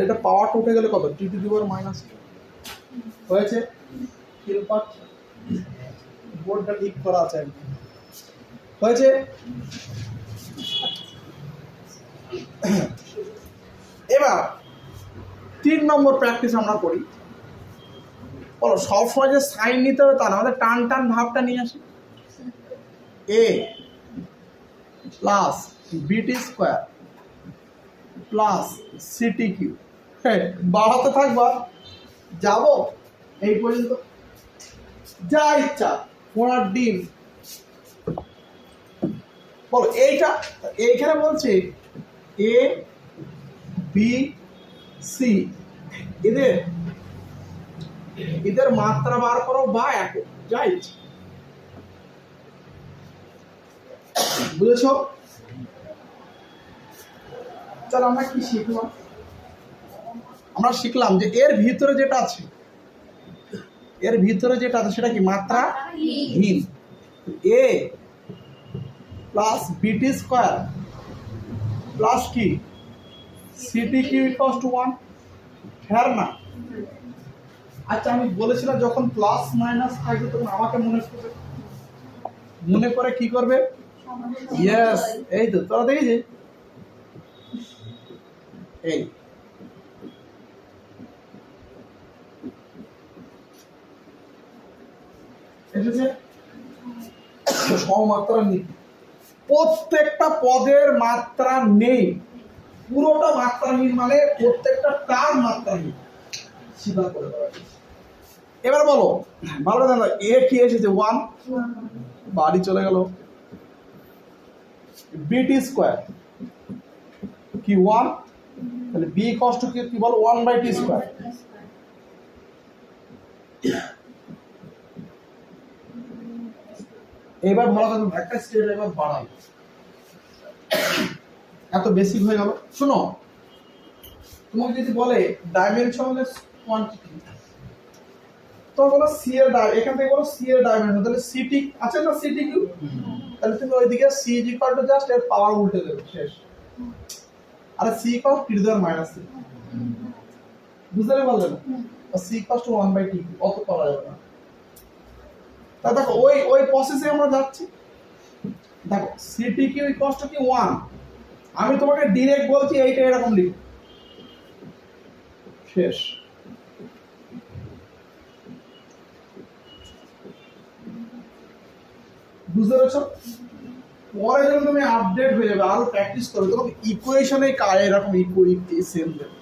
[SPEAKER 1] এটা পাওয়ারটা উঠে গেলে কত? t টু দি পাওয়ার -2 হয়েছে। কি পাচ্ছ? বোর্ডটা ঠিক করা আছে হয়েছে। এবার 3 নম্বর প্র্যাকটিস আমরা করি। বলো সবসময় যে সাইন নিতে হবে তা না, আমাদের টান ভাবটা নিয়ে আসি। a প্লাস বিটি স্কোয়ার প্লাস সিটি কিউ, বাড়াতে থাকবা, যাব এই পর্যন্ত, যা ইচ্ছা পোড়ার ডিম। বলো এইখানে বলছে এ বি সি, এদের মাত্রা বার করো বা এক, যা ইচ্ছা। বুঝেছ? চল আমরা কি শিখলাম? আমরা শিখলাম যে এর ভিতরে যেটা আছে, সেটা কি? মাত্রাহীন। এ প্লাস বিটি স্কোয়ার প্লাস কি সিটি কিউ ইকুয়ালস টু 1, ফের না? আচ্ছা আমি বলেছিলাম যখন প্লাস মাইনাস থাকবে তখন আমাকে মনে করে কি করবে? ইয়েস, এই তো তোরা দেখেছিস এই এসেছে সমমাত্রা নীতি। প্রত্যেকটা পদের মাত্রা নেই, পুরোটা মাত্রাহীন, মানে প্রত্যেকটা টার্ম মাত্রাহীন। সিধা করে দেওয়া হয়েছে। এবার বলো ভালো জানো এ কি এসেছে? 1, বাড়ি চলে গেল। বিটি স্কোয়ার কি 1, তাহলে বি কষ্ট কি বল? 1/t square. এবার ভালো জানো একটা স্টেপ এবার বাড়াই, এত বেসিক হয়ে গেল। শোনো, তোমাকে যদি বলে ডাইমেনশনলেস কোয়ান্টিটি, তো বলো সি এর এখান থেকে বলো সি এর ডাইমেনশন, তাহলে সিটি আছে না, সিটি কিউ, তাহলে তুমি ওইদিকে C is equal to just এর পাওয়ার উল্টে দেবে, শেষ। আর C equal T to the power minus 3, বুঝতে পারলে না? আর সি ইকুয়াল টু 1/t, অত করা যাবে না। তা দেখো ওই প্রসেসে আমরা যাচ্ছি। দেখো সিটি কিউ ইকুয়াল টু কি 1, আমি তোমাকে ডাইরেক্ট বলছি এইটা এরকম লিখো, শেষ। বুঝতে পারছো? পরে যখন তুমি আপডেট হয়ে যাবে, আরো প্র্যাকটিস করবে, তখন ইকুয়েশনে এরকম ইকুয়েশন দেবে।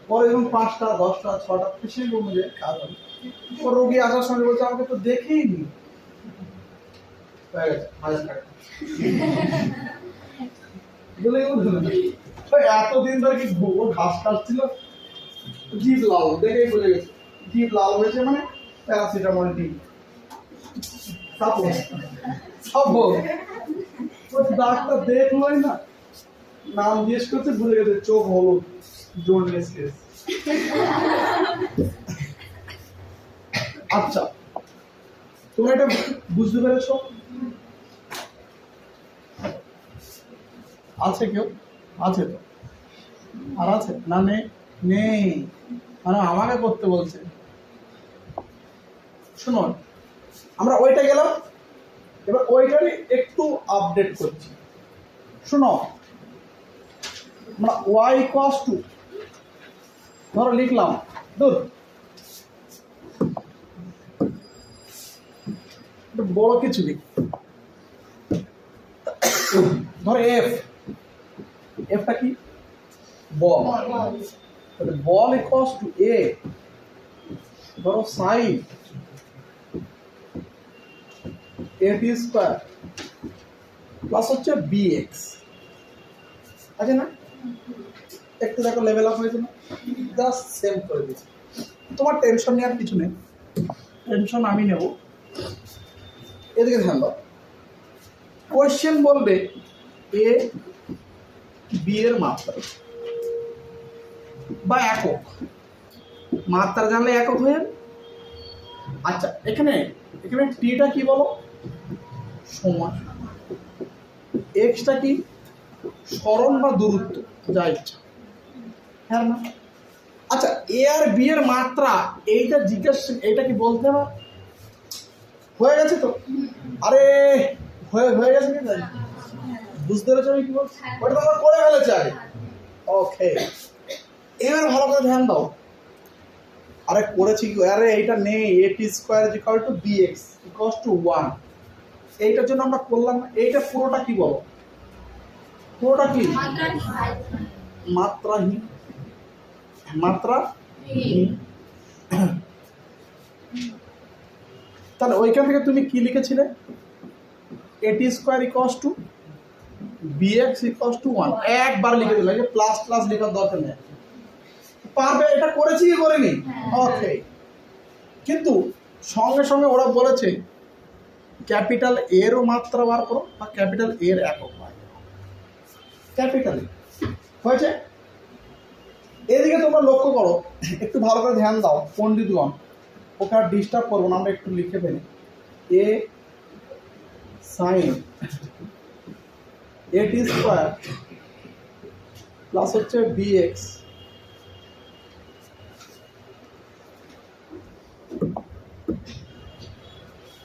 [SPEAKER 1] পরে যখন 5টা 10টা 6টা সেই অনুযায়ী কাজ হবে। রোগী আসার সময় বলছে আমাকে তো দেখেই নি, এতদিন ধরে কি ঘাস খাচ্ছিল, জিভ লাল, দেখেই বুঝে গেছে জিভ লাল হয়েছে মানে প্যারাসিটামল টি। ডাক্তার দেখলোই না, নাম জিজ্ঞেস করতে ভুলে গেছে, চোখ হলুদ, জন্ডিস কেস। আচ্ছা তুমি এটা বুঝতে পেরেছো? আছে কেউ? আছে তো? আর আছে না? নেই, মানে আমাকে করতে বলছে। শুনো, আমরা ওইটা গেলাম, এবার ওইটারই একটু আপডেট করছি। শুনো, আমরা y ইকুয়ালস টু ধরো লিখলাম, বড় কিছু লিখ, ধরো এফটা কি? বল। তাহলে বল ইকুয়ালস টু এ, ধরো সাইন এটি স্কয়ার প্লাস হচ্ছে বিএক্স, আছে না? একটু দেখো লেভেল আপ হয়েছে না? জাস্ট সেম করে দিচ্ছি, তোমার টেনশন নেওয়ার কিছু নেই, টেনশন আমি নেব। এদিকে ধ্যান দাও, কোয়েশ্চেন বলবে এ বি এর মাত্রা বা একক, মাত্রা জানলে একক হয়ে যাবে। আচ্ছা এখানে টিটা কি বলো? সময়। এক্সটা কি? সরণ বা দূরত্ব, যা ইচ্ছা, হ্যাঁ না? আচ্ছা এ আর বি এর মাত্রা, এইটা জিজ্ঞেস, এইটা কি বলতে হবে? হয়ে গেছে তো? আরে হয়ে গেছে কি? বুঝতে পেরেছো আমি কি বলছি? ওটা তো আমরা করে ফেলেছি আগে। ওকে, এবার ভালো করে ধ্যান দাও। আরে করেছি কি? আরে এইটা নেই, এটি square is equal two bx equals to 1, এইটার জন্য আমরা করলাম না। এইটা পুরোটা কি বলো? পুরোটা কি? মাত্রাহীন। তাহলে ওইখান থেকে তুমি কি লিখেছিলে? এটি square equals two bx equals to 1, একবার লিখে দিলে, প্লাস প্লাস লেখার দরকার নেই। পারবে? এটা করেছি কি করিনি? ওকে, কিন্তু সঙ্গে সঙ্গে ওরা বলেছে ক্যাপিটাল এরও মাত্রা বার করো বা ক্যাপিটাল এর একক বার করো। ক্যাপিটাল হয়েছে। এদিকে তোমরা লক্ষ্য করো, একটু ভালো করে ধ্যান দাও পণ্ডিতগণ, ওকে আর ডিস্টার্ব করবো না, আমরা একটু লিখে ফেলি। এ সাইন এটি স্কয়ার প্লাস হচ্ছে বিএক্স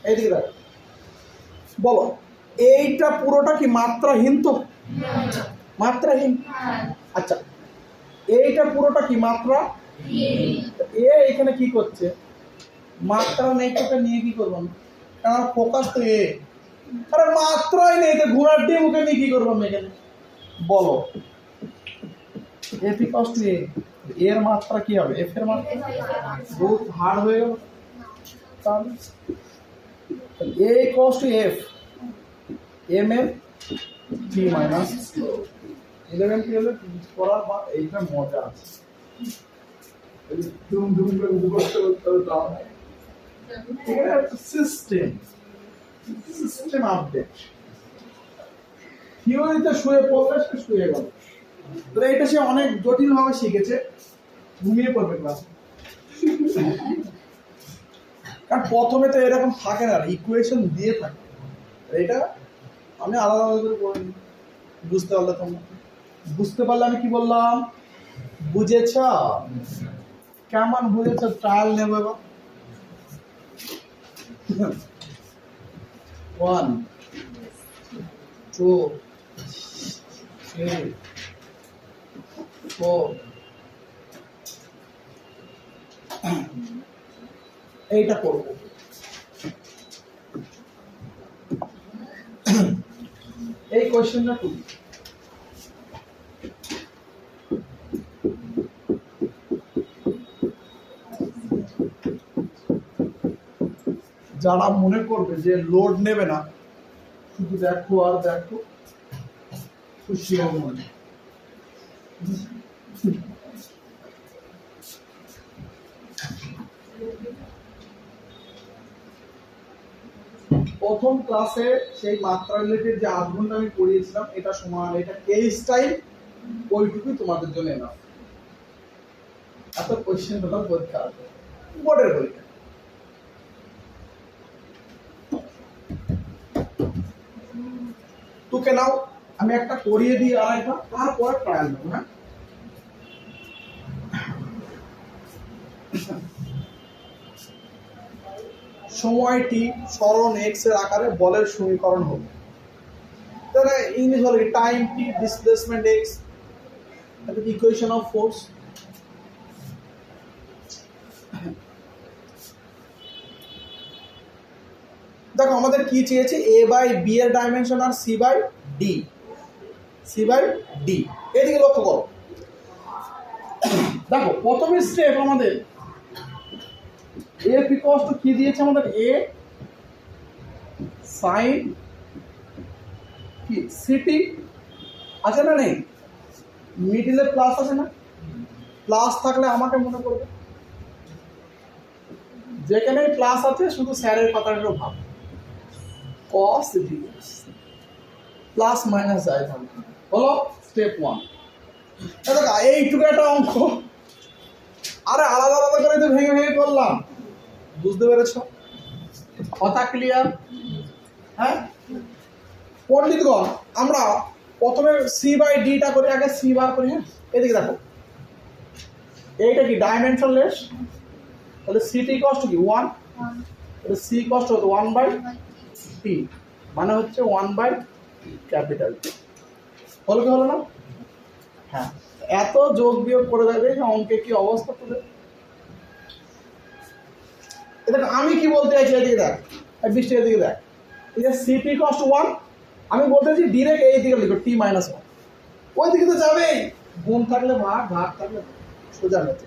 [SPEAKER 1] এইদিকে দেখো, বলো এইটা পুরোটা কি মাত্রাহীন? তো মাত্রাহীন। আচ্ছা, এইটা পুরোটা কি মাত্রা? এ এখানে কি করছে? মাত্রা নেই, তোকে নিয়ে কি করবো আমি? কারণ ফোকাস তো এ। আরে মাত্রাই নেই, তো ঘোড়ার ডিম ওকে নিয়ে কি করবো আমি এখানে? বলো এফ ইকুয়াল টু এ, এর মাত্রা কি হবে? এফ এর মাত্রা বহুত হার্ড হয়ে গেল। তাহলে এ ইকুয়াল টু এফ এম এর টি মাইনাস 11 কি হলো করার পর এইটা মজা আছে, ধুম ধুম করে মুখস্থ করতে হবে। তাও এটা সিস্টেম আপডেট। থিওরিতে শুয়ে পড়লে সে শুয়ে গেল, তো এটা সে অনেক জটিল ভাবে শিখেছে, ঘুমিয়ে পড়বে ক্লাস। কারণ প্রথমে তো এরকম থাকে না, ইকুয়েশন দিয়ে থাকে। এটা আমি আলাদা আলাদা করে বলি, বুঝতে পারলে তোমরা? বুঝতে পারলে আমি কি বললাম? বুঝেছ? কেমন বুঝেছ? ট্রায়াল নেবো এবার। 1 2 3 4 এইটা করব। এই কোশ্চেনটা তুলি। যারা মনে করবে যে লোড নেবে না, শুধু দেখো আর দেখো, খুশি হব মনে। প্রথম ক্লাসে সেই মাত্রা রিলেটেড যে 8 ঘন্টা আমি পড়িয়েছিলাম, এটা সমান, এটা কেস টাইম, ওইটুকুই তোমাদের জন্য এনাফ। এত কোশ্চেন পেপার পরীক্ষা আছে, বোর্ডের পরীক্ষা। তোকে নাও আমি একটা করিয়ে দিই আর একবার, তারপরে ট্রায়াল নেবো। হ্যাঁ, সময়টি সরণ এক্স এর আকারে বলের সমীকরণ হবে। তাহলে ইংলিশ হলো time T, displacement X, equation of force. দেখো আমাদের কি চেয়েছে? এ বাই বি এর ডাইমেনশন আর C by D, C by D. এদিকে লক্ষ্য করো, দেখো প্রথমে স্টেপ আমাদের এফ ইকুয়ালস টু কি দিয়েছে আমাদের? এ সাইন কি সিটি আছে না? নেই, মিডিলে প্লাস আছে না? প্লাস থাকলে আমাকে মনে করবে, যেখানে প্লাস আছে শুধু স্যারের কথাটাও ভাব, কস ডিএক্স প্লাস মাইনাস যায় থাকবে। হলো স্টেপ 1। দেখো এইটুকু একটা অঙ্ক, আরে আলাদা আলাদা করে তো ভেঙে ভেঙে করলাম, বুঝতে পেরেছ? কথা ক্লিয়ার? হ্যাঁ পণ্ডিতগণ, আমরা প্রথমে সি বাই ডিটা করি, আগে সি বার করি। হ্যাঁ, এদিকে দেখো, এইটা কি ডাইমেনশনলেস, তাহলে সিটি কস্ট কি 1, তাহলে সি কস্ট হতো 1 বাই টি, মানে হচ্ছে 1 বাই ক্যাপিটাল টি। হলো কি হলো না? হ্যাঁ, এত যোগ বিয়োগ করে দেবে যে অঙ্কে কি অবস্থা তুলে। দেখ আমি কি বলতে চাইছি, এদিকে দেখ, বৃষ্টি এদিকে দেখ, এই যে সিটি কস্ট 1, আমি বলতে চাইছি ডিরেক্ট এই দিকে লিখো টি মাইনাস 1, ওই দিকে তো যাবেই, গুণ থাকলে ভাগ, ভাগ থাকলে সোজা হতে।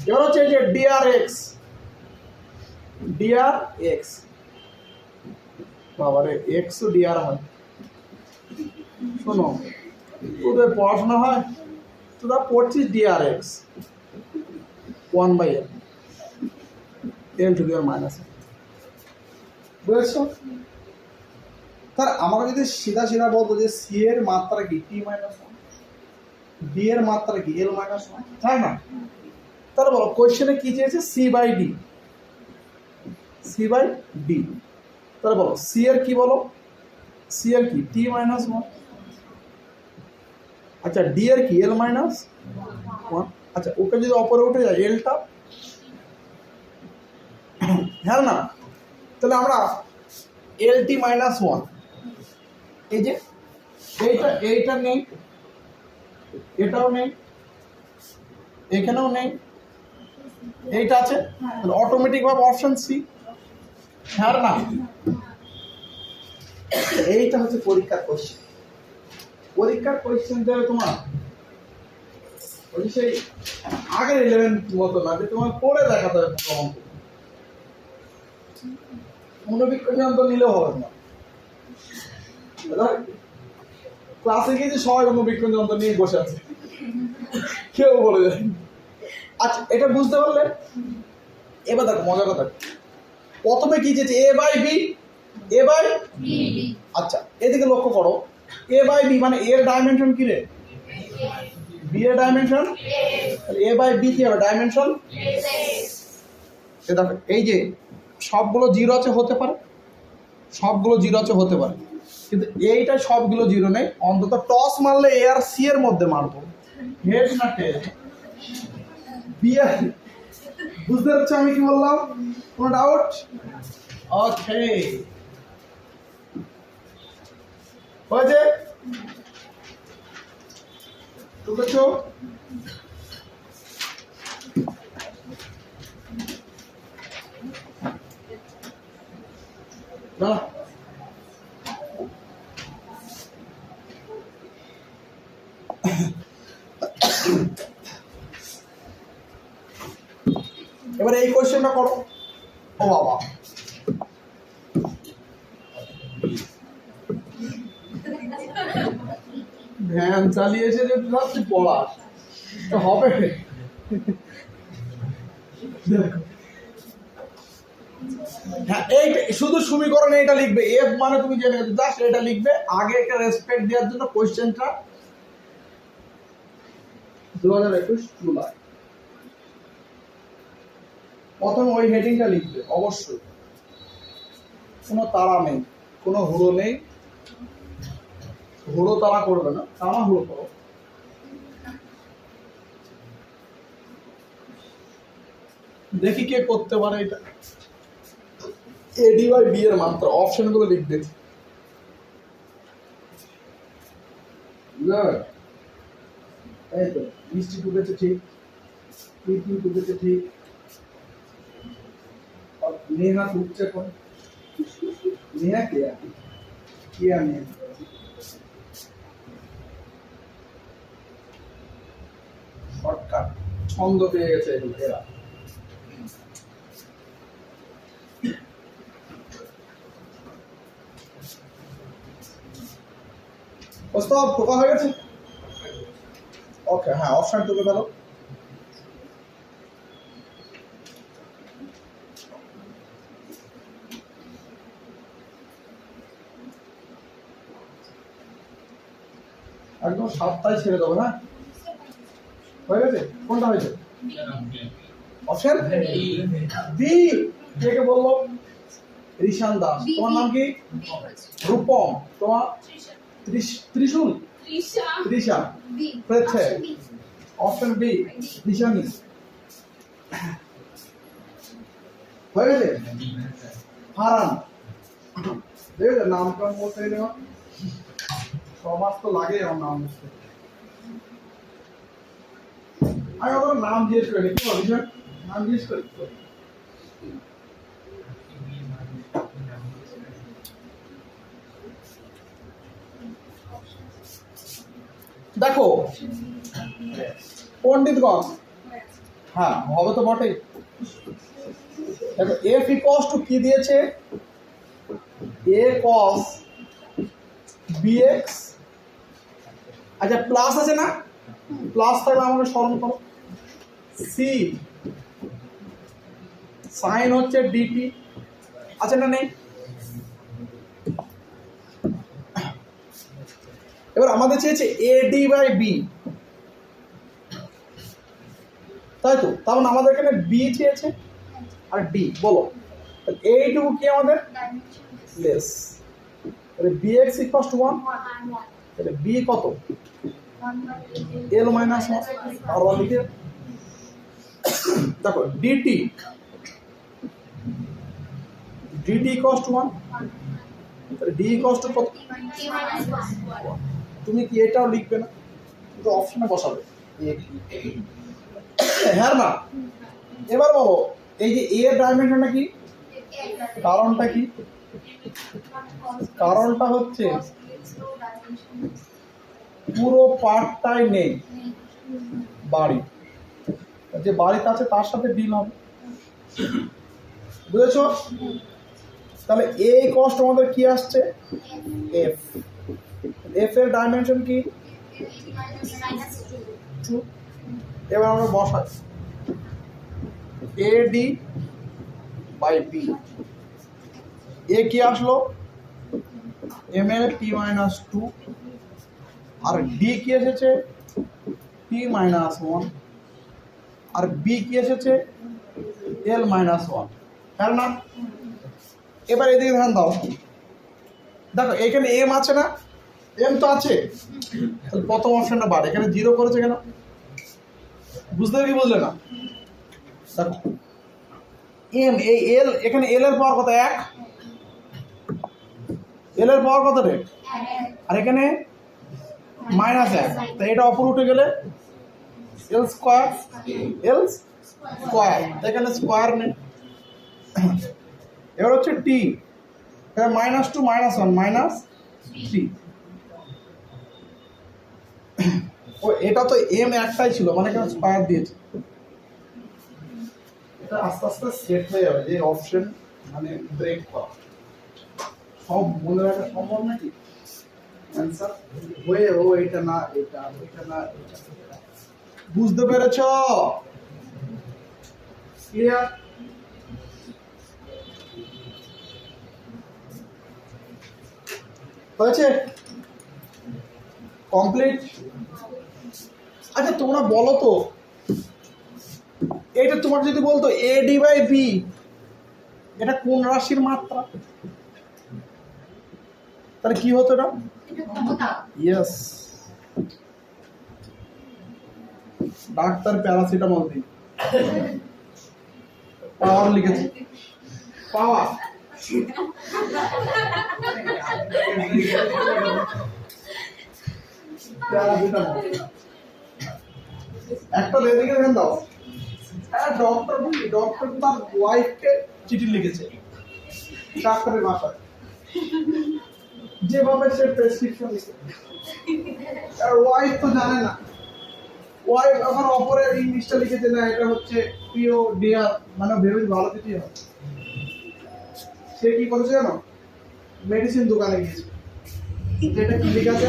[SPEAKER 1] এবার হচ্ছে এই যে ডিআর এক্স, ডিআর এক্স, বাবারে এক্স ও ডিআর হয়। শোনো, তোদের পড়াশোনা হয়, তোরা পড়ছিস DR X 1 by L, L to the power minus, বুঝেছ? তার আমাকে যদি সিধা সিধা বলতো যে সি এর মাত্রা কি টি মাইনাস 1, ডি এর মাত্রা কি এল মাইনাস 1, তাই না? তাহলে বলো কোশ্চেনে কি চেয়েছে? C by D, C by D. তাহলে বলো সি এর কি? বলো সি এর কি টি মাইনাস 1, আচ্ছা ডি এর কি এল মাইনাস 1, আচ্ছা ওকে যদি অপরে উঠে যায় এলটা, হ্যাঁ না? তাহলে আমরা LT মাইনাস 1, এই যে এইটা নেই, এটাও নেই, এখানেও নেই, এইটা আছে, তাহলে অটোমেটিক ভাবে অপশন সি। হ্যাঁ না, এইটা হচ্ছে পরীক্ষার কোশ্চেন। পরীক্ষার কোশ্চেন দেবে তোমার ওই সেই আগের 11 মতো না, যে তোমার পড়ে দেখাতে হবে অঙ্ক। মনোবিজ্ঞান যন্ত্র নিলেও হবে না, ক্লাসে গিয়ে সবাই মনোবিজ্ঞান যন্ত্র নিয়ে বসে আছে, কেউ বলে যায়। আচ্ছা, এটা বুঝতে পারলে? এবার দেখো মজার কথা, প্রথমে কি চেয়েছে A by B, A by B. আচ্ছা, এদিকে লক্ষ্য করো, এ বাই বি মানে এর ডাইমেনশন কি রে? বি এর ডাইমেনশন, এ বাই বি কি হবে? ডাইমেনশন। দেখো এই যে সবগুলো জিরো আছে, হতে পারে সবগুলো জিরো আছে, হতে পারে, কিন্তু এইটা সবগুলো জিরো নেই। অন্তত টস মারলে এ আর সি এর মধ্যে মারবো, হেড না টেল। বি আর, বুঝতে পারছো আমি কি বললাম? কোনো ডাউট? ওকে, হয়েছে? বুঝেছো? না এবার এই কোশ্চেনটা করো। ও বাবা, ভ্যান চালিয়েছে যে ভাবছি পড়া হবে। হ্যাঁ, এই শুধু সমীকরণ এটা লিখবে, এফ মানে তুমি জেনে গেছো, জাস্ট এটা লিখবে। আগে একটা রেসপেক্ট দেওয়ার জন্য কোশ্চেনটা 2021 জুলাই, প্রথম ওই হেডিংটা লিখবে অবশ্যই। কোনো তাড়া নেই, কোনো হুড়ো নেই, হুড়ো তাড়া করবে না, তাড়া হুড়ো করো। দেখি কে করতে পারে এটা। এডি বাই বি এর মাত্রা, অপশন গুলো লিখবে। এই তো বৃষ্টি ডুবেছে ঠিক, পৃথিবী ডুবেছে ঠিক, নেহা ডুবছে কোন? নেহা কে? কিয়া নেহা শর্টকাট ছন্দ পেয়ে গেছে এরা। প্রস্তাব ঢোকা হয়ে গেছে? ওকে, হ্যাঁ, অপশন তুলে ফেলো। একদম 7টায় ছেড়ে দেবো। হ্যাঁ, হয়ে গেছে? কোনটা হয়েছে? Option B. কে কে বললো? ঋষান দাস। তোমার নাম কি? রূপম। তোমার? ত্রিশূল, তৃষা। Option B, ঋষানি। হয়ে গেছে? হারান। দেখবে নামটা বলতে নেওয়া সমাজ তো লাগে আমার নাম বুঝতে। আমি ওদের নাম জিজ্ঞেস করি, কি বলিস? নাম জিজ্ঞেস করি। দেখো পণ্ডিতগণ, হ্যাঁ হবে তো বটেই। দেখো এফ ইকুয়ালস টু কি দিয়েছে? এ কস বিএক্স। আচ্ছা, প্লাস আছে না? প্লাস থাকলে আমাকে স্মরণ করো, সি সাইন হচ্ছে ডিটি আছে না? নেই? এবার আমাদের চেয়েছে এডি বাই বি, তাই তো? তার মানে আমাদের এখানে বি চেয়েছে আর ডি। বলো এইটুকু কি আমাদের লেস, তাহলে বিএক্স ইকুয়ালস টু 1, তাহলে বি কত? এল মাইনাস 1 আর 1 লিখে। দেখো ডিটি dt equals to 1, তাহলে d equals to কত? তুমি কি এটাও লিখবে না, কিন্তু অপশনে বসাবে হ্যাঁ না। এবার বলো এই যে a এর ডাইমেনশনটা কি, কারণটা কি? কারণটা হচ্ছে পুরো পার্টটাই নেই বাড়ি, যে বাড়িতে আছে তার সাথে ডিল হবে, বুঝেছো? তাহলে a কস্ট আমাদের কি আসছে, f, f এর ডাইমেনশন কি 2। এবার আমরা বসাই AD বাই B, a কি আসলো ml t-2, আর d কি এসেছে t-1, আর b কি এসেছে l-1, তাই না? এবার এদিকে ধ্যান দাও, দেখো এখানে m আছে না, m তো আছে, প্রথম অপশনটা বাড়ে, এখানে 0 করেছে কেন, বুঝতে কি বুঝলে না? দেখো m এই l, এখানে l এর পাওয়ার কত 1, l এর পাওয়ার কত রে, আর এখানে -1, তাই এটা অপর উঠে গেলে l স্কয়ার, l স্কয়ার, এখানে স্কয়ার নেই। এবার হচ্ছে t, এখানে -2 -1 -3, ও এটা তো m একটাই ছিল, মানে এখানে স্কয়ার দিয়েছে। এটা আস্তে আস্তে সেট হয়ে যাবে, যে অপশন মানে ব্রেক করা, সব মনে রাখা সম্ভব নাকি? অ্যান্সার হয়ে ও এটা না এটা, এটা না এটা, বুঝতে পেরেছ? ক্লিয়ার? হয়েছে? কমপ্লিট? আচ্ছা তোমরা বলো তো, এটা তোমার যদি বলতো AD বাই B, এটা কোন রাশির মাত্রা, তাহলে কি হতো এটা? ইয়েস, ডাক্তার প্যারাসিটামল দিন, পাওয়ার লিখেছে, পাওয়ার প্যারাসিটামল, একটা এদিকে ধ্যান দাও। ডক্টর তার ওয়াইফকে চিঠি লিখেছে ডাক্তারের ভাষায়, যেভাবে সে প্রেসক্রিপশন লিখে, আর ওয়াইফ তো জানে না, ওয়াইফ এখন অপরের ইংলিশটা লিখেছে, না এটা হচ্ছে প্রিয় ডিয়ার, মানে ভেবে ভালো কিছুই হয়। সে কি করেছে জানো, মেডিসিন দোকানে গিয়েছে, যেটা কি লেখা আছে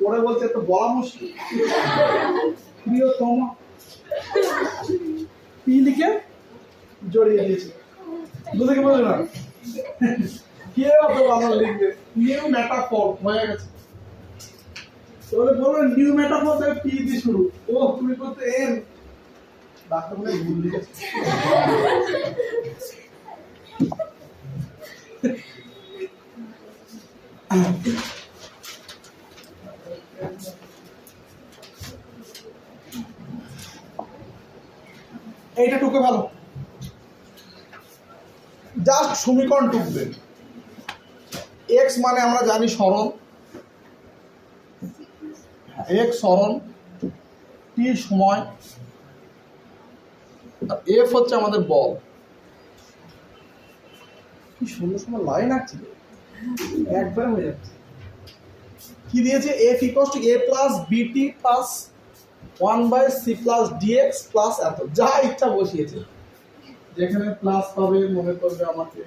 [SPEAKER 1] ওরা বলছে তো বলা মুশকিল, প্রিয়তম পি লিখে জড়িয়ে দিয়েছে, বুঝতে কি বলছো না? কে অত ভালো লিখবে, নিউ মেটাফর হয়ে গেছে, তাহলে বলবো নিউ মেটাফর থেকে পি দিয়ে শুরু, ও তুমি করতে এম, ডাক্তার বলে ভুল লিখেছে। এইটা টুকে ভালো, জাস্ট সমীকরণ টুকবে। এক্স মানে আমরা জানি সরণ, এক্স সরণ, টি সময়, আর এফ হচ্ছে আমাদের বল। কি সুন্দর সুন্দর লাইন আছে, একবার হয়ে যাচ্ছে। কি দিয়েছে, F equals to A plus BT plus 1/c plus DX plus এত, যা ইচ্ছা বসিয়েছে, যেখানে প্লাস পাবে মনে করবে আমাকে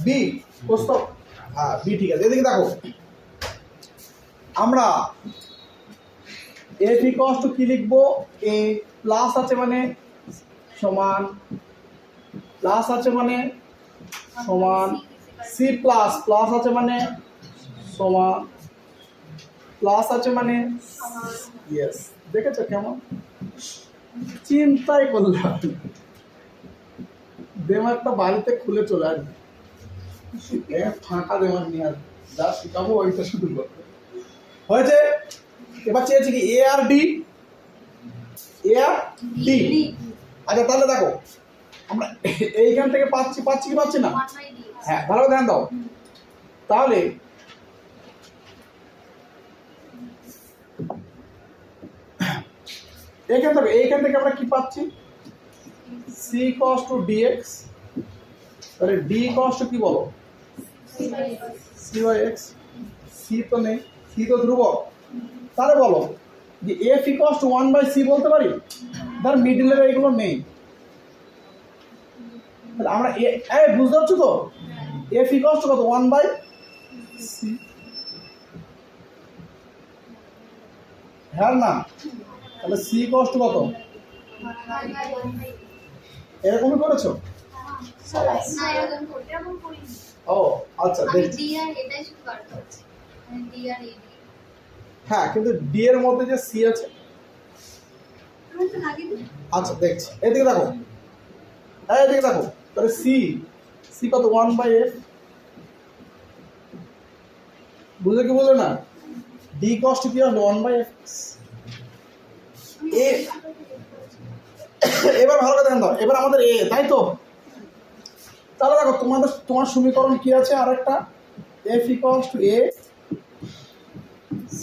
[SPEAKER 1] বি প্রশ্ন, হ্যাঁ বি ঠিক আছে। এদিকে দেখো, আমরা এফ ইকুয়ালস টু কি লিখবো, এ প্লাস আছে মানে সমান, প্লাস আছে মানে সমান, সি প্লাস প্লাস আছে মানে সমান, প্লাস আছে মানে ইয়েস। দেখেছো কেমন চিন্তাই করলাম, দেমাগটা বাড়িতে খুলে চলে আসবে, ফাঁকা দেমাগ নিয়ে আসবে, যা শিখাবো ওইটা শুধু করবে। হয়েছে? এবার চেয়েছি কি এ আর ডি, এ আর ডি। আচ্ছা তাহলে দেখো আমরা এইখান থেকে পাচ্ছি কি পাচ্ছি না? হ্যাঁ ভালো করে ধ্যান দাও। তাহলে এইখান থেকে আমরা কি পাচ্ছি? সি cos টু ডিএক্স, তাহলে ডি cos টু কি বলো? C by x. সি তো নেই, সি তো ধ্রুবক। তাহলে বলো যে F equals to 1 by C বলতে পারি? ধর মিডলের এইগুলো নেই, তাহলে আমরা বুঝতে পারছো তো? এফ ইকুয়ালস টু কত? 1 বাই সি। হ্যাঁ না? তাহলে সি ইকুয়ালস টু কত? এরকমই করেছো? ও আচ্ছা, হ্যাঁ কিন্তু ডি এর মধ্যে যে সি আছে, আচ্ছা দেখছি। এদিকে দেখো, এদিকে দেখো, তাহলে সি সি কত? 1 বাই এফ। বুঝলে কি বুঝলে না? ডি কস্ট কি হবে? 1 বাই এফ। এ এবার ভালো করে ধ্যান দাও, এবার আমাদের এ, তাই তো? তাহলে দেখো তোমার সমীকরণ কি আছে আরেকটা, F equals to A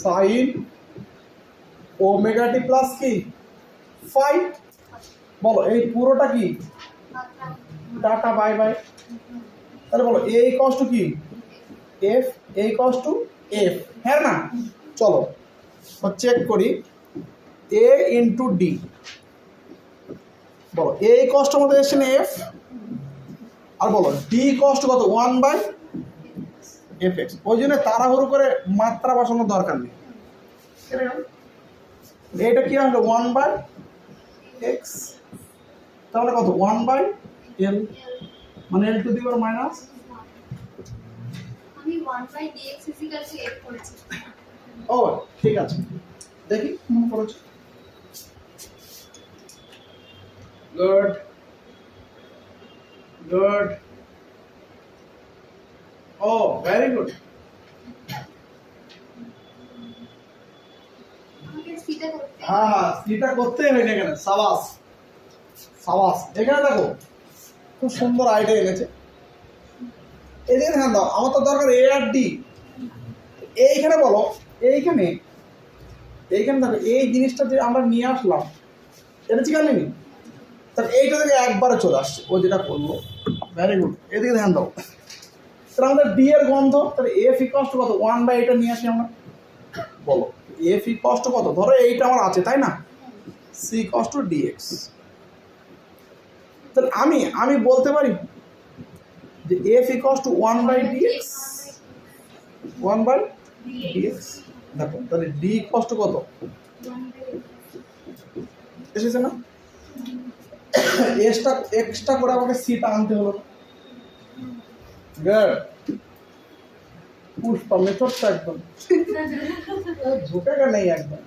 [SPEAKER 1] sine omega t plus কি ফাই। বলো এই পুরোটা কি? Data bye bye. তাহলে বলো এ ইকুয়ালস টু কি? F, A equals to F. হ্যাঁ না? চলো চেক করি, এ ইন্টু ডি। বলো এ ইকুয়ালস টু আমাদের এসছে না এফ, আর বলো ডি ইকুয়ালস টু কত? 1 বাই এফ এক্স। ওই জন্য তাড়াহুড়ো করে মাত্রা বসানোর দরকার নেই। এটা কি হলো? 1 বাই এক্স, তাহলে কত? 1 বাই এল, মানে এল টু দি পাওয়ার মাইনাস।
[SPEAKER 2] আমি 1 by dx equal to f করেছি।
[SPEAKER 1] ও ঠিক আছে, দেখি মনে করেছো। গুড গুড, ও ভেরি গুড।
[SPEAKER 2] আমাকে সিটা করতে,
[SPEAKER 1] হ্যাঁ হ্যাঁ সিটা করতেই হয় না কেন? সাবাস সাবাস। এখানে দেখো খুব সুন্দর আইডিয়া এনেছে। এদিকে ধ্যান দাও, আমার তো দরকার এ আর ডি। এইখানে বলো, এইখানে দেখো এই জিনিসটা যে আমরা নিয়ে আসলাম, এটা ঠিক আছে নি? তাহলে এইটা থেকে একবারে চলে আসছে ও যেটা করলো। Very good. এদিকে ধ্যান দাও, তাহলে আমাদের ডি এর গন্ধ, তাহলে এফ ইকুয়ালস টু কত? 1 বাই এটা নিয়ে আসি আমরা। বলো এফ ইকুয়ালস টু কত? ধরো এইটা আমার আছে তাই না? C equals to DX. তাহলে আমি বলতে পারি যে F equals to 1 by DX, 1 by DX. দেখো তাহলে ডি ইকুয়ালস টু কত? এসেছে না? এক্সট্রা করে আমাকে সিটা আনতে হলো। গুড, পুষ্পা মেথডটা একদম ঝোঁকেগা নেই একদম।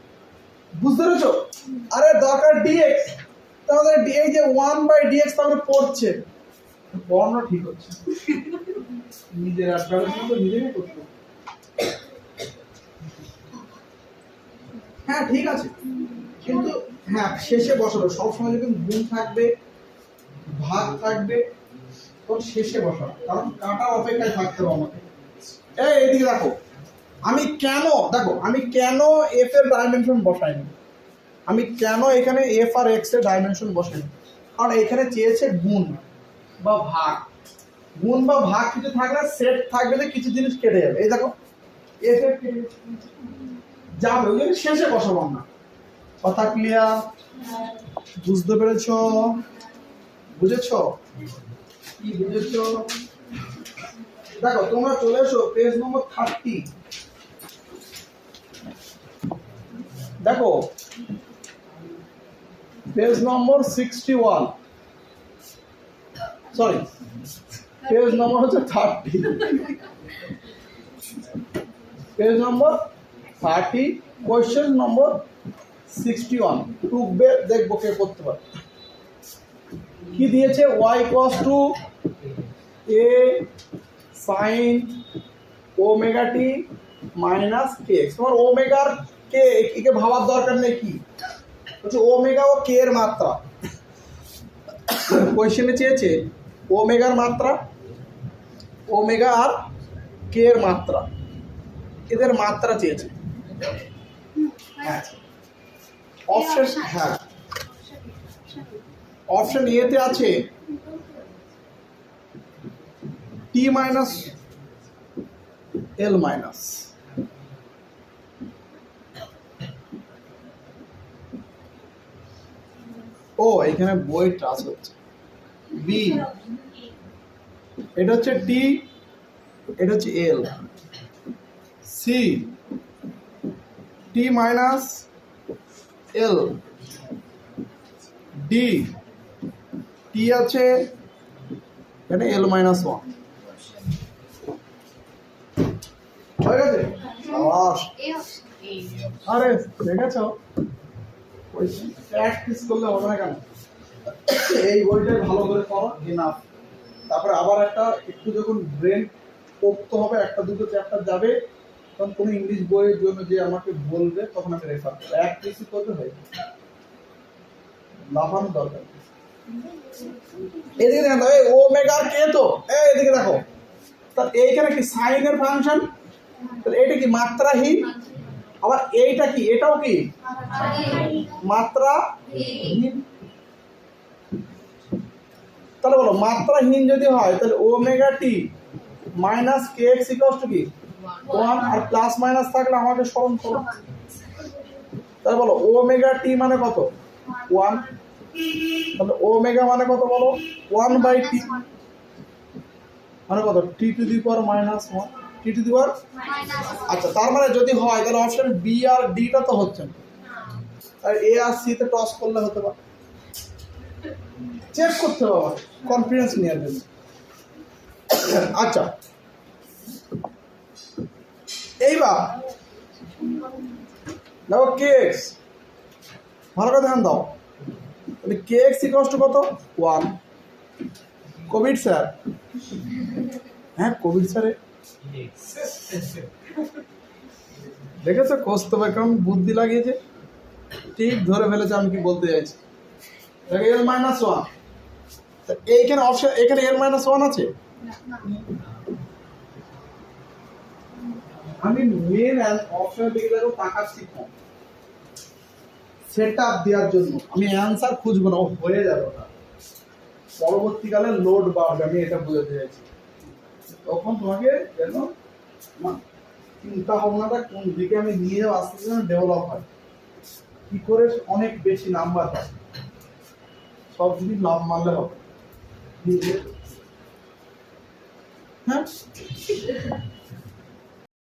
[SPEAKER 1] বুঝতে পেরেছো? আরে দরকার ডিএক্স, তাহলে এই যে 1 বাই ডিএক্স তাহলে পড়ছে, বর্ণ ঠিক হচ্ছে। নিজের অ্যাডভান্টেজ তো নিজেই করতে। হ্যাঁ ঠিক আছে, কিন্তু হ্যাঁ শেষে বসাবো। সবসময় যদি গুণ থাকবে ভাগ থাকবে তখন শেষে বসাবো, কারণ কাটার অপেক্ষায় থাকতে হবে আমাকে। এইদিকে দেখো, আমি কেন এফ এর ডাইমেনশন বসাইনি, আমি কেন এখানে এফ আর এক্স এর ডাইমেনশন বসাইনি? কারণ এখানে চেয়েছে গুণ বা ভাগ। গুণ বা ভাগ কিছু থাকলে সেট থাকবে যে কিছু জিনিস কেটে যাবে। এই দেখো এফ এর কেটে যাবে, ওই জন্য শেষে বসাবো আমরা। কথা ক্লিয়ার? বুঝতে পেরেছো? বুঝেছো? কি বুঝেছো? দেখো তোমরা চলে এসো পেজ নম্বর 30। দেখো পেজ নম্বর 61, সরি পেজ নম্বর হচ্ছে 30, পেজ নম্বর 30, কোয়েশ্চেন নম্বর 61। টুকবে দেখবো কে করতে পারে। কি দিয়েছে? y cos to a sin omega T minus K X. তোমার ওমেগার কে একে ভাবার দরকার নেই, কি হচ্ছে ওমেগা ও কে এর মাত্রা। কোয়েশ্চেনে চেয়েছে ওমেগার মাত্রা, ওমেগা আর কে এর মাত্রা, এদের মাত্রা চেয়েছে। হ্যাঁ অপশন, হ্যাঁ অপশন এতে আছে টি মাইনাস এল মাইনাস, ও এখানে বই টাচ হচ্ছে, বি এটা হচ্ছে টি, এটা হচ্ছে এল, C T minus L, D T আছে এখানে এল মাইনাস ওয়ান। হয়ে গেছে? আবাস
[SPEAKER 2] এই অপশন
[SPEAKER 1] আরে দেখেছো, প্র্যাকটিস করলে হবে না কেন? এই বইটাই ভালো করে করো এনাফ। তারপরে আবার একটা একটু যখন ব্রেন পড়তে হবে, একটা দুটো চ্যাপ্টার যাবে, তখন কোনো ইংলিশ বইয়ের জন্য যে আমাকে বলবে তখন আমি রেফার করবো। প্র্যাকটিস করতে হয়, লাফানোর দরকার নেই। এদিকে দেখো এই ওমেগা কে, তো এদিকে দেখো, তার এইখানে কি সাইনের ফাংশন, তাহলে এটা কি মাত্রাহীন, আবার এইটা কি, এটাও কি মাত্রাহীন। তাহলে বলো মাত্রাহীন যদি হয় তাহলে omega T minus K x equals to কি 1, আর প্লাস মাইনাস থাকলে আমাকে স্মরণ করো। তাহলে বলো ওমেগা টি মানে কত? 1। তাহলে ওমেগা মানে কত বলো? 1/t মানে কত? T to the power minus 1, T to the power. আচ্ছা, তার মানে যদি হয় তাহলে অপশন বি আর ডিটা তো হচ্ছে না, আর এ আর সি তে টস করলে হতে পারে। চেক করতে হবে কনফিডেন্স নেওয়ার জন্য। আচ্ছা এইবার দেখো কে এক্স, ভালো করে ধ্যান দাও। তাহলে কে এক্স ইকুয়ালস টু কত? 1। কোভিড স্যার, হ্যাঁ কোভিড স্যারে দেখেছো কৌস্তবে কেমন বুদ্ধি লাগিয়েছে, ঠিক ধরে ফেলেছে আমি কি বলতে চাইছি। দেখো এল মাইনাস 1, এইখানে অপশন, এখানে এল মাইনাস 1 আছে। আমি মেন অপশনের দিকে দেখো তাকাচ্ছি কম, সেট আপ দেওয়ার জন্য। আমি অ্যান্সার খুঁজবো না, ও হয়ে যাবে ওটা, পরবর্তীকালে লোড বাড়বে, আমি এটা বুঝাতে চাইছি। তখন তোমাকে যেন চিন্তা ভাবনাটা কোন দিকে আমি নিয়ে যাবো, আস্তে আস্তে ডেভেলপ হয়, কি করে অনেক বেশি নাম্বার হয়, সব যদি লাভ মারলে হবে। হ্যাঁ